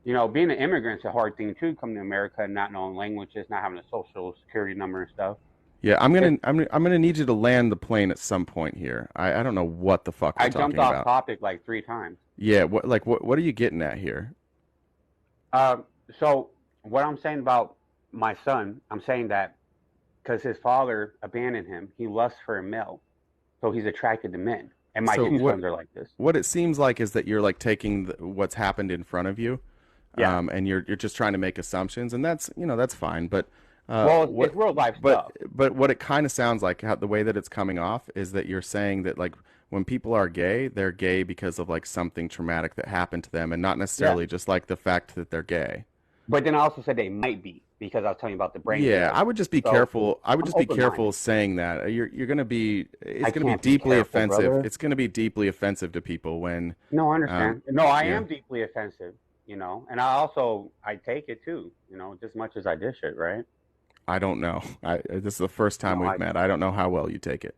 You know, being an immigrant's a hard thing too. Coming to America and not knowing languages, not having a social security number and stuff. Yeah, I'm gonna need you to land the plane at some point here. I don't know what the fuck we're I talking jumped off about. topic like 3 times. Yeah, what are you getting at here? So what I'm saying about my son, I'm saying that because his father abandoned him, he lusts for a male, so he's attracted to men. And my So two what- sons are like this. What it seems like is that you're like taking what's happened in front of you, Yeah. and you're just trying to make assumptions, and that's that's fine. But Well, it's real life stuff. but what it kind of sounds like, the way that it's coming off, is that you're saying that like when people are gay, they're gay because of like something traumatic that happened to them, and not necessarily just like the fact that they're gay. But then I also said they might be because I was telling you about the brain. Yeah, damage. I would just be So, careful. I would I'm just be careful open-minded. saying that. You're going to be. It's I going to be can't be deeply careful, offensive. brother. It's going to be deeply offensive to people when. No, I understand. No, I yeah. am deeply offensive, you know, and I take it too, you know, just as much as I dish it, right? I don't know. This is the first time No, we've met. I don't know how well you take it.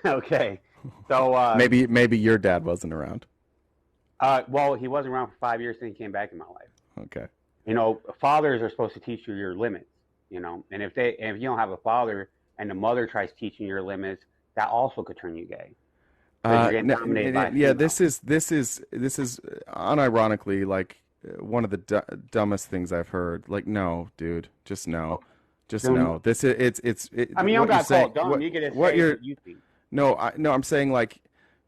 Okay, so Maybe your dad wasn't around. well, he wasn't around for 5 years, then he came back in my life. Okay. You know, fathers are supposed to teach you your limits, you know, and if you don't have a father and the mother tries teaching your limits, that also could turn you gay. 'Cause you're getting dominated by a Yeah, female. this is unironically like one of the dumbest things I've heard. Like, no, dude, just no, just Dumb. no. This is I mean, you don't what you're got saying- called dumb. what- You get to what say you're what you think. no, I'm saying like,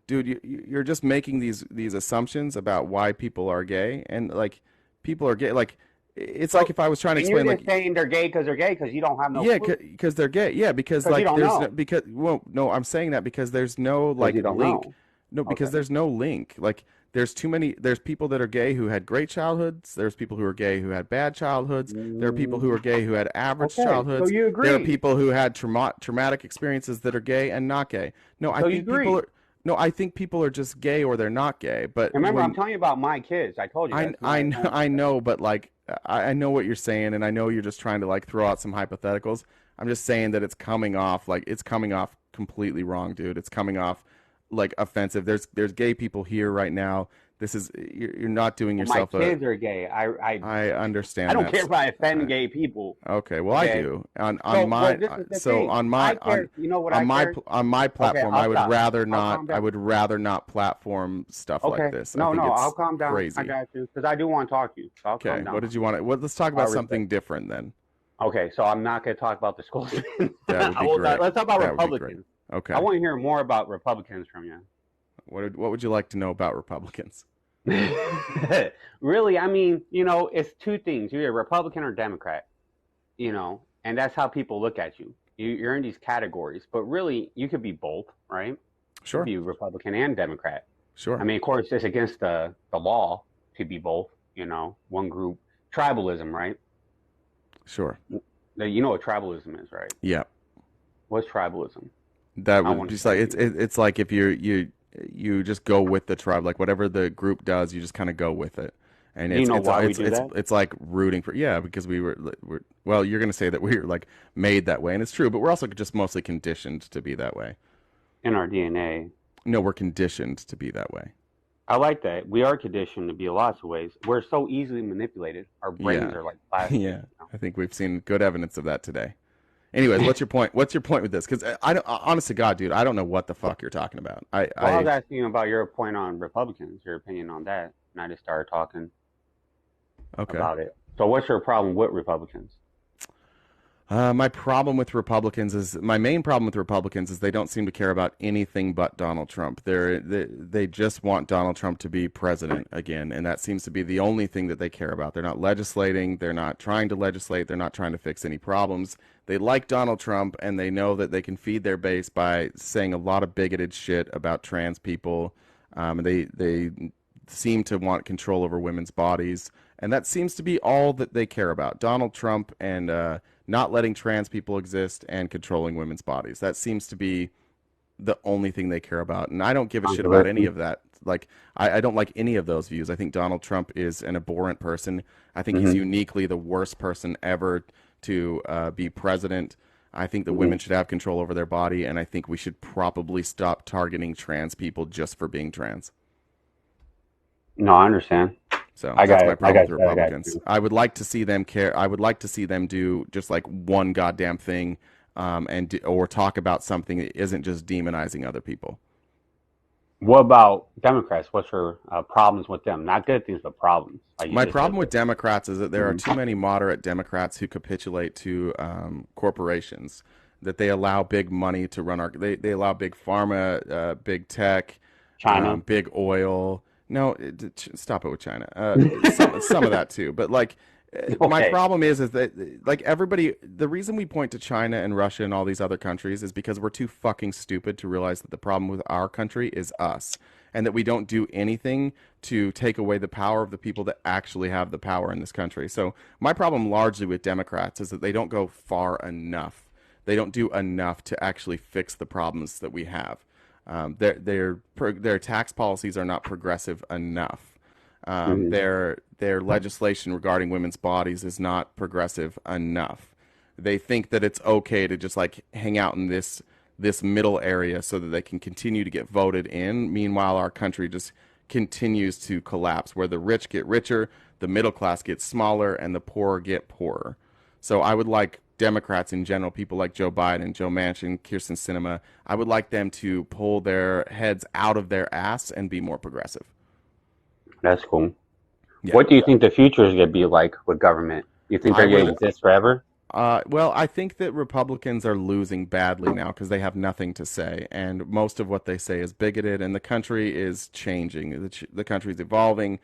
dude, you're just making these assumptions about why people are gay, and like people are gay. Like, it's like if I was trying to And you're explain just like. saying they're gay because they're gay because you don't have no Yeah, clue. because they're gay. Yeah, because 'Cause you like don't there's know. no, because well, no, I'm saying that because there's no like you don't link. know. No, because Okay. there's no link. Like there's too many. There's people that are gay who had great childhoods. There's people who are gay who had bad childhoods. There are people who are gay who had average Okay, so childhoods. you There are agree. people who had traumatic experiences that are gay and not gay. No, I So you think people agree. are. No, I think people are just gay or they're not gay. But Remember, when- I'm telling you about my kids. I told you. That's my- I know, but like I know what you're saying, and I know you're just trying to like throw out some hypotheticals. I'm just saying that it's coming off completely wrong, dude. It's coming off like offensive. There's gay people here right now. This is you're not doing My yourself kids are gay. I understand. I don't that. care if I offend gay people. Okay, well I Okay. do. On So, my well, this is the thing. on my I care. You know what on I my care? on my platform, I'll I would stop. rather I'll not. calm down. I would rather not platform stuff Okay. like this. I No, think no, it's I'll calm down. Crazy. I got you because I do want to talk to you. So I'll Okay, calm down. what did you want to? Let's talk about I'll something different then. Okay, so I'm not going to talk about the schools. That would be great. Let's talk about That would be great. Republicans. Okay. I want to hear more about Republicans from you. What would you like to know about Republicans? Really, I mean, you know, it's two things. You're either Republican or Democrat. and that's how people look at you. You're in these categories, but really you could be both, right? You could Sure. be Republican and Democrat. I Sure. mean, of course, it's against the law to be both. One group tribalism, right? Sure. You know what tribalism is, right? Yeah. What's tribalism? That I would want to just like explain to you. it's like if you just go with the tribe, like whatever the group does, you just kind of go with it. And Do you it's know it's why we it's do it's that? it's like rooting for, yeah, because we're well, you're going to say that we're like made that way, and it's true, but we're also just mostly conditioned to be that way. In our DNA. No, we're conditioned to be that way. I like that. We are conditioned to be lots of ways. We're so easily manipulated. Our brains Yeah. are like plastic. Yeah. I think we've seen good evidence of that today. Anyways, what's your point? What's your point with this? Because I don't, honest to God, dude, I don't know what the fuck you're talking about. Well, I was asking you about your point on Republicans, your opinion on that, and I just started talking Okay. about it. So, what's your problem with Republicans? My main problem with Republicans is they don't seem to care about anything but Donald Trump. They just want Donald Trump to be president again, and that seems to be the only thing that they care about. They're not legislating. They're not trying to legislate. They're not trying to fix any problems. They like Donald Trump, and they know that they can feed their base by saying a lot of bigoted shit about trans people. They seem to want control over women's bodies, and that seems to be all that they care about. Donald Trump and not letting trans people exist and controlling women's bodies. That seems to be the only thing they care about. And I don't give a shit about any Controversy. of that. Like, I don't like any of those views. I think Donald Trump is an abhorrent person. I think he's Hmm. uniquely the worst person ever to be president. I think that Hmm. women should have control over their body, and I think we should probably stop targeting trans people just for being trans. No, I understand. So I that's got my it. I problem with got the you. I got Republicans. you. I would like to see them care. I would like to see them do just like one goddamn thing, or talk about something that isn't just demonizing other people. What about Democrats? What's your problems with them? Not good things, but problems, like you My just said. problem with Democrats is that there are Hmm. too many moderate Democrats who capitulate to corporations. That they allow big money to run they allow big pharma, big tech, China. big oil. No, stop it with China. Some of that too, but like my Okay. problem is that like everybody, the reason we point to China and Russia and all these other countries is because we're too fucking stupid to realize that the problem with our country is us, and that we don't do anything to take away the power of the people that actually have the power in this country. So my problem largely with Democrats is that they don't go far enough. They don't do enough to actually fix the problems that we have. Their tax policies are not progressive enough. Hmm. Their legislation regarding women's bodies is not progressive enough. They think that it's okay to just like hang out in this middle area so that they can continue to get voted in. Meanwhile, our country just continues to collapse, where the rich get richer, the middle class gets smaller, and the poor get poorer. So I would like Democrats in general, people like Joe Biden, Joe Manchin, Kirsten Sinema, I would like them to pull their heads out of their ass and be more progressive. That's cool. Yeah. What do you think the future is going to be like with government? You think I they're going to would exist forever? well, I think that Republicans are losing badly now because they have nothing to say, and most of what they say is bigoted, and the country is changing. The country is evolving.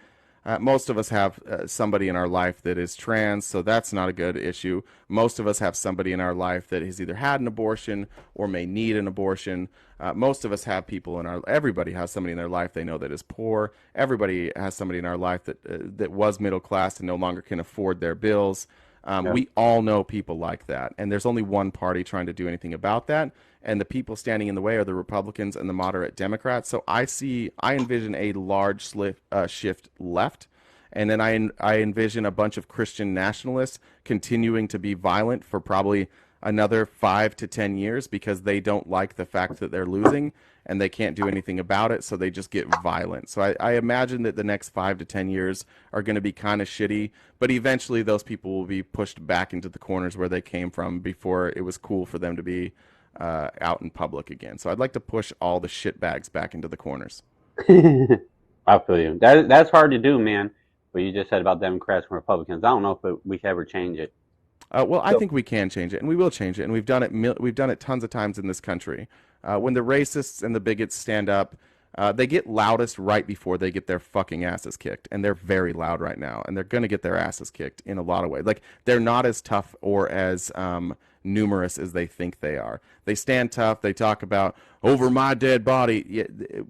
Most of us have somebody in our life that is trans, so that's not a good issue. Most of us have somebody in our life that has either had an abortion or may need an abortion. Most of us have people in our. Everybody has somebody in their life they know that is poor. Everybody has somebody in our life that was middle class and no longer can afford their bills. Yeah. We all know people like that, and there's only one party trying to do anything about that, and the people standing in the way are the Republicans and the moderate Democrats. So I envision a large shift left, and then I envision a bunch of Christian nationalists continuing to be violent for probably another 5 to 10 years because they don't like the fact that they're losing and they can't do anything about it, so they just get violent. So I imagine that the next 5 to 10 years are going to be kind of shitty, but eventually those people will be pushed back into the corners where they came from before it was cool for them to be out in public again. So I'd like to push all the shitbags back into the corners. I feel you. That's hard to do, man. What you just said about Democrats and Republicans. I don't know if we can ever change it. Well, I So, think we can change it, and we will change it, and we've done it. We've done it tons of times in this country. When the racists and the bigots stand up, They get loudest right before they get their fucking asses kicked, and they're very loud right now, and they're gonna get their asses kicked in a lot of ways. Like they're not as tough or as numerous as they think they are. They stand tough. They talk about over my dead body, yeah,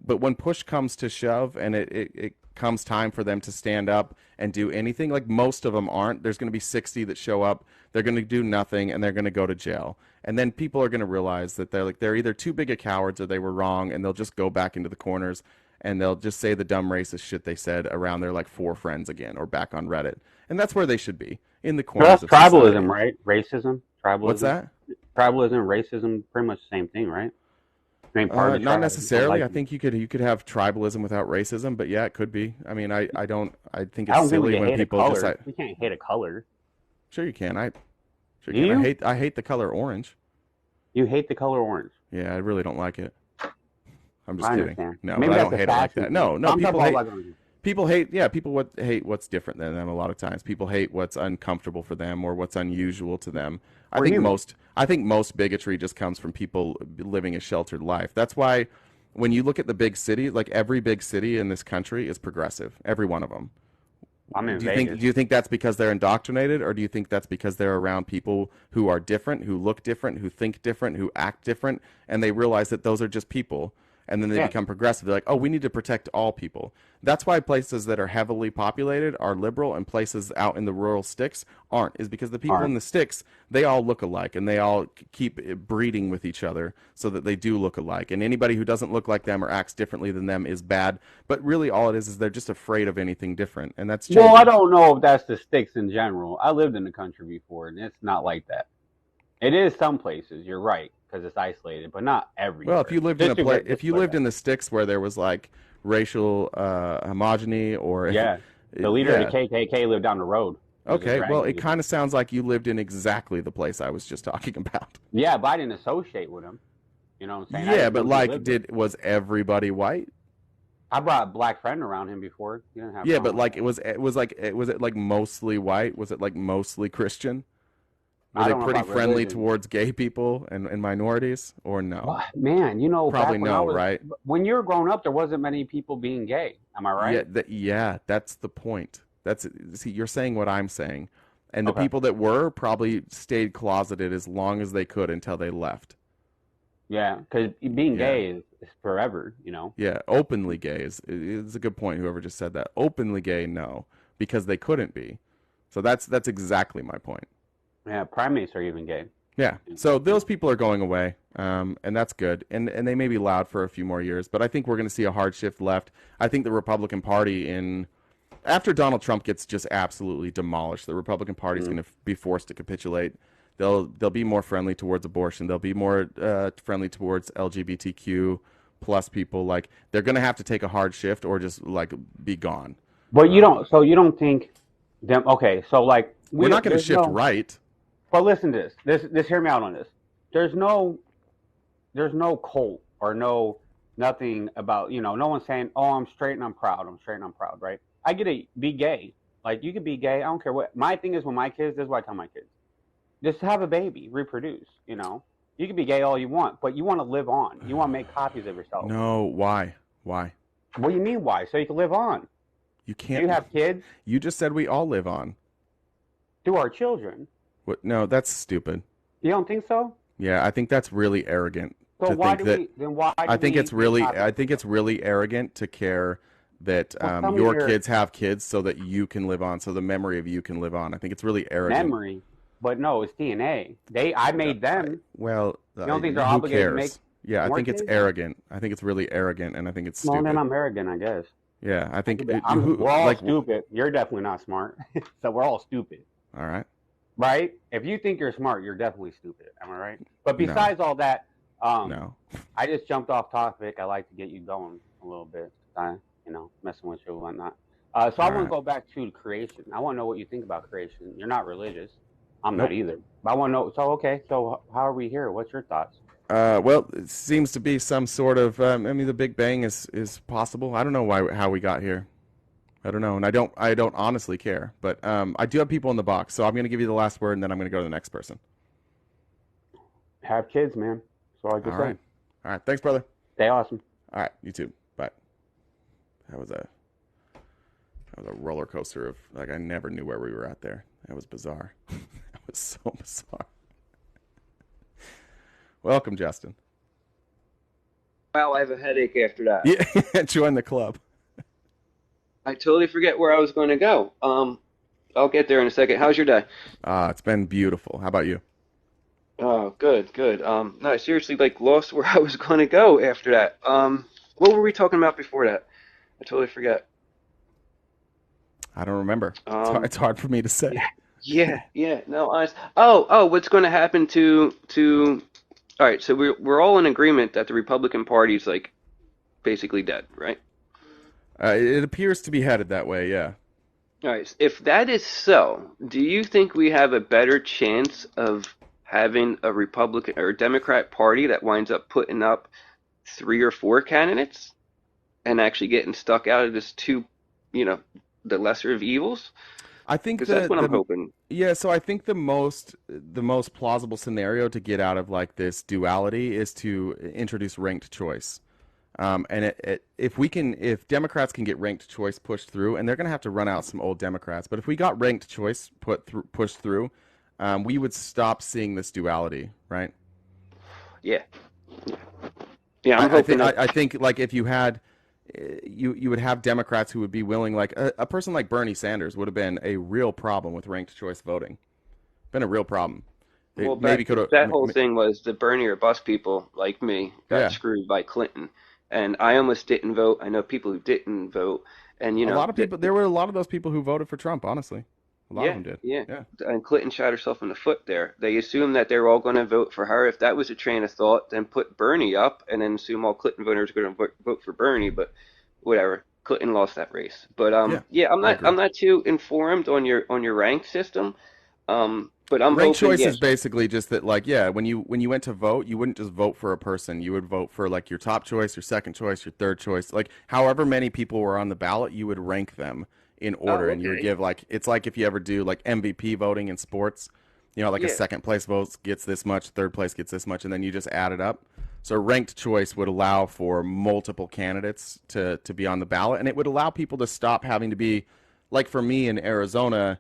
but when push comes to shove, and it comes time for them to stand up and do anything, like most of them aren't. There's going to be 60 that show up. They're going to do nothing, and they're going to go to jail. And then people are going to realize that they're either too big of cowards or they were wrong, and they'll just go back into the corners and they'll just say the dumb racist shit they said around their like 4 friends again or back on Reddit. And that's where they should be, in the So corners that's of tribalism, society. right? Racism, tribalism. What's that? Tribalism, racism, pretty much the same thing, right? I mean, part of the Not tribe, necessarily. like, I think you could have tribalism without racism, but yeah, it could be. I mean, I think I it's don't think we silly can when hate a people color. just We can't hate a color. sure you can. Sure Do you can. you? I hate the color orange. You hate the color orange. Yeah, I really don't like it. I'm just I kidding. understand. No, Maybe but I that's don't a hate it like fashion that. No, thing. no, I'm talking people about hate like people hate what's different than them a lot of times. People hate what's uncomfortable for them or what's unusual to them. we're human. I think most bigotry just comes from people living a sheltered life. That's why when you look at the big city, like every big city in this country is progressive. Every one of them. I'm in Do you Vegas. think that's because they're indoctrinated, or do you think that's because they're around people who are different, who look different, who think different, who act different, and they realize that those are just people, and then they Yeah. become progressive? They're like, oh, we need to protect all people. That's why places that are heavily populated are liberal, and places out in the rural sticks aren't. Is because the people in Aren't. the sticks, they all look alike, and they all keep breeding with each other so that they do look alike. And anybody who doesn't look like them or acts differently than them is bad. But really, all it is they're just afraid of anything different, and that's Well, I changing. don't know if that's the sticks in general. I lived in the country before, and it's not like that. It is some places. You're right, because it's isolated, but not everywhere. Well, if you lived in a Just place, where- if you lived in the sticks where there was like racial homogeny, or Yeah, the leader yeah. of the KKK lived down the road. It was a Okay, well, it dragon. kind of sounds like you lived in exactly the place I was just talking about. Yeah, but I didn't associate with him. You know what I'm saying? I Yeah, didn't but know he like, lived there. was everybody white? I brought a black friend around him before. He didn't have. a Yeah, problem but like, with was it like mostly white? Was it like mostly Christian? Were I they don't know pretty about friendly religion. towards gay people and minorities, or no? Well, man, you know, Probably back when I no, was, right? when you were growing up, there wasn't many people being gay. Am I right? Yeah, that's the point. See, you're saying what I'm saying. And the Okay. people that were probably stayed closeted as long as they could until they left. Yeah, because being Yeah. gay is forever. You know. Yeah, openly gay is a good point. Whoever just said that. Openly gay, no, because they couldn't be. So that's exactly my point. Yeah, primates are even gay. Yeah. So those people are going away, and that's good. And they may be loud for a few more years, but I think we're going to see a hard shift left. I think the Republican Party after Donald Trump gets just absolutely demolished, the Republican Party is going to be forced to capitulate. They'll be more friendly towards abortion. They'll be more friendly towards LGBTQ plus people. Like they're going to have to take a hard shift or just like be gone. But you don't. So you don't think them? Okay, so like We're not going to there's shift no- right. But listen to this. This hear me out on this. There's no cult or nothing about, no one's saying, oh, I'm straight and I'm proud. I'm straight and I'm proud, right? I get it. Be gay. Like you could be gay. I don't care what. My thing is with my kids. This is what I tell my kids: just have a baby, reproduce. You can be gay all you want, but you want to live on. You want to make copies of yourself. No, why? Why? What do you mean why? So you can live on. You can't. You have kids. You just said we all live on. To our children. What? No, that's stupid. You don't think so? Yeah, I think that's really arrogant. So to why think do that, we? Then why? I think do we it's really, make copies? I think it's really arrogant to care that Well, tell me your your- kids have kids so that you can live on, so the memory of you can live on. I think it's really arrogant. memory, but no, it's DNA. I made them. Well, You don't think they're who obligated to cares? make Yeah, I more think it's kids? arrogant. I think it's really arrogant, and I think it's Well, stupid. then I'm arrogant, I guess. Yeah, I think We're all stupid. You're definitely not smart. So we're all stupid, All right. right? If you think you're smart, you're definitely stupid. Am I right? But No. besides all that, No. I just jumped off topic. I like to get you going a little bit. Messing with you and whatnot. So I want to Alright. go back to creation. I want to know what you think about creation. You're not religious. I'm not Nope. either. But I want to know. So okay. So how are we here? What's your thoughts? Well, it seems to be some sort of. The Big Bang is possible. I don't know how we got here. I don't know, and I don't honestly care. But I do have people in the box, so I'm going to give you the last word, and then I'm going to go to the next person. Have kids, man. That's all I can All say. right. All right. Thanks, brother. Stay awesome. All right. You too. Bye. that was a roller coaster of like I never knew where we were at there. That was bizarre. That was so bizarre. Welcome, Justin. Wow, I have a headache after that. Yeah, join the club. I totally forget where I was going to go. I'll get there in a second. How's your day? It's been beautiful. How about you? Oh, good, good. No, I seriously like lost where I was going to go after that. What were we talking about before that? I totally forget. I don't remember. Um, It's hard for me to yeah, say. yeah. No, honest. Oh, what's going to happen to? All right, so we're all in agreement that the Republican Party is like basically dead, right? It appears to be headed that way. Yeah. All right. If that is so, do you think we have a better chance of having a Republican or a Democrat Party that winds up putting up three or four candidates and actually getting stuck out of this two, you know, the lesser of evils? I think Because that's what I'm hoping. yeah, so I think the most plausible scenario to get out of like this duality is to introduce ranked choice. And if Democrats can get ranked choice pushed through, and they're going to have to run out some old Democrats, but if we got ranked choice pushed through, we would stop seeing this duality, right? Yeah, yeah. I'm I, I hoping think I, that. I think like if you had you would have Democrats who would be willing, like a person like Bernie Sanders would have been a real problem with ranked choice voting. Been a real problem. Well, It maybe could have, that whole thing was the Bernie or bust people like me got yeah. screwed by Clinton, and I almost didn't vote. I know people who didn't vote, and A lot of people. There were a lot of those people who voted for Trump. Honestly, a lot of yeah, them did. yeah. Yeah. And Clinton shot herself in the foot there. They assumed that they were all going to vote for her. If that was a train of thought, then put Bernie up and then assume all Clinton voters are going to vote for Bernie. But whatever, Clinton lost that race. But Yeah. yeah, I'm I not agree. I'm not too informed on your rank system. But I'm Ranked hoping, choice yeah, is basically just that, like, yeah, when you went to vote, you wouldn't just vote for a person. You would vote for like your top choice, your second choice, your third choice. Like, however many people were on the ballot, you would rank them in order, oh, and you would okay, give like it's like if you ever do like MVP voting in sports, like a yeah. second place vote gets this much, third place gets this much, and then you just add it up. So ranked choice would allow for multiple candidates to be on the ballot, and it would allow people to stop having to be like for me in Arizona.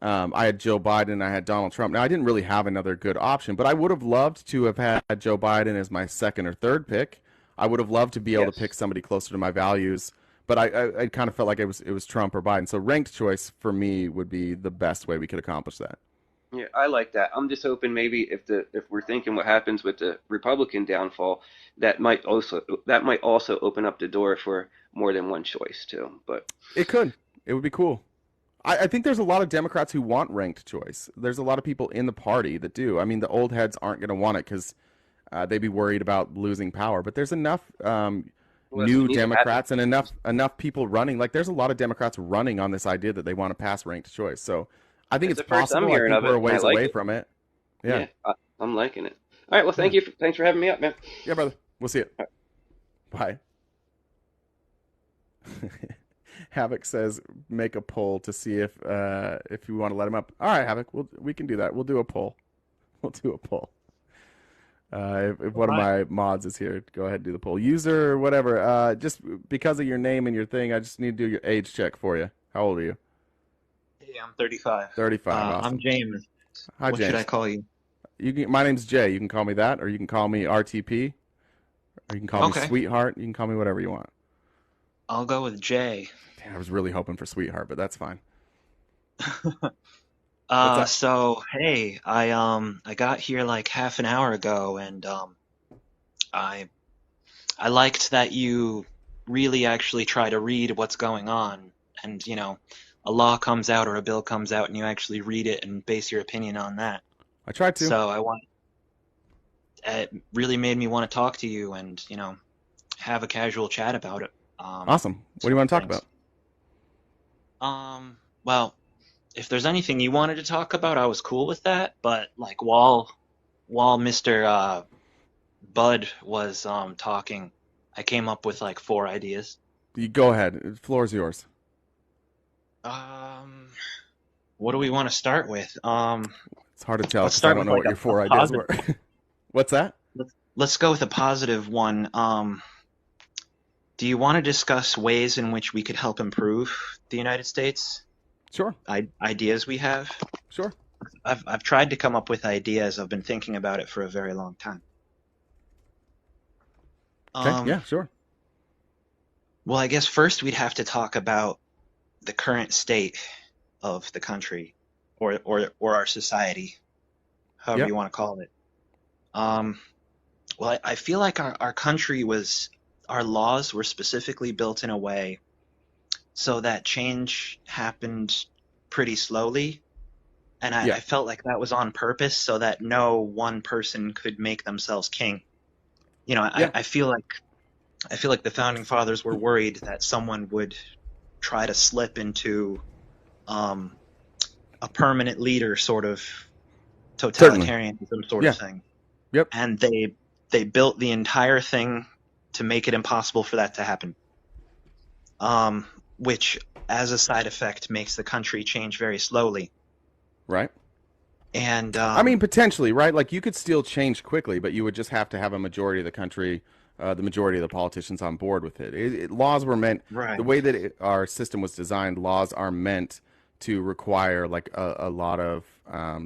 I had Joe Biden and I had Donald Trump. Now, I didn't really have another good option, but I would have loved to have had Joe Biden as my second or third pick. I would have loved to be able to pick Yes. somebody closer to my values, but I kind of felt like it was Trump or Biden. So ranked choice for me would be the best way we could accomplish that. Yeah, I like that. I'm just hoping maybe if we're thinking what happens with the Republican downfall, that might also open up the door for more than one choice too. But It could. It would be cool. I think there's a lot of Democrats who want ranked choice. There's a lot of people in the party that do. I mean, the old heads aren't going to want it because they'd be worried about losing power. But there's enough well, new needs to happen. Democrats and enough people running. Like, there's a lot of Democrats running on this idea that they want to pass ranked choice. So I think It's it's the first I'm possible. I hearing think of we're it, a and I ways like away it. from it. Yeah, Yeah, I'm liking it. All right, well, yeah, thank you. Thanks for having me up, man. yeah, brother. We'll see it. All Bye. Havoc says make a poll to see if you want to let him up. All right, Havoc, we can do that. We'll do a poll. We'll do a poll. If All one of right. my mods is here, go ahead and do the poll. User or whatever. Just because of your name and your thing, I just need to do your age check for you. How old are you? Hey, I'm 35. 35. I'm Awesome. James. Hi, What should I James. call you? My name's Jay. You can call me that, or you can call me RTP, or you can call me Okay, Sweetheart. You can call me whatever you want. I'll go with Jay. Damn, I was really hoping for Sweetheart, but that's fine. What's up? So hey, I got here like half an hour ago, and I I liked that you really actually try to read what's going on, and a law comes out or a bill comes out, and you actually read it and base your opinion on that. I tried to. So it really made me want to talk to you and have a casual chat about it. Awesome. What do you Certain want to talk things. about? Well, if there's anything you wanted to talk about, I was cool with that. But like while Mr. Bud was talking, I came up with like four ideas. You go ahead. The floor is yours. Um, what do we want to start with? It's hard to tell Let's because I start don't with know like what your a four ideas positive were. one. What's that? Let's go with a positive one. Do you want to discuss ways in which we could help improve the United States? Sure. Ideas we have? Sure. I've tried to come up with ideas. I've been thinking about it for a very long time. Okay. Yeah, sure. Well, I guess first we'd have to talk about the current state of the country or our society, however Yep. you want to call it. Well, I feel like our country our laws were specifically built in a way so that change happened pretty slowly. And Yeah. I felt like that was on purpose so that no one person could make themselves king. You know, Yeah. I feel like the founding fathers were worried that someone would try to slip into a permanent leader sort of Certainly. totalitarianism sort Yeah. of thing. Yep. And they built the entire thing to make it impossible for that to happen. Which, as a side effect, makes the country change very slowly. Right. And I mean, potentially, right? Like you could still change quickly, but you would just have to have a majority of the country, the majority of the politicians on board with it. Laws were meant, right. The way that our system was designed, laws are meant to require like a lot of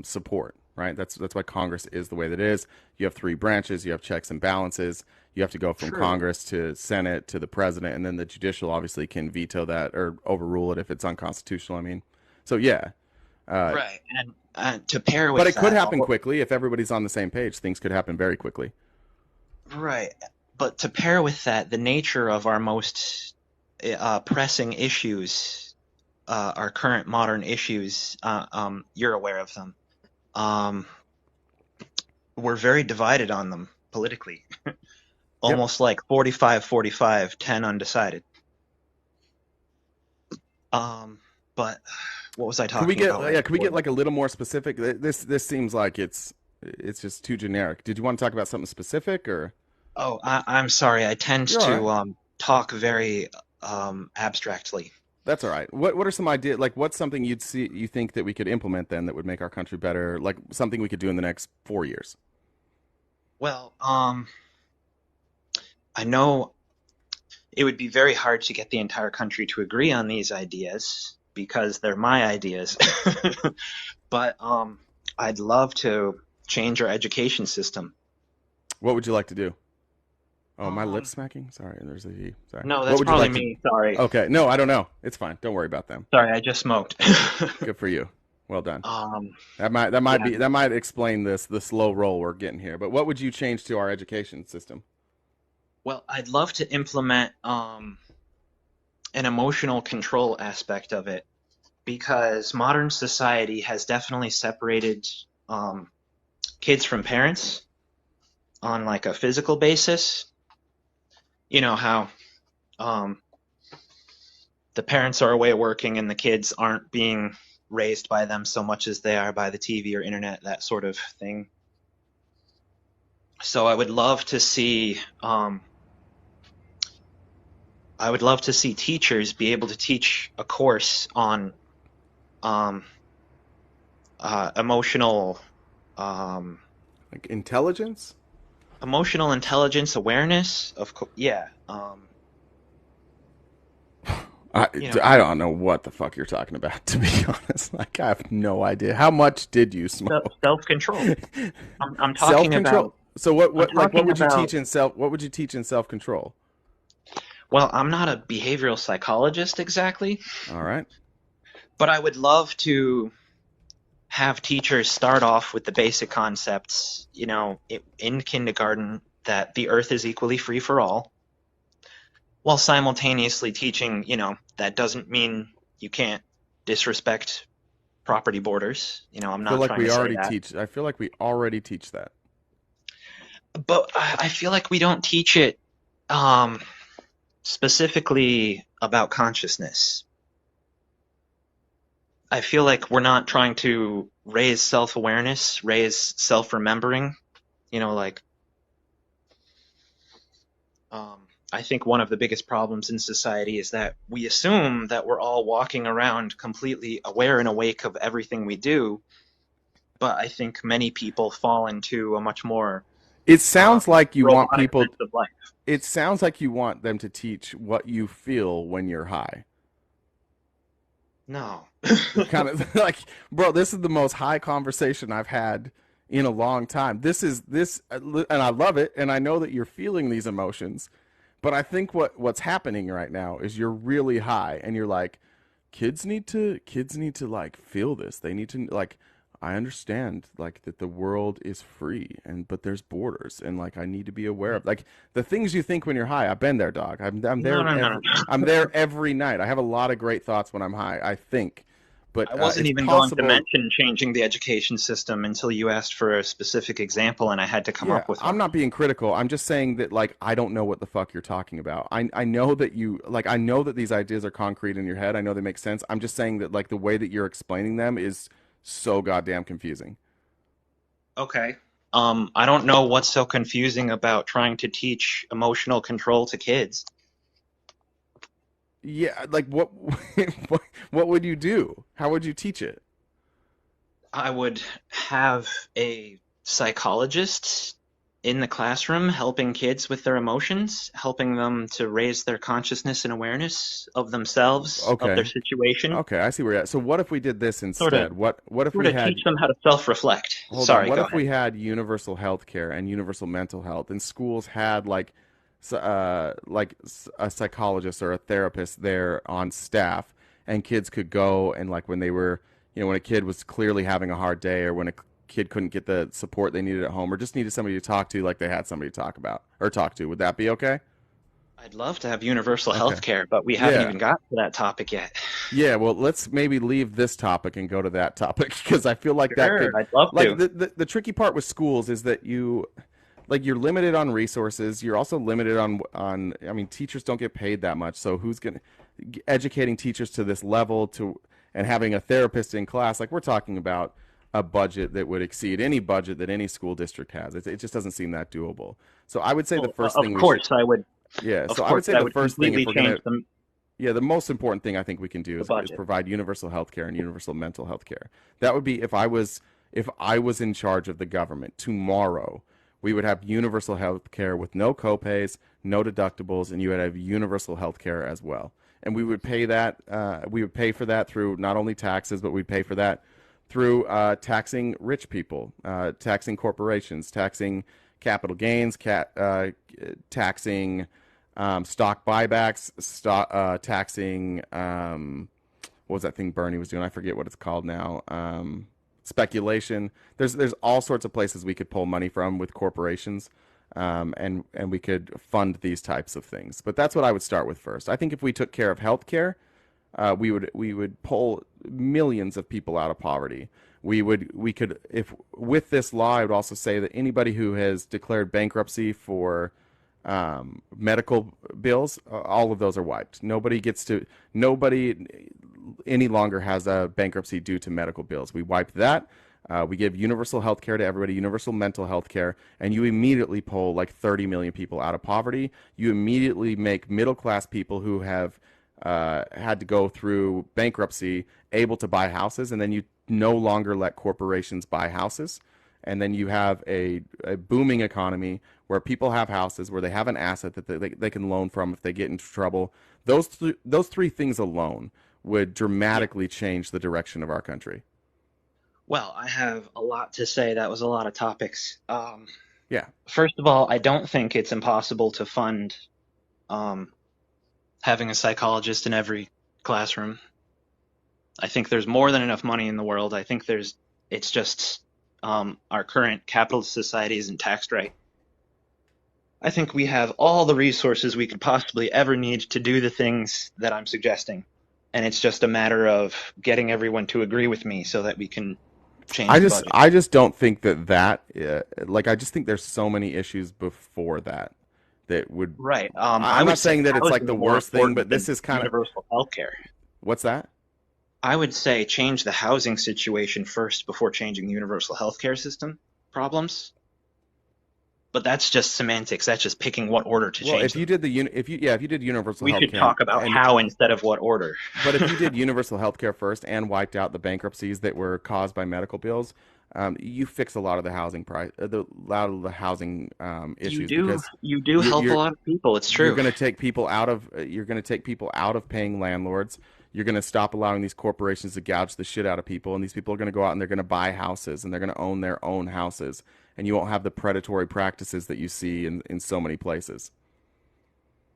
support, right? That's why Congress is the way that it is. You have three branches, you have checks and balances. You have to go from True. Congress to Senate to the president, and then the judicial obviously can veto that or overrule it if it's unconstitutional. I mean, so yeah. Right. And to pair with But it could that, happen quickly if everybody's on the same page. Things could happen very quickly. Right. But to pair with that, the nature of our most pressing issues, our current modern issues, you're aware of them. We're very divided on them politically. Almost like 45-45, 10 undecided. But what was I talking about? Could we get like a little more specific? This seems like it's just too generic. Did you want to talk about something specific or? Oh, I'm sorry. I tend You're to all right. talk very abstractly. That's all right. What are some ideas? Like, what's something you think that we could implement then that would make our country better? Like something we could do in the next 4 years. Well, I know it would be very hard to get the entire country to agree on these ideas because they're my ideas. But I'd love to change our education system. What would you like to do? Oh, my lip smacking? Sorry, there's a he. Sorry. No, What that's would you probably like to- me. Sorry. Okay, no, I don't know. It's fine. Don't worry about them. Sorry, I just smoked. Good for you. Well done. That Yeah. might explain the slow roll we're getting here. But what would you change to our education system? Well, I'd love to implement an emotional control aspect of it because modern society has definitely separated kids from parents on like a physical basis. You know how the parents are away working and the kids aren't being raised by them so much as they are by the TV or internet, that sort of thing. So I would love to see teachers be able to teach a course on emotional Like intelligence? emotional intelligence awareness I don't know what the fuck you're talking about, to be honest. Like, I have no idea. How much did you smoke? Self-control. I'm talking Self-control. about. So what would you about- teach in self-control? Well, I'm not a behavioral psychologist exactly, All right. but I would love to have teachers start off with the basic concepts, in kindergarten, that the earth is equally free for all, while simultaneously teaching, that doesn't mean you can't disrespect property borders. I'm not trying to say that. I feel like we already teach that. But I feel like we don't teach it specifically about consciousness. I feel like we're not trying to raise self-awareness, raise self-remembering. I think one of the biggest problems in society is that we assume that we're all walking around completely aware and awake of everything we do. But I think many people fall into a much more It sounds like you want robotic people. sense of life. It sounds like you want them to teach what you feel when you're high. No. Kind of like, bro, this is the most high conversation I've had in a long time. And I love it, and I know that you're feeling these emotions, but I think what's happening right now is you're really high, and you're like, kids need to like feel this. They need to like. I understand like that the world is free but there's borders, and like I need to be aware of like the things you think when you're high. I've been there, dog. I'm No, there no, no, no. I'm there every night. I have a lot of great thoughts when I'm high, I think. But I wasn't it's even going to possible. mention changing the education system until you asked for a specific example, and I had to come Yeah, up with I'm one. not being critical. I'm just saying that like I don't know what the fuck you're talking about. I know that you like I know that these ideas are concrete in your head. I know they make sense. I'm just saying that like the way that you're explaining them is so goddamn confusing. Okay. I don't know what's so confusing about trying to teach emotional control to kids. Yeah, like what what would you do? How would you teach it? I would have a psychologist in the classroom helping kids with their emotions, helping them to raise their consciousness and awareness of themselves, of their Okay. situation, Okay, I see where you're at. So what if we did this sort of instead? What if sort we of had teach them how to self-reflect. hold on. Sorry, What go if ahead. we had universal health care and universal mental health, and schools had a psychologist or a therapist there on staff, and kids could go and like when they were, when a kid was clearly having a hard day, or when a kid couldn't get the support they needed at home, or just needed somebody to talk to, like they had somebody to talk about or talk to. Would that be okay? I'd love to have universal Okay. health care, but we haven't Yeah. even got to that topic yet. Yeah, well, let's maybe leave this topic and go to that topic because I feel like that Sure, could I'd love like to. the tricky part with schools is that you're limited on resources. You're also limited on I mean, teachers don't get paid that much, so who's going to educating teachers to this level to and having a therapist in class, like we're talking about a budget that would exceed any budget that any school district has. It just doesn't seem that doable. So I would say the Well, first of thing we should course I would. yeah, Of so I would course say I the would first thing if completely we're change gonna the yeah, the most important thing I think we can do is budget. provide universal health care and universal mental health care. That would be if I was in charge of the government tomorrow, we would have universal health care with no copays, no deductibles, and you would have universal health care as well. And we would pay for that through not only taxes, but we'd pay for that through taxing rich people, taxing corporations, taxing capital gains, taxing stock buybacks, taxing what was that thing Bernie was doing? I forget what it's called now. Speculation. There's all sorts of places we could pull money from with corporations, and we could fund these types of things. But that's what I would start with first. I think if we took care of healthcare, we would pull millions of people out of poverty. We could if with this law, I would also say that anybody who has declared bankruptcy for medical bills, all of those are wiped. Nobody any longer has a bankruptcy due to medical bills. We wiped that. We give universal health care to everybody, universal mental health care, and you immediately pull like 30 million people out of poverty. You immediately make middle class people who have had to go through bankruptcy able to buy houses, and then you no longer let corporations buy houses. And then you have a booming economy where people have houses, where they have an asset that they can loan from if they get into trouble. Those three things alone would dramatically change the direction of our country. Well, I have a lot to say. That was a lot of topics. Yeah. First of all, I don't think it's impossible to fund um, having a psychologist in every classroom. I think there's more than enough money in the world. I think it's just our current capitalist society isn't taxed right. I think we have all the resources we could possibly ever need to do the things that I'm suggesting. And it's just a matter of getting everyone to agree with me so that we can change I the just budget. I just don't think like I just think there's so many issues before that would Right. I I'm would not say saying that it's housing like is the more worst thing, important but this than is kind of universal health care. what's that? I would say change the housing situation first before changing the universal health care system problems. But that's just semantics. That's just picking what order to Well, change if you them. did if you did universal We health should care talk about and how instead of what order. but if you did universal health care first and wiped out the bankruptcies that were caused by medical bills, you fix a lot of the housing price, a lot of the housing issues, do because you do you're help a you're lot of people. It's you're true. going to take people out of you're going to take people out of paying landlords. You're going to stop allowing these corporations to gouge the shit out of people, and these people are going to go out and they're going to buy houses and they're going to own their own houses, and you won't have the predatory practices that you see in so many places.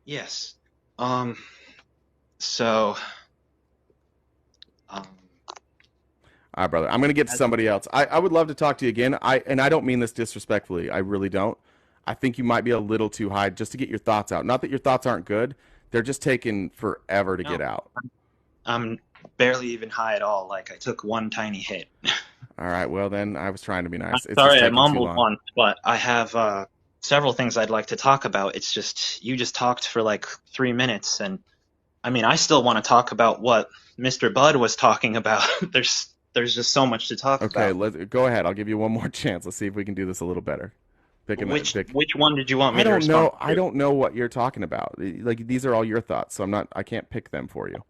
Yes. Um. So. Um. All right, brother. I'm going to get to As, somebody else. I would love to talk to you again. I don't mean this disrespectfully. I really don't. I think you might be a little too high just to get your thoughts out. Not that your thoughts aren't good. They're just taking forever to get no, out. I'm barely even high at all. Like I took one tiny hit. All right. Well, then I was trying to be I'm nice. It's just sorry, I taking too mumbled long. once, but I have several things I'd like to talk about. It's just you just talked for like 3 minutes, and I mean I still want to talk about what Mr. Bud was talking about. There's just so much to talk Okay, about. let's go ahead. I'll give you one more chance. Let's see if we can do this a little better. Pick. Which one did you want I me to don't respond know. I to? don't know what you're talking about. Like these are all your thoughts, so I'm not. I can't pick them for you.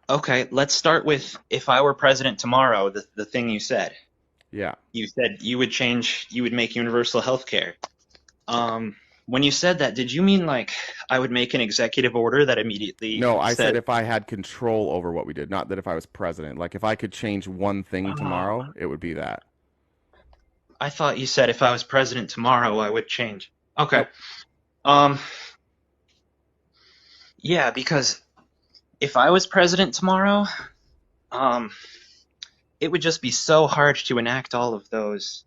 Okay, let's start with if I were president tomorrow, the thing you said. Yeah. You said you would make universal health care. When you said that, did you mean like I would make an executive order that immediately No, I said said, if I had control over what we did, not that if I was president. Like if I could change one thing oh, tomorrow, it would be that. I thought you said if I was president tomorrow, I would change. Okay. Nope. Um, yeah, because if I was president tomorrow, um, it would just be so hard to enact all of those.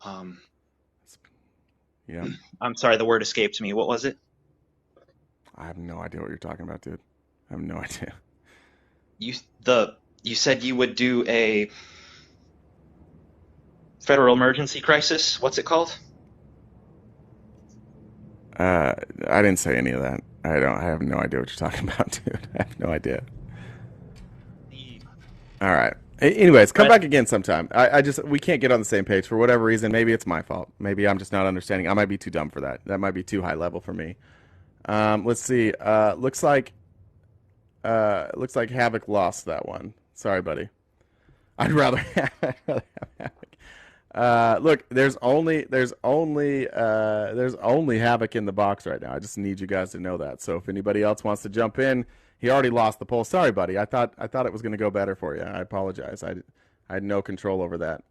Um, Yeah. I'm sorry, the word escaped me. What was it? I have no idea what you're talking about, dude. I have no idea. You you said you would do a federal emergency crisis. What's it called? I didn't say any of that. I don't. I have no idea what you're talking about, dude. I have no idea. The All right. Anyways, come pres- back again sometime. I just we can't get on the same page for whatever reason. Maybe it's my fault. Maybe I'm just not understanding. I might be too dumb for that. That might be too high level for me. Let's see. Looks like Havoc lost that one. Sorry, buddy. I'd rather have Havoc. Look, there's only Havoc in the box right now. I just need you guys to know that. So if anybody else wants to jump in, he already lost the poll. Sorry, buddy. I thought it was going to go better for you. I apologize. I had no control over that.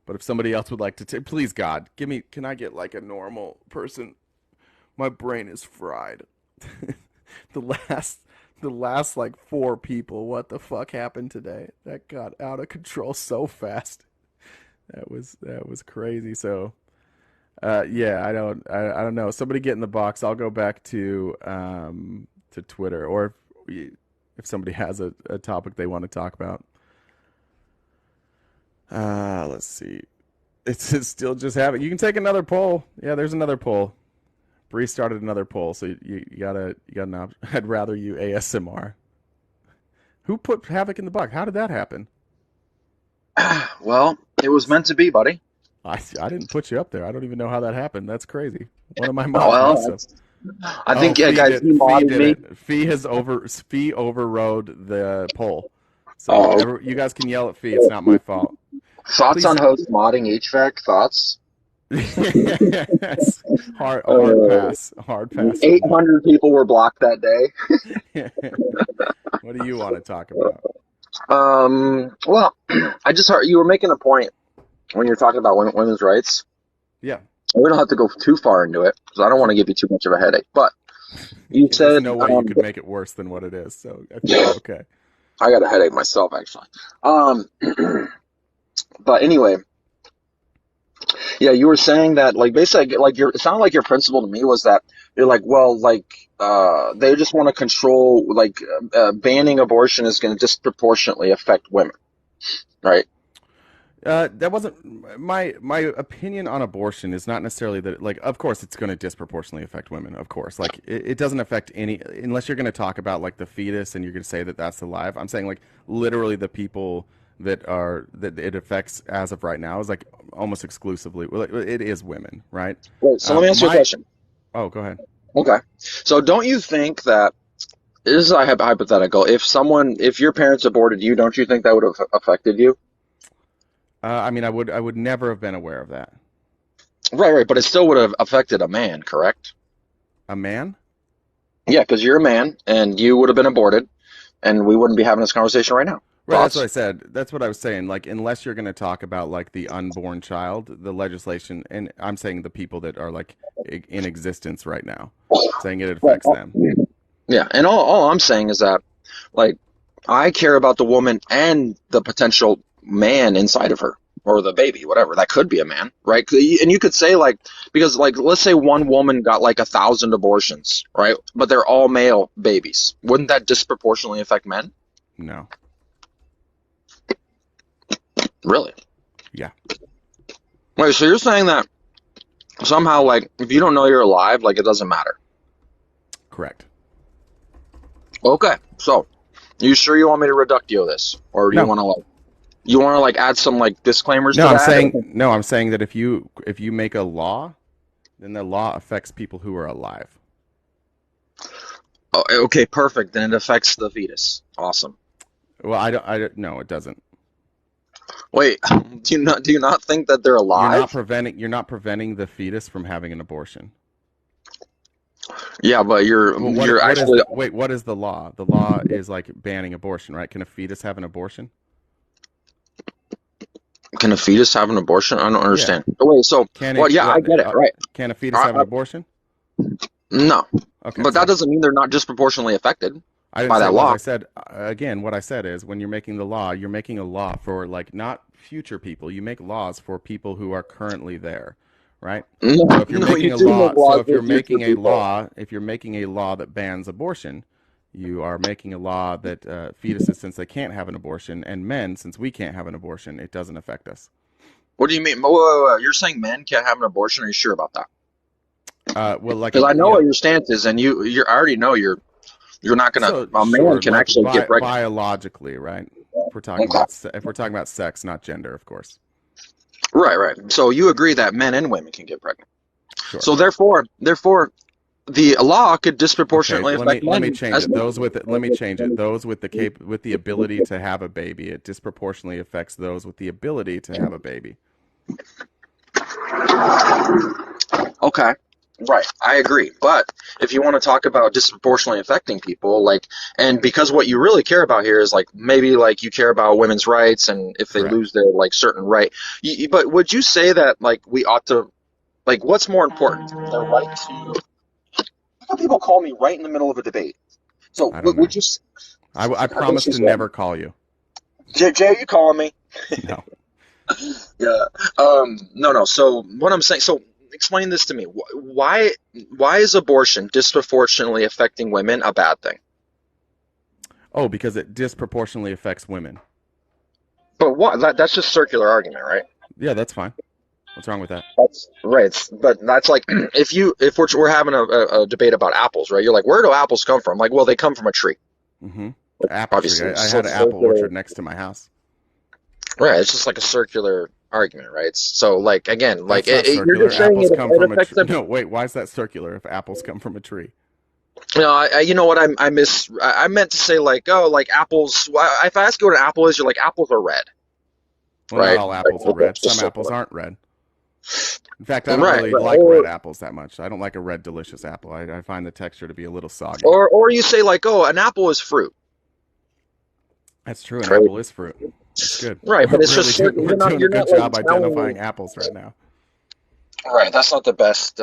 But if somebody else would like to, please God, can I get like a normal person? My brain is fried. the last the last like four people. What the fuck happened today? That got out of control so fast. That was crazy. So yeah, I don't know. Somebody get in the box. I'll go back to Twitter, or if somebody has a topic they want to talk about. Let's see. It's still just having. You can take another poll. Yeah, there's another poll. Bree started another poll, so you got an option. I'd rather you ASMR. Who put Havoc in the box? How did that happen? Well, it was meant to be, buddy. I didn't put you up there. I don't even know how that happened. That's crazy. One of my mods Well, must have. I Oh, think, yeah, guys, he Fee modded did me. it. Fee overrode the poll. So Oh, you guys can yell at Fee. It's not my fault. thoughts on Please. host modding HVAC? Thoughts? Yes. Hard Uh, pass. Hard pass on that. 800 people were blocked that day. What do you want to talk about? Well, I just heard you were making a point when you're talking about women's rights. Yeah. We don't have to go too far into it because I don't want to give you too much of a headache. But you There's said, no way you could make it worse than what it is. So I think we're okay. I got a headache myself, actually. But anyway, yeah, you were saying that, like, basically, like, it sounded like your principle to me was that you're like, well, like, they just want to control, like, banning abortion is going to disproportionately affect women, right? That wasn't my opinion on abortion is not necessarily that, like, of course it's going to disproportionately affect women, of course. Like it doesn't affect any, unless you're going to talk about like the fetus and you're going to say that that's alive. I'm saying like literally the people that it affects as of right now is like almost exclusively, well, it is women, right? Wait, so let me ask you a My question. Oh, go ahead. Okay. So don't you think that this is a hypothetical? If your parents aborted you, don't you think that would have affected you? I mean, I would never have been aware of that. Right, right, but it still would have affected a man, correct? A man? Yeah, because you're a man and you would have been aborted, and we wouldn't be having this conversation right now. Right, that's what I Thoughts? said. That's what I was saying. Like, unless you're going to talk about like the unborn child, the legislation, and I'm saying the people that are like in existence right now, saying it Right. affects them. Yeah, and all I'm saying is that, like, I care about the woman and the potential man inside of her, or the baby, whatever. That could be a man, right? And you could say, like, because, like, let's say one woman got like 1,000 abortions, right? But they're all male babies. Wouldn't that disproportionately affect men? No. Really? Yeah. Wait, so you're saying that somehow, like, if you don't know you're alive, like, it doesn't matter? Correct. Okay, so you sure you want me to reductio this, or do you No. want to like, add some like disclaimers No, to I'm that? saying no, I'm saying that if you make a law, then the law affects people who are alive. Oh, okay, perfect. Then it affects the fetus. Awesome. Well, I don't no, it doesn't. Wait, do you not think that they're alive? You're not preventing the fetus from having an abortion. Yeah, but you're Well, you're what is actually what is the law? The law is like banning abortion, right? Can a fetus have an abortion? can a fetus have an abortion? I don't Yeah. understand. Oh, wait, so Can well, it yeah, I what get it, right? can a fetus I, have an I, abortion? no, Okay, but that so doesn't mean they're not disproportionately affected I didn't by say that it was. law. I said again, what I said is when you're making the law, you're making a law for like not future people. You make laws for people who are currently there, right? No, So if you're no, you making a do make law, laws for future people. if you're making a law that bans abortion, you are making a law that fetuses, since they can't have an abortion, and men, since we can't have an abortion, it doesn't affect us. What do you mean? Whoa. You're saying men can't have an abortion? Are you sure about that? Well, like Because I know yeah. what your stance is, and I already know you're not gonna. So A man sure, can like actually get pregnant. biologically, right? Okay. If we're talking about sex, not gender, of course. Right, right. So you agree that men and women can get pregnant. Sure. So therefore, the law could Okay, disproportionately affect let me men change as it. well. Let me change it. Those with with the ability to have a baby, it disproportionately affects those with the ability to have a baby. Okay. Right, I agree. But if you want to talk about disproportionately affecting people, like, and because what you really care about here is like maybe like you care about women's rights and if they lose Correct. their like certain right. But would you say that like we ought to like what's more important, the right to? How come people call me right in the middle of a debate? So I don't know. would you? I This promise to is never call you. Jay, are you calling me? No. Yeah. No, no. So what I'm saying, so explain this to me. Why is abortion disproportionately affecting women a bad thing? Oh, because it disproportionately affects women. But what? That's just circular argument, right? Yeah, that's fine. What's wrong with that? That's right. But that's like if we're having a debate about apples, right? You're like, where do apples come from? Like, well, they come from a tree. Mm-hmm. Like, Apple tree. obviously, I it's had a an apple circular. orchard next to my house. Right. It's just like a circular argument, right? So, like again, like That's not you're circular. just saying Apples come it from a affects tree. them. No, wait. Why is that circular if apples come from a tree? No, you know what I meant to say like, oh, like apples. If I ask you what an apple is, you're like apples are red, Well, not right? all Like, apples are red. it's just Some apples circular. aren't red. In fact, I don't Right, really right. like red apples that much. I don't like a red delicious apple. I find the texture to be a little soggy. Or you say like, oh, an apple is fruit, That's true. An right? apple is fruit. That's good. Right, but it's just circular. We're doing a You're good not like job telling me. identifying apples right now. Right, that's not the best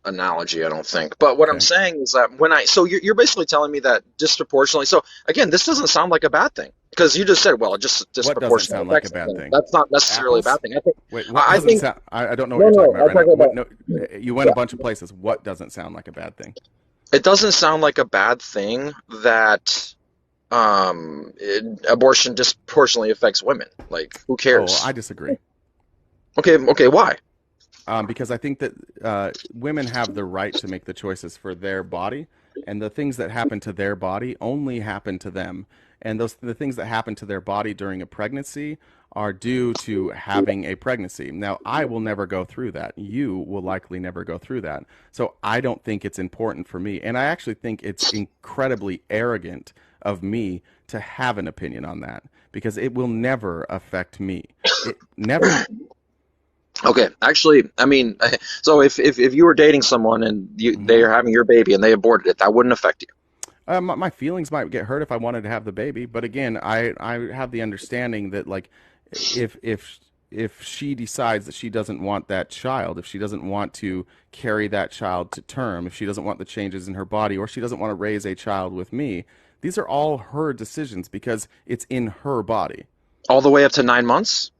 analogy, I don't think. But what I'm Okay. saying is that so you're basically telling me that disproportionately. So again, this doesn't sound like a bad thing because you just said, well, it just What doesn't disproportionately sound like a affects bad them. thing? That's not necessarily a bad Apples? thing. I think. Wait, what I doesn't think. sound? I don't know what No, you're talking no, about I'm right now. talking What? about. No, you went a bunch of places. What doesn't sound like a bad thing? It doesn't sound like a bad thing that abortion disproportionately affects women. Like, who Oh, cares? I disagree. Okay, why? Because I think that women have the right to make the choices for their body, and the things that happen to their body only happen to them. And the things that happen to their body during a pregnancy are due to having a pregnancy. Now, I will never go through that. You will likely never go through that. So I don't think it's important for me, and I actually think it's incredibly arrogant of me to have an opinion on that because it will never affect me. Never. Okay, actually, I mean, so if you were dating someone and they are having your baby and they aborted it, that wouldn't affect you. My feelings might get hurt if I wanted to have the baby, but again, I have the understanding that like if if if she decides that she doesn't want that child, if she doesn't want to carry that child to term, if she doesn't want the changes in her body, or she doesn't want to raise a child with me, these are all her decisions because it's in her body. All the way up to 9 months.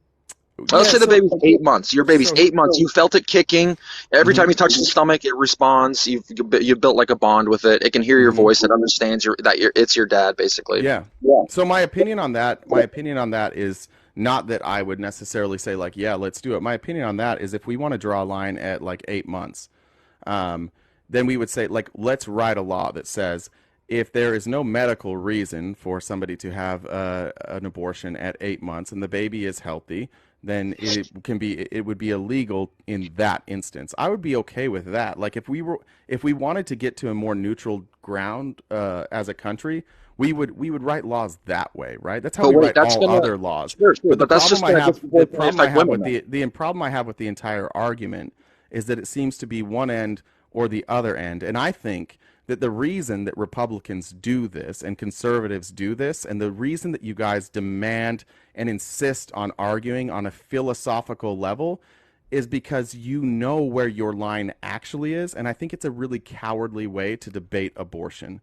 Let's Yeah, say the baby's 8 months. Your baby's so 8 months. You felt it kicking. Every time mhm, you touch the stomach, it responds. You've built like a bond with it. It can hear your mhm. voice. It understands it's your dad, basically. Yeah. Yeah. So my opinion on that is not that I would necessarily say like, yeah, let's do it. My opinion on that is if we want to draw a line at like 8 months, um, then we would say like, let's write a law that says if there is no medical reason for somebody to have an abortion at 8 months and the baby is healthy, then it would be illegal in that instance. I would be okay with that. Like if we wanted to get to a more neutral ground as a country, we would write laws that way, right? That's how But we wait, write that's all gonna other laws. sure, But but that's just gonna the disproportionately affect problem I have women with then. the problem I have with the entire argument is that it seems to be one end or the other end. And I think that the reason that Republicans do this and conservatives do this, and the reason that you guys demand and insist on arguing on a philosophical level is because you know where your line actually is. And I think it's a really cowardly way to debate abortion.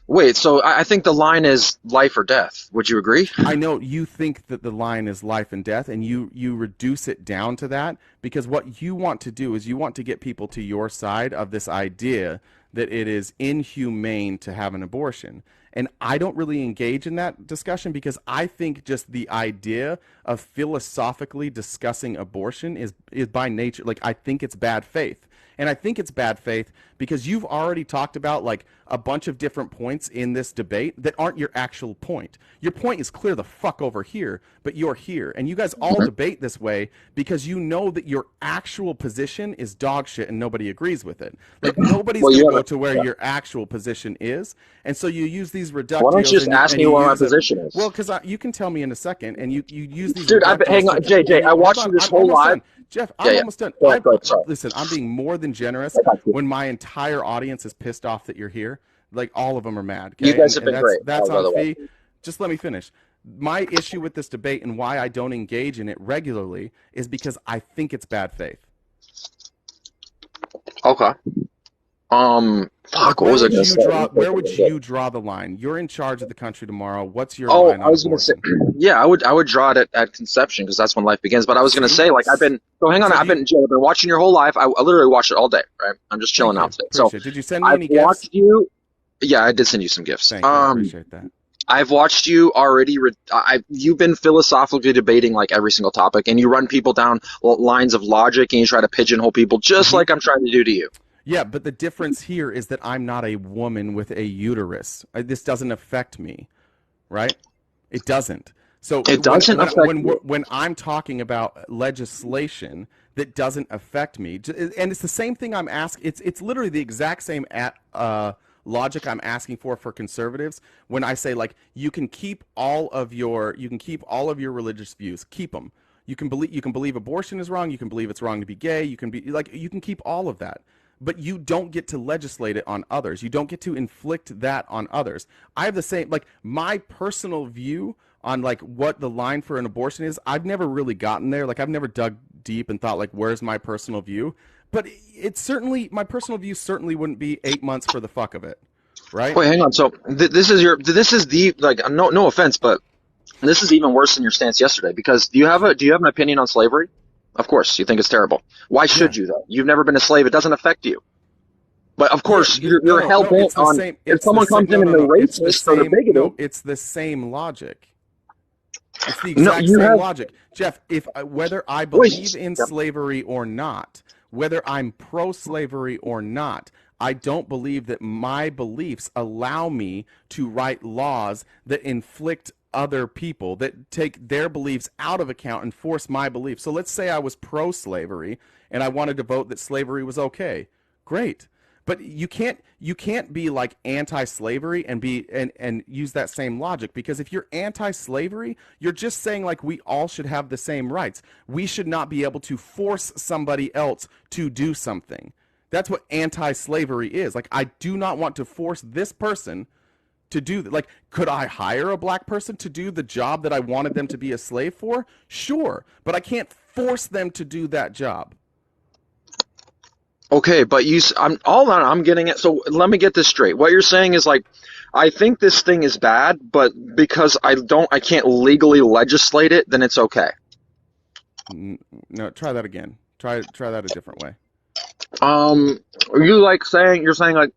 Wait, so I think the line is life or death. Would you agree? I know you think that the line is life and death, and you reduce it down to that because what you want to do is you want to get people to your side of this idea that it is inhumane to have an abortion. And I don't really engage in that discussion because I think just the idea of philosophically discussing abortion is by nature, like I think it's bad faith. And I think it's bad faith because you've already talked about like a bunch of different points in this debate that aren't your actual point. Your point is clear the fuck over here, but you're here. And you guys all debate this way because you know that your actual position is dog shit and nobody agrees with it. Like nobody's Well, going to you go have. to where Yeah. your actual position is. And so you use these Why don't you reductios just and you, ask and me you what my use a position well, is? because you can tell me in a second, and you use these Dude, hang reductios on, to, JJ. and I hold watched on, you this I'm whole almost live. done. Jeff, Yeah, I'm yeah. almost done. Go ahead, go ahead. Sorry. Listen, I'm being more than generous I got you. when my entire audience is pissed off that you're here. Like all of them are mad, You okay? guys have And been great. that's By on the way. fee. Just let me finish. My issue with this debate and why I don't engage in it regularly is because I think it's bad faith. Okay. Like Fuck. What was I gonna say? where would you draw the line? You're in charge of the country tomorrow. What's your Oh, line I on was gonna say, abortion? yeah, I would draw it at conception because that's when life begins. But I was gonna See? say, like, I've been. So hang on, So do you, Jay, I've been watching your whole life. I literally watched it all day. Right. I'm just thank chilling you. out today. So Appreciate it. Did you send me I've any gifts? watched you. Yeah, I did send you some gifts. Thank you. I appreciate that. I've watched you already. You've been philosophically debating like every single topic, and you run people down lines of logic, and you try to pigeonhole people, just Hmm. like I'm trying to do to you. Yeah, but the difference here is that I'm not a woman with a uterus. This doesn't affect me, right? It doesn't. So It doesn't affect you. when I'm talking about legislation that doesn't affect me, and it's the same thing I'm asking. It's literally the exact same logic I'm asking for conservatives when I say like you can keep all of your religious views, keep them. You can believe abortion is wrong. You can believe it's wrong to be gay. You can keep all of that. But you don't get to legislate it on others. You don't get to inflict that on others. I have the same, like my personal view on like what the line for an abortion is. I've never really gotten there. Like I've never dug deep and thought like, where's my personal view? But it's certainly, my personal view certainly wouldn't be 8 months for the fuck of it, right? Wait, hang on. So this is the like no offense, but this is even worse than your stance yesterday because do you have an opinion on slavery? Of course, you think it's terrible. Why should Yeah. you though? You've never been a slave. It doesn't affect you. But of Yeah, course, you're hell no, bent it's the on same. if It's the someone same. comes in No, and no, they're no. It's the racist or they're same. No, bigoted. it's the same logic. It's the No, exact you same have. logic, Jeff. If whether I believe Wait. in Yep. slavery or not, whether I'm pro-slavery or not, I don't believe that my beliefs allow me to write laws that inflict other people, that take their beliefs out of account and force my beliefs. So let's say I was pro-slavery and I wanted to vote that slavery was okay. Great. But you can't be like anti-slavery and be and use that same logic, because if you're anti-slavery, you're just saying like we all should have the same rights. We should not be able to force somebody else to do something. That's what anti-slavery is. Like, I do not want to force this person to do like, could I hire a black person to do the job that I wanted them to be a slave for? Sure, but I can't force them to do that job. Okay, but I'm getting it. So let me get this straight. What you're saying is like, I think this thing is bad, but because I can't legally legislate it, then it's okay. No, try that again. Try that a different way. You're saying like,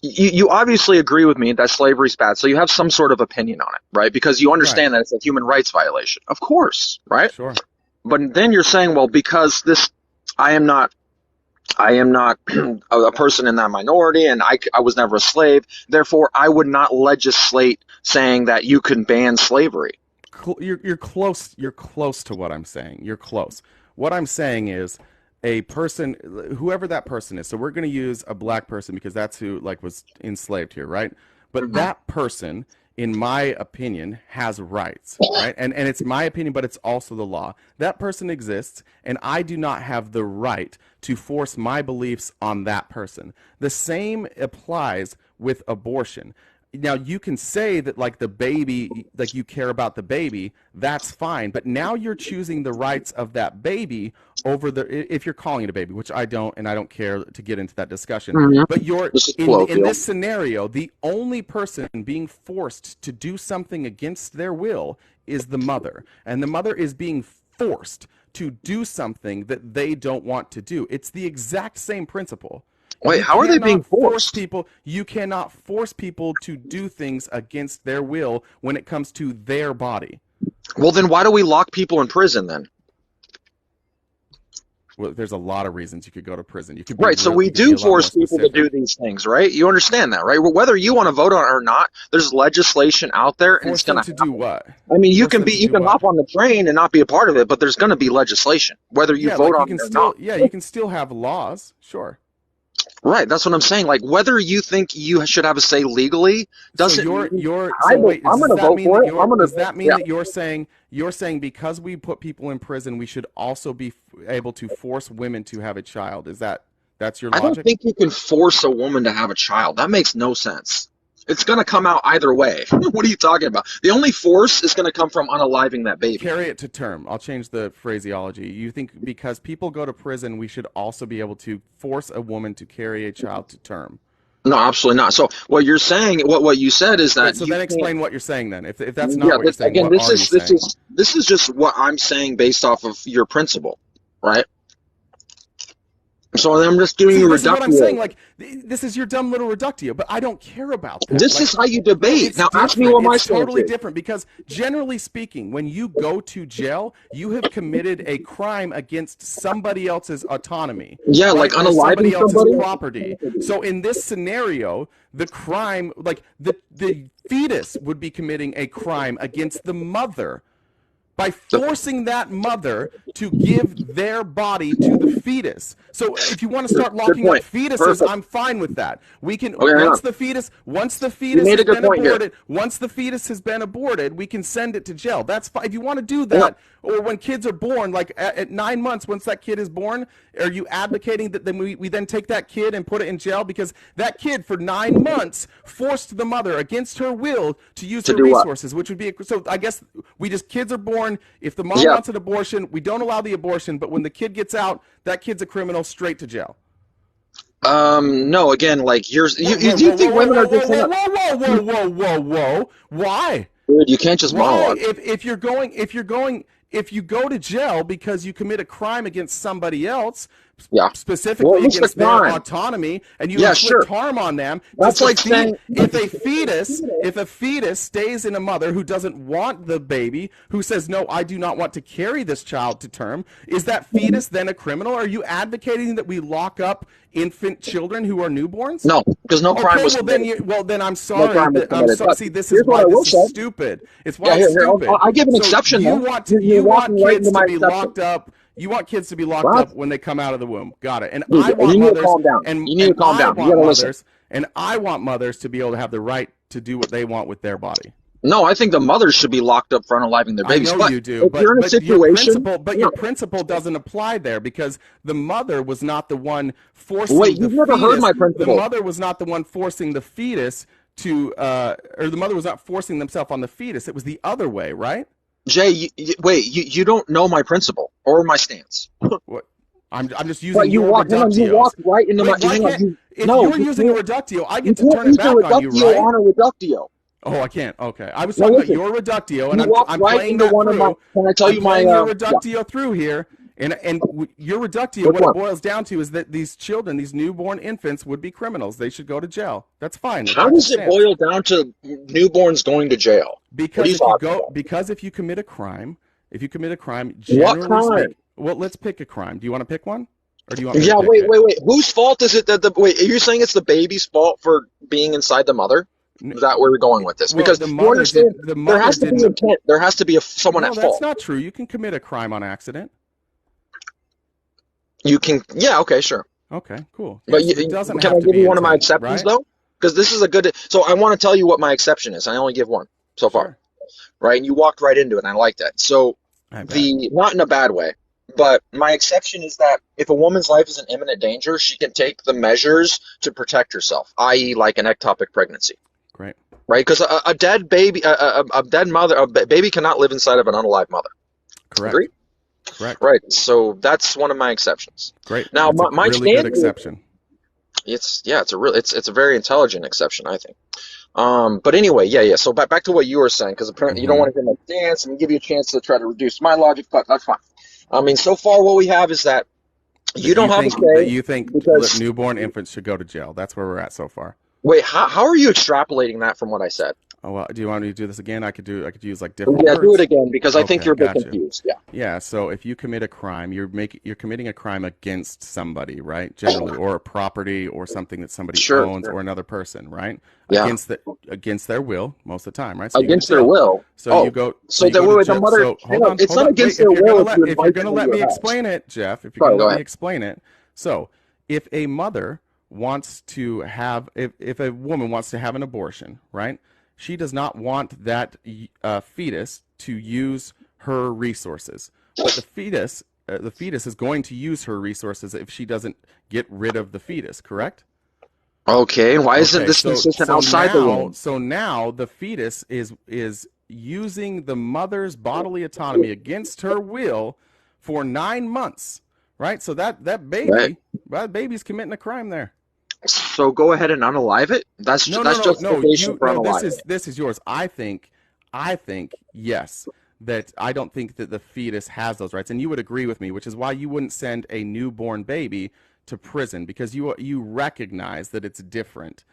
you obviously agree with me that slavery is bad, so you have some sort of opinion on it, right? Because you understand that it's a human rights violation. Of course, right? Sure. But then you're saying, well, because I am not a person in that minority, and I was never a slave. Therefore, I would not legislate saying that you can ban slavery. You're close. You're close to what I'm saying. You're close. What I'm saying is, a person, whoever that person is. So we're going to use a black person because that's who like was enslaved here, right? But that person, in my opinion, has rights, right? And it's my opinion, but it's also the law. That person exists, and I do not have the right to force my beliefs on that person. The same applies with abortion. Now, you can say that, like, the baby, like, you care about the baby, that's fine. But now you're choosing the rights of that baby over if you're calling it a baby, which I don't, and I don't care to get into that discussion. But in this scenario, the only person being forced to do something against their will is the mother. And the mother is being forced to do something that they don't want to do. It's the exact same principle. Wait, how are they being forced? You cannot force people to do things against their will when it comes to their body. Well, then why do we lock people in prison then? Well, there's a lot of reasons you could go to prison. You could right, so we do force people to do these things, right? You understand that, right? Whether you want to vote on it or not, there's legislation out there, and it's going to do what? I mean, you can hop on the train and not be a part of it, but there's going to be legislation, whether you vote on it or not. Yeah, you can still have laws, sure. Right, that's what I'm saying. Like, whether you think you should have a say legally doesn't. I'm going to vote for it. Does that mean that you're saying because we put people in prison, we should also be able to force women to have a child? That's your logic? I don't think you can force a woman to have a child. That makes no sense. It's going to come out either way. What are you talking about? The only force is going to come from unaliving that baby. Carry it to term. I'll change the phraseology. You think because people go to prison, we should also be able to force a woman to carry a child to term? No, absolutely not. So what you're saying, what you said is that. Right, so then explain what you're saying then. If that's not what you're saying, again, this is just what I'm saying based off of your principle, right? So I'm just doing this is what I'm saying. Like, this is your dumb little reductio, but I don't care about that. This is how you debate. Now ask me what my stance is. It's totally different because, generally speaking, when you go to jail, you have committed a crime against somebody else's autonomy. Yeah, like unaliving somebody. Property. So in this scenario, the crime, like the fetus, would be committing a crime against the mother by forcing that mother to give their body to the fetus. So if you want to start locking up fetuses, I'm fine with that. We can once the fetus has been aborted, we can send it to jail. That's fine. If you want to do that, or when kids are born, like at 9 months, once that kid is born, are you advocating that then we then take that kid and put it in jail because that kid for 9 months forced the mother against her will to use her resources, which would be so I guess kids are born. If the mom wants an abortion, we don't allow the abortion, but when the kid gets out, that kid's a criminal, straight to jail. No, again, like you think women are just whoa. Why? Dude, you can't just monologue. If you go to jail because you commit a crime against somebody else, specifically against their autonomy, and you inflict harm on them, that's like saying if a fetus stays in a mother who doesn't want the baby, who says no, I do not want to carry this child to term, is that fetus then a criminal? Are you advocating that we lock up infant children who are newborns? No, because no crime was committed. Then I'm sorry. See, this is why this is stupid. It's why it's stupid. I'll give an exception. You want kids to be locked up. You want kids to be locked What? up when they come out of the womb. Got it. And Dude, I want you need to mothers calm down. and You need and to calm I down. You want gotta listen. mothers and I want mothers to be able to have the right to do what they want with their body. No, I think the mothers should be locked up for unaliving their I babies. know But you do, if you're in a but your situation, principle doesn't apply there because the mother was not the one forcing wait, the you've never heard fetus. my The principle. mother was not the one forcing the fetus to, or the mother was not forcing themselves on the fetus. It was the other way, right? Jay, you don't know my principle or my stance. What? I'm just using But you your walk, hang on, you reductios. walked right into my. Wait, why Hang on, can't if no, you're you using a can't. reductio, I You get to can't turn it use a back on you, reductio right? on a reductio. Oh, I can't. Okay, I was Now talking about listen, your reductio, and you I'm walked I'm right playing into that one of my. through. Can I tell I'm you my? playing your Yeah. reductio through here, and your reductio, Which what it one? boils down to is that these children, these newborn infants, would be criminals. They should go to jail. That's fine. It How makes does it sense. boil down to newborns going to jail? What are you talking about? Because if you commit a crime, What generally crime? speaking, well, let's pick a crime. Do you want to pick one, or do you want me Yeah, to pick wait, it? wait, wait. Whose fault is it that the wait? Are you saying it's the baby's fault for being inside the mother? Is that where we're going with this? Well, Because the you mother understand, did. The there mother has to did be not. intent. There has to be someone No, at that's fault. not true. You can commit a crime on accident. You can, yeah, okay, sure. Okay, cool. But Yes, it doesn't can have I to give be you one of my intent, exceptions right? though? Because this is a good. So I want to tell you what my exception is. I only give one so far, Sure. right? And you walked right into it, and I like that. So I bet. not in a bad way, but my exception is that if a woman's life is in imminent danger, she can take the measures to protect herself, i.e., like an ectopic pregnancy. Great. Right? Because a dead baby, a dead mother, a baby cannot live inside of an unalive mother. Correct. Agree? Correct. Right. So that's one of my exceptions. Great. Now, That's a my really good stand, exception. it's a very intelligent exception, I think. But anyway, yeah. So back to what you were saying, because apparently you don't hmm want to hear my stance and give you a chance to try to reduce my logic, but that's fine. I mean, so far what we have is that you don't have a That say you think because newborn infants should go to jail. That's where we're at so far. wait, how are you extrapolating that from what I said? Oh well, do you want me to do this again? I could use like different Yeah, words. do it again because I think Okay, you're a bit gotcha. confused. Yeah. Yeah, so if you commit a crime, you're committing a crime against somebody, right? Generally, or a property or something that somebody Sure. owns or another person, right? Yeah. Against their will most of the time, right? So you go to Against their jail. will. So Oh, you go so you the go to wait, the jail. mother. So Hang hold on, on, it's hold not on. against Wait, their will if you if you're invite gonna them let into me your house. explain it, Jeff, if you're Sorry, gonna go let me ahead. explain it. So if a mother wants to have if a woman wants to have an abortion, right? She does not want that fetus to use her resources, but the fetus is going to use her resources if she doesn't get rid of the fetus, correct? Okay, why isn't Okay, this consistent outside the womb? so now the fetus is using the mother's bodily autonomy against her will for 9 months, right? So that Right. baby's committing a crime there. So go ahead and unalive it. That's No, justification for unaliving it. this is yours. I think yes, that I don't think that the fetus has those rights, and you would agree with me, which is why you wouldn't send a newborn baby to prison because you recognize that it's different.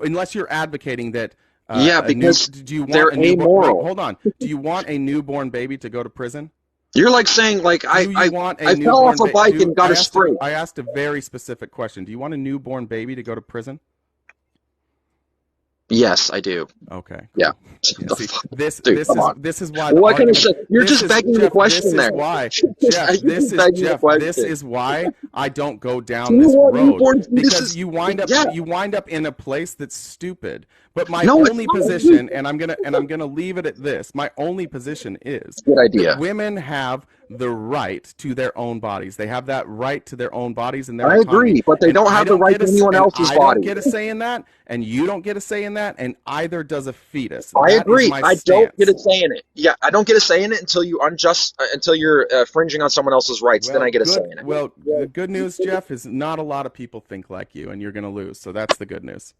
Unless you're advocating that. Yeah, because Do you they're want a newborn? amoral. Wait, hold on. Do you want a newborn baby to go to prison? You're like saying like Do you want a I fell off newborn a bike and got a sprain. I asked a very specific question. Do you want a newborn baby to go to prison? Yes, I do. Okay. Cool. Yeah. Yeah, The see, fuck? this Dude, this come is on. this is why What can I say? You're this just is begging the Jeff, question this there. is why You're just begging the question. This is why I don't go Do down you this want road newborn because fetuses? you Yeah. wind up in a place that's stupid. But my No, it's only not. position, and I'm gonna leave it at this. My only position is Good idea. that women have the right to their own bodies. They have that right to their own bodies and their I autonomy. agree, but they And don't I have the don't right get to a s- anyone and else's I body. don't get a say in that, and you don't get a say in that, and either does a fetus. I That is agree. my I don't get a stance. say in it. Yeah, I don't get a say in it until until you're infringing on someone else's rights. Then I get a say in it. Well, the good news, Jeff, is not a lot of people think like you, and you're going to lose. So that's the good news.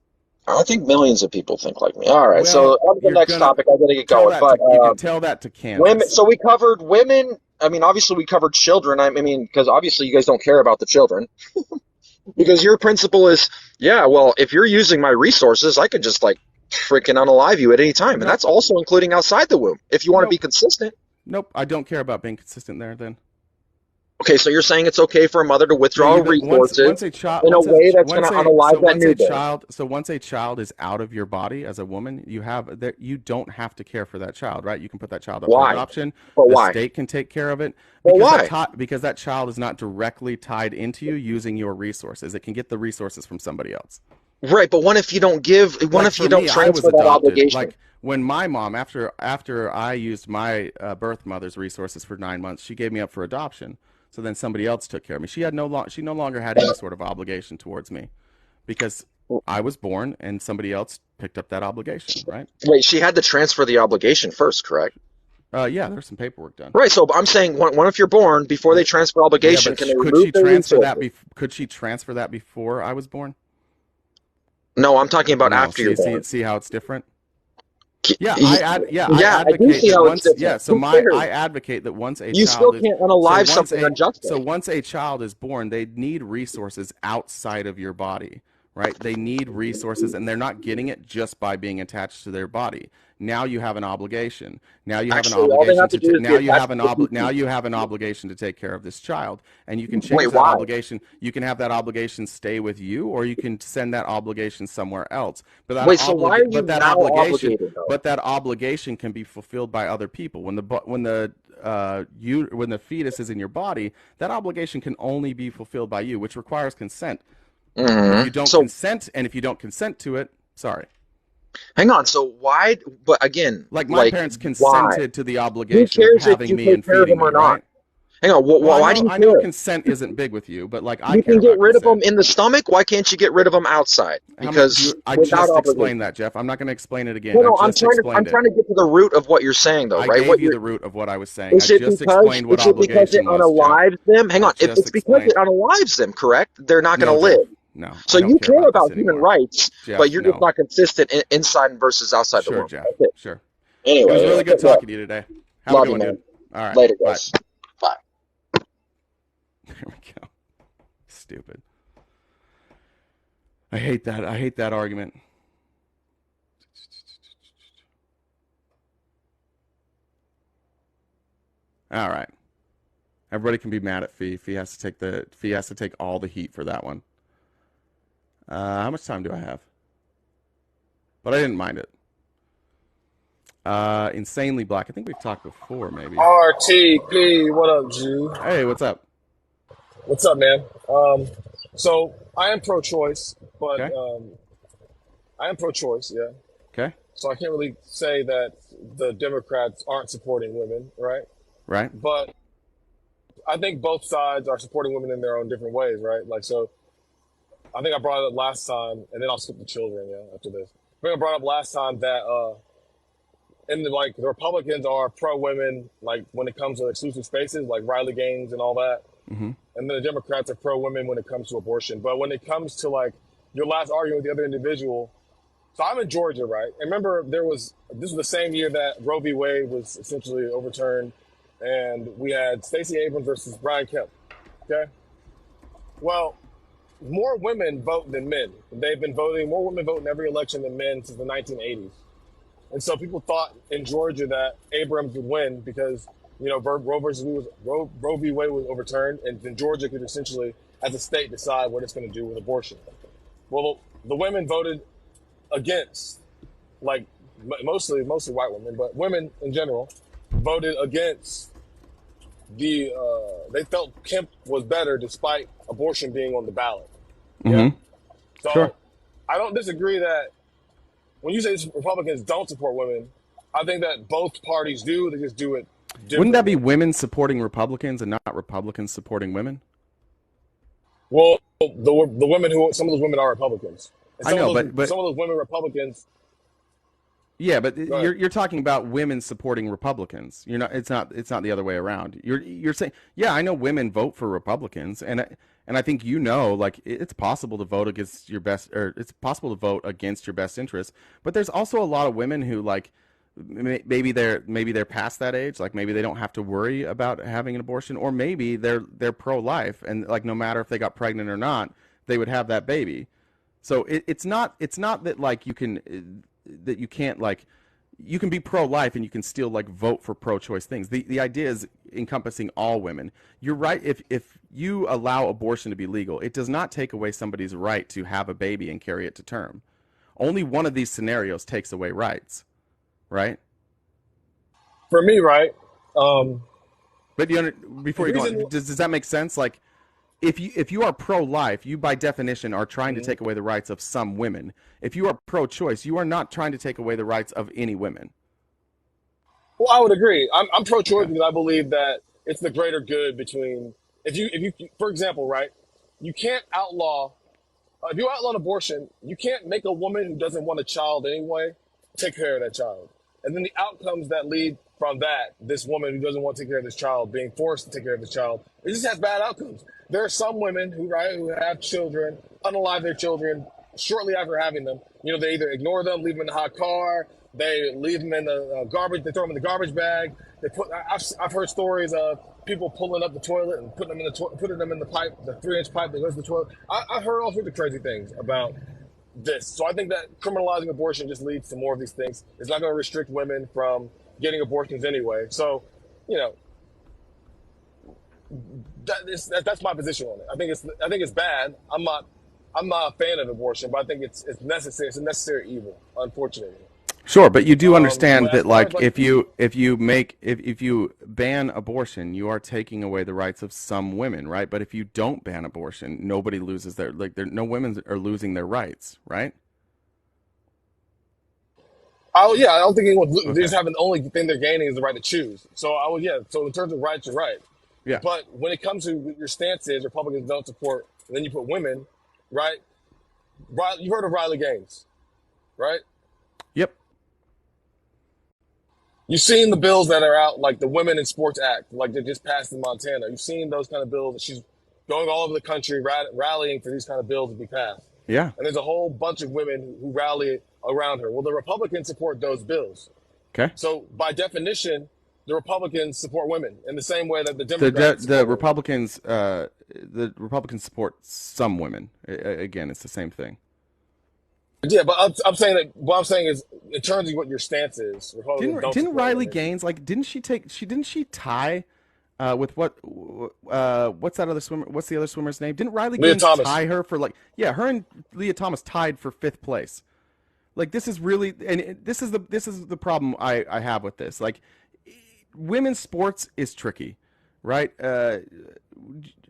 I think millions of people think like me. All right, so Well, on to the you're next gonna topic. I gotta get going. But you can tell that to women. Kansas. So we covered women. I mean, obviously we covered children. I mean, because obviously you guys don't care about the children. Because your principle is, yeah, well, if you're using my resources, I could just like freaking unalive you at any time, and Nope. that's also including outside the womb. If you want to be Nope. consistent. Nope, I don't care about being consistent there. Then Okay, so you're saying it's okay for a mother to Yeah, withdraw you that resources once a child in a way that's going once to a unalive that newborn. once a child is out of your body as a woman, you don't have to care for that child, right? You can put that child up for Why? adoption. But The why? state can take care of it But because why? because that child is not directly tied into you using your resources. It can get the resources from somebody else. Right, but what if you don't give? What Like if for you don't me, I was transfer that adopted. obligation? Like when my mom, after I used my birth mother's resources for 9 months, she gave me up for adoption. So then somebody else took care of me. She no longer had any sort of obligation towards me because I was born and somebody else picked up that obligation, right? Wait, she had to transfer the obligation first, correct? Yeah, there's some paperwork done. Right, so I'm saying, what if you're born before they transfer Yeah, obligation? but Can they could remove she their transfer that? resources? Could she transfer that before I was born? No, I'm talking about No. after you're See, born. see how it's different. K- Yeah, y- I Yeah, I do advocate see that how it's once. different. I Consider, advocate that once a you still child is can't unalive something unjustly. once a child is born, they need resources outside of your body, right? They need resources, and they're not getting it just by being attached to their body. Now you have an obligation. Now you have an Actually, all they obligation have to do is be attached to the now PP. you have an obligation to take care of this child, and you can Wait, change that why? obligation. You can have that obligation stay with you, or you can send that obligation somewhere else. Wait, so why are you now obligated though? But that obligation can be fulfilled by other people. When the fetus is in your body, that obligation can only be fulfilled by you, which requires consent. And if you don't So consent to it, sorry. hang on. So why? But again, Like my like parents why? consented to the Who obligation of cares if having you me take and care of feeding them or me, not? right? Hang on. Well, Why do you I know care? consent isn't big with you, but like I You care can get about rid of them consent. in the stomach. Why can't you get rid of them outside? Because I without just explained obligation. that, Jeff. I'm not going to explain it again. No, I no. just I'm explained it. trying to get to the root of what you're saying, though, I right? What gave you you're the root of what I was saying. I Is it just explained what because it obligation was, Jeff. unalives them? Hang I on. If just it's because it explained. unalives them, correct? They're not going No, to Jeff. live. No, So I don't you care care about this about human anymore. rights, but Jeff, you're just no. not consistent inside versus outside the Sure, womb. Jeff. That's it. Sure. It was Anyway, really good talking to you today. Have a love good you, one, man. dude. All right. Later, Bye. guys. Bye. There we go. Stupid. I hate that. I hate that argument. All right. Everybody can be mad at Fee. Fee has to take all the heat for that one. How much time do I have? But I didn't mind it. Insanely Black. I think we've talked before, maybe. RTP, what up, Jew? Hey, what's up? What's up, man? So I am pro-choice, but Okay. I am pro-choice, yeah. Okay. So I can't really say that the Democrats aren't supporting women, right? Right. But I think both sides are supporting women in their own different ways, right? Like, so I think I brought it up last time, and then I'll skip the children, yeah, after this. I think I brought up last time that the Republicans are pro-women, like when it comes to exclusive spaces, like Riley Gaines and all that. Mm-hmm. And then the Democrats are pro-women when it comes to abortion. But when it comes to like your last argument with the other individual, so I'm in Georgia, right? And remember, this was the same year that Roe v. Wade was essentially overturned, and we had Stacey Abrams versus Brian Kemp. Okay, well, more women vote than men. They've been voting more women vote in every election than men since the 1980s. And so people thought in Georgia that Abrams would win because, you know, Roe v. Wade was overturned, and then Georgia could essentially, as a state, decide what it's going to do with abortion. Well, the women voted against, like mostly white women, but women in general voted against they felt Kemp was better despite abortion being on the ballot. Yeah. Mm-hmm. So Sure. I don't disagree that when you say Republicans don't support women, I think that both parties do. They just do it differently. Wouldn't that be women supporting Republicans and not Republicans supporting women? Well, the women some of those women are Republicans. And I know, but but some of those women Republicans. yeah, but you're talking about women supporting Republicans. You're not. It's not the other way around. You're saying, yeah, I know women vote for Republicans, and I think like it's possible to vote against your best, or it's possible to vote against your best interest. But there's also a lot of women who like maybe they're past that age, like maybe they don't have to worry about having an abortion, or maybe they're pro-life and like no matter if they got pregnant or not, they would have that baby. So it's not that like you can't like you can be pro-life and you can still like vote for pro-choice things. The idea is encompassing all women. You're right. If you allow abortion to be legal, it does not take away somebody's right to have a baby and carry it to term. Only one of these scenarios takes away rights, right? For me, right? But before The you go reason, on, does that make sense? Like, if you are pro-life, you by definition are trying to take away the rights of some women. If you are pro-choice, you are not trying to take away the rights of any women. well, I would agree. I'm pro-choice Okay. because I believe that it's the greater good between if you for example, right? You can't outlaw if you outlaw an abortion, you can't make a woman who doesn't want a child anyway take care of that child. And then the outcomes that lead from that, this woman who doesn't want to take care of this child being forced to take care of this child, it just has bad outcomes. There are some women who have children, unalive their children shortly after having them. You know, they either ignore them, leave them in the hot car, they leave them in the garbage, they throw them in the garbage bag. I've heard stories of people pulling up the toilet and putting them in the pipe, the 3-inch pipe that goes to the toilet. I've heard all sorts of crazy things about this. So I think that criminalizing abortion just leads to more of these things. It's not going to restrict women from getting abortions anyway. So, you know, that's my position on it. I think it's bad. I'm not a fan of abortion, but I think it's necessary. It's a necessary evil, unfortunately. Sure, but you do understand But as that, far as like, like, if you ban abortion, you are taking away the rights of some women, right? But if you don't ban abortion, nobody loses no women are losing their rights, right? oh yeah, I don't think anyone. They Okay. just have the only thing they're gaining is the right to choose. So yeah. So in terms of rights, you're right. Yeah. But when it comes to what your stance is, Republicans don't support, and then you put women, right? You heard of Riley Gaines, right? Yep. You've seen the bills that are out, like the Women in Sports Act, like they just passed in Montana. You've seen those kind of bills. She's going all over the country rallying for these kind of bills to be passed. Yeah. And there's a whole bunch of women who rally around her. Well, the Republicans support those bills. Okay. So by definition, the Republicans support women in the same way that the Democrats The support Republicans support some women. Again, it's the same thing. women. Yeah, but I'm saying that what I'm saying is, in terms of what your stance is, Republicans don't Didn't support Riley women. Gaines, like, didn't she tie with what's that other swimmer? What's the other swimmer's name? Didn't Riley Leah Gaines Thomas. tie her for, like, yeah, her and Leah Thomas tied for 5th place. Like, this is really, and this is the problem I have with this. Like, women's sports is tricky, right?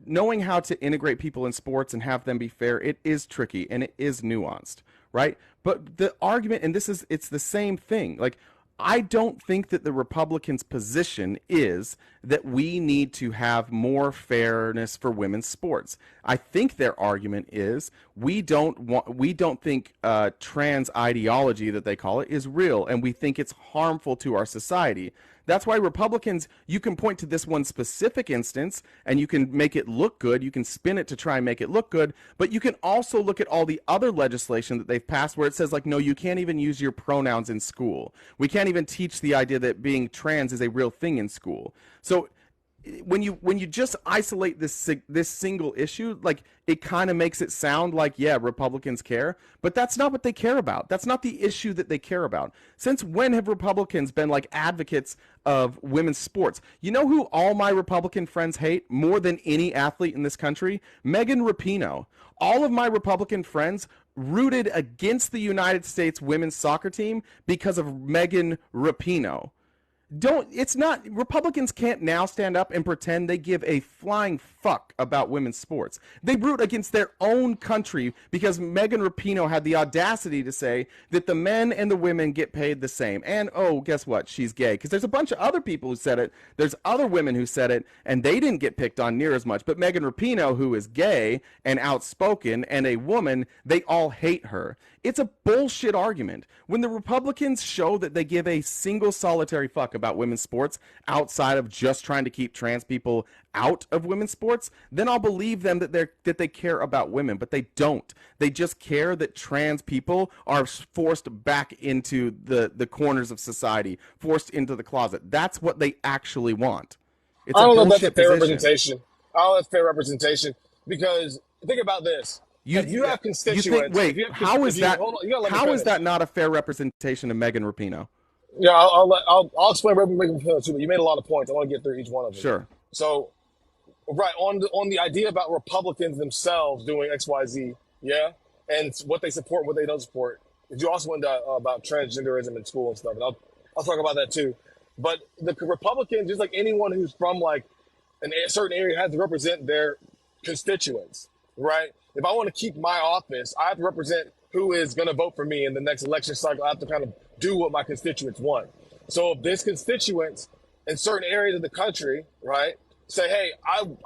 Knowing how to integrate people in sports and have them be fair, it is tricky and it is nuanced, right? But the argument, and it's the same thing. Like, I don't think that the Republicans' position is that we need to have more fairness for women's sports. I think their argument is we don't think trans ideology, that they call it, is real, and we think it's harmful to our society. That's why Republicans, you can point to this one specific instance and you can make it look good. You can spin it to try and make it look good, but you can also look at all the other legislation that they've passed where it says, like, no, you can't even use your pronouns in school. We can't even teach the idea that being trans is a real thing in school. So when you just isolate this single issue, like, it kind of makes it sound like, yeah, Republicans care, but that's not what they care about. That's not the issue that they care about. Since when have Republicans been, like, advocates of women's sports? You know who all my Republican friends hate more than any athlete in this country? Megan Rapinoe. All of my Republican friends rooted against the United States women's soccer team because of Megan Rapinoe. Republicans can't now stand up and pretend they give a flying fuck about women's sports. They root against their own country because Megan Rapinoe had the audacity to say that the men and the women get paid the same. And, oh, guess what? She's gay. Because there's a bunch of other people who said it. There's other women who said it, and they didn't get picked on near as much. But Megan Rapinoe, who is gay and outspoken and a woman, they all hate her. It's a bullshit argument. When the Republicans show that they give a single solitary fuck about women's sports outside of just trying to keep trans people out of women's sports, then I'll believe them that they care about women, but they don't. They just care that trans people are forced back into the corners of society, forced into the closet. That's what they actually want. It's I a don't know if that's a bullshit fair position. representation. I don't know if that's fair representation because think about this. If you have constituents, Wait, how is that? hold on, you gotta let me How is finish. that not a fair representation of Megan Rapinoe? Yeah, I'll explain where we're making too. But you made a lot of points. I want to get through each one of them. Sure. So, right on the idea about Republicans themselves doing X, Y, Z, yeah, and what they support, what they don't support. You also went about transgenderism in school and stuff, and I'll talk about that too. But the Republicans, just like anyone who's from like a certain area, has to represent their constituents, right? If I want to keep my office, I have to represent who is going to vote for me in the next election cycle. I have to kind of do what my constituents want. So if there's constituents in certain areas of the country, right, say, hey,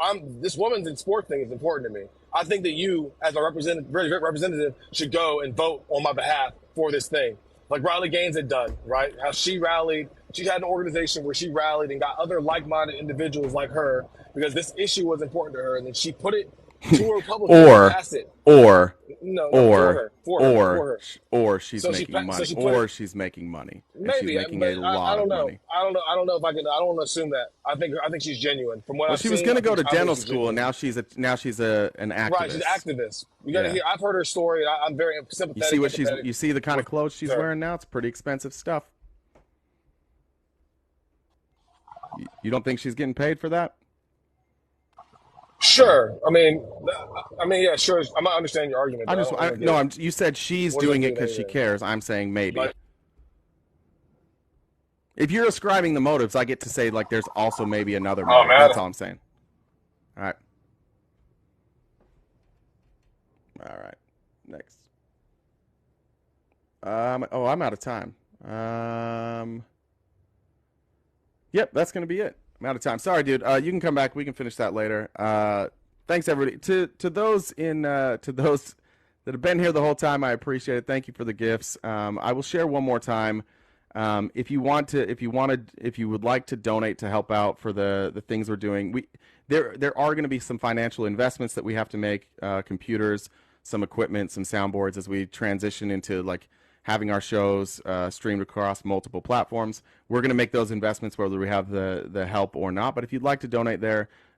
I'm this woman's in sport thing is important to me. I think that you, as a representative, should go and vote on my behalf for this thing. Like Riley Gaines had done, right? How she rallied. She had an organization where she rallied and got other like-minded individuals like her because this issue was important to her, and then she put it to a Republican and or passed it. or No, or for her. or she's So making money, so she put or it. she's making money, and she's Maybe, making but a lot I don't of know. money. I don't know if I can. I don't want to assume that. I think she's genuine. From what Well, I've she was seen, going to go to I think dental she's school, and genuine. now she's an activist. Right, she's an activist. You got to Yeah. hear. I've heard her story. I'm very You see sympathetic. what she's. empathetic You see the kind of with clothes she's her. wearing now. It's pretty expensive stuff. You don't think she's getting paid for that? Sure. Yeah, sure. I might understand your argument. But I don't really get No. it. You said she's What does that doing do it with because she anything? cares. I'm saying maybe. Like, If you're ascribing the motives, I get to say like there's also maybe another oh motive. man, That's all I'm saying. All right. All right. Next. I'm out of time. Yep, that's gonna be it. I'm out of time. Sorry, dude. You can come back. We can finish that later. Thanks everybody. To those that have been here the whole time, I appreciate it. Thank you for the gifts. I will share one more time. If you would like to donate to help out for the things we're doing, there are going to be some financial investments that we have to make, computers, some equipment, some soundboards as we transition into like having our shows streamed across multiple platforms. We're going to make those investments whether we have the help or not. But if you'd like to donate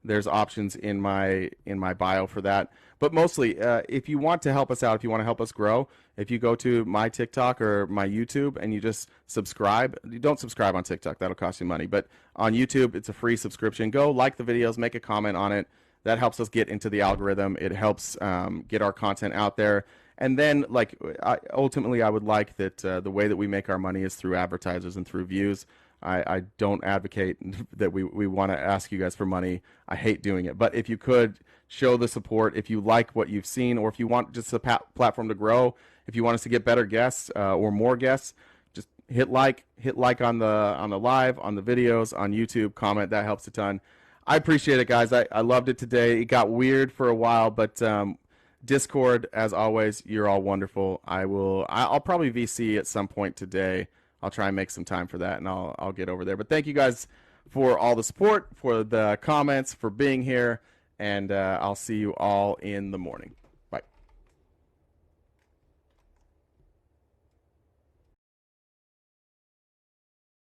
there's options in my bio for that. But mostly, if you want to help us out, if you want to help us grow, if you go to my TikTok or my YouTube and you just subscribe, you don't subscribe on TikTok, that'll cost you money. But on YouTube, it's a free subscription. Go like the videos, make a comment on it. That helps us get into the algorithm. It helps get our content out there. And then, ultimately, I would like that the way that we make our money is through advertisers and through views. I don't advocate that we want to ask you guys for money. I hate doing it. But if you could show the support, if you like what you've seen, or if you want just a platform to grow, if you want us to get better guests or more guests, just hit like on the live, on the videos, on YouTube, comment. That helps a ton. I appreciate it, guys. I loved it today. It got weird for a while, but Discord, as always, you're all wonderful. I'll probably VC at some point today. I'll try and make some time for that, and I'll get over there. But thank you guys for all the support, for the comments, for being here, and I'll see you all in the morning.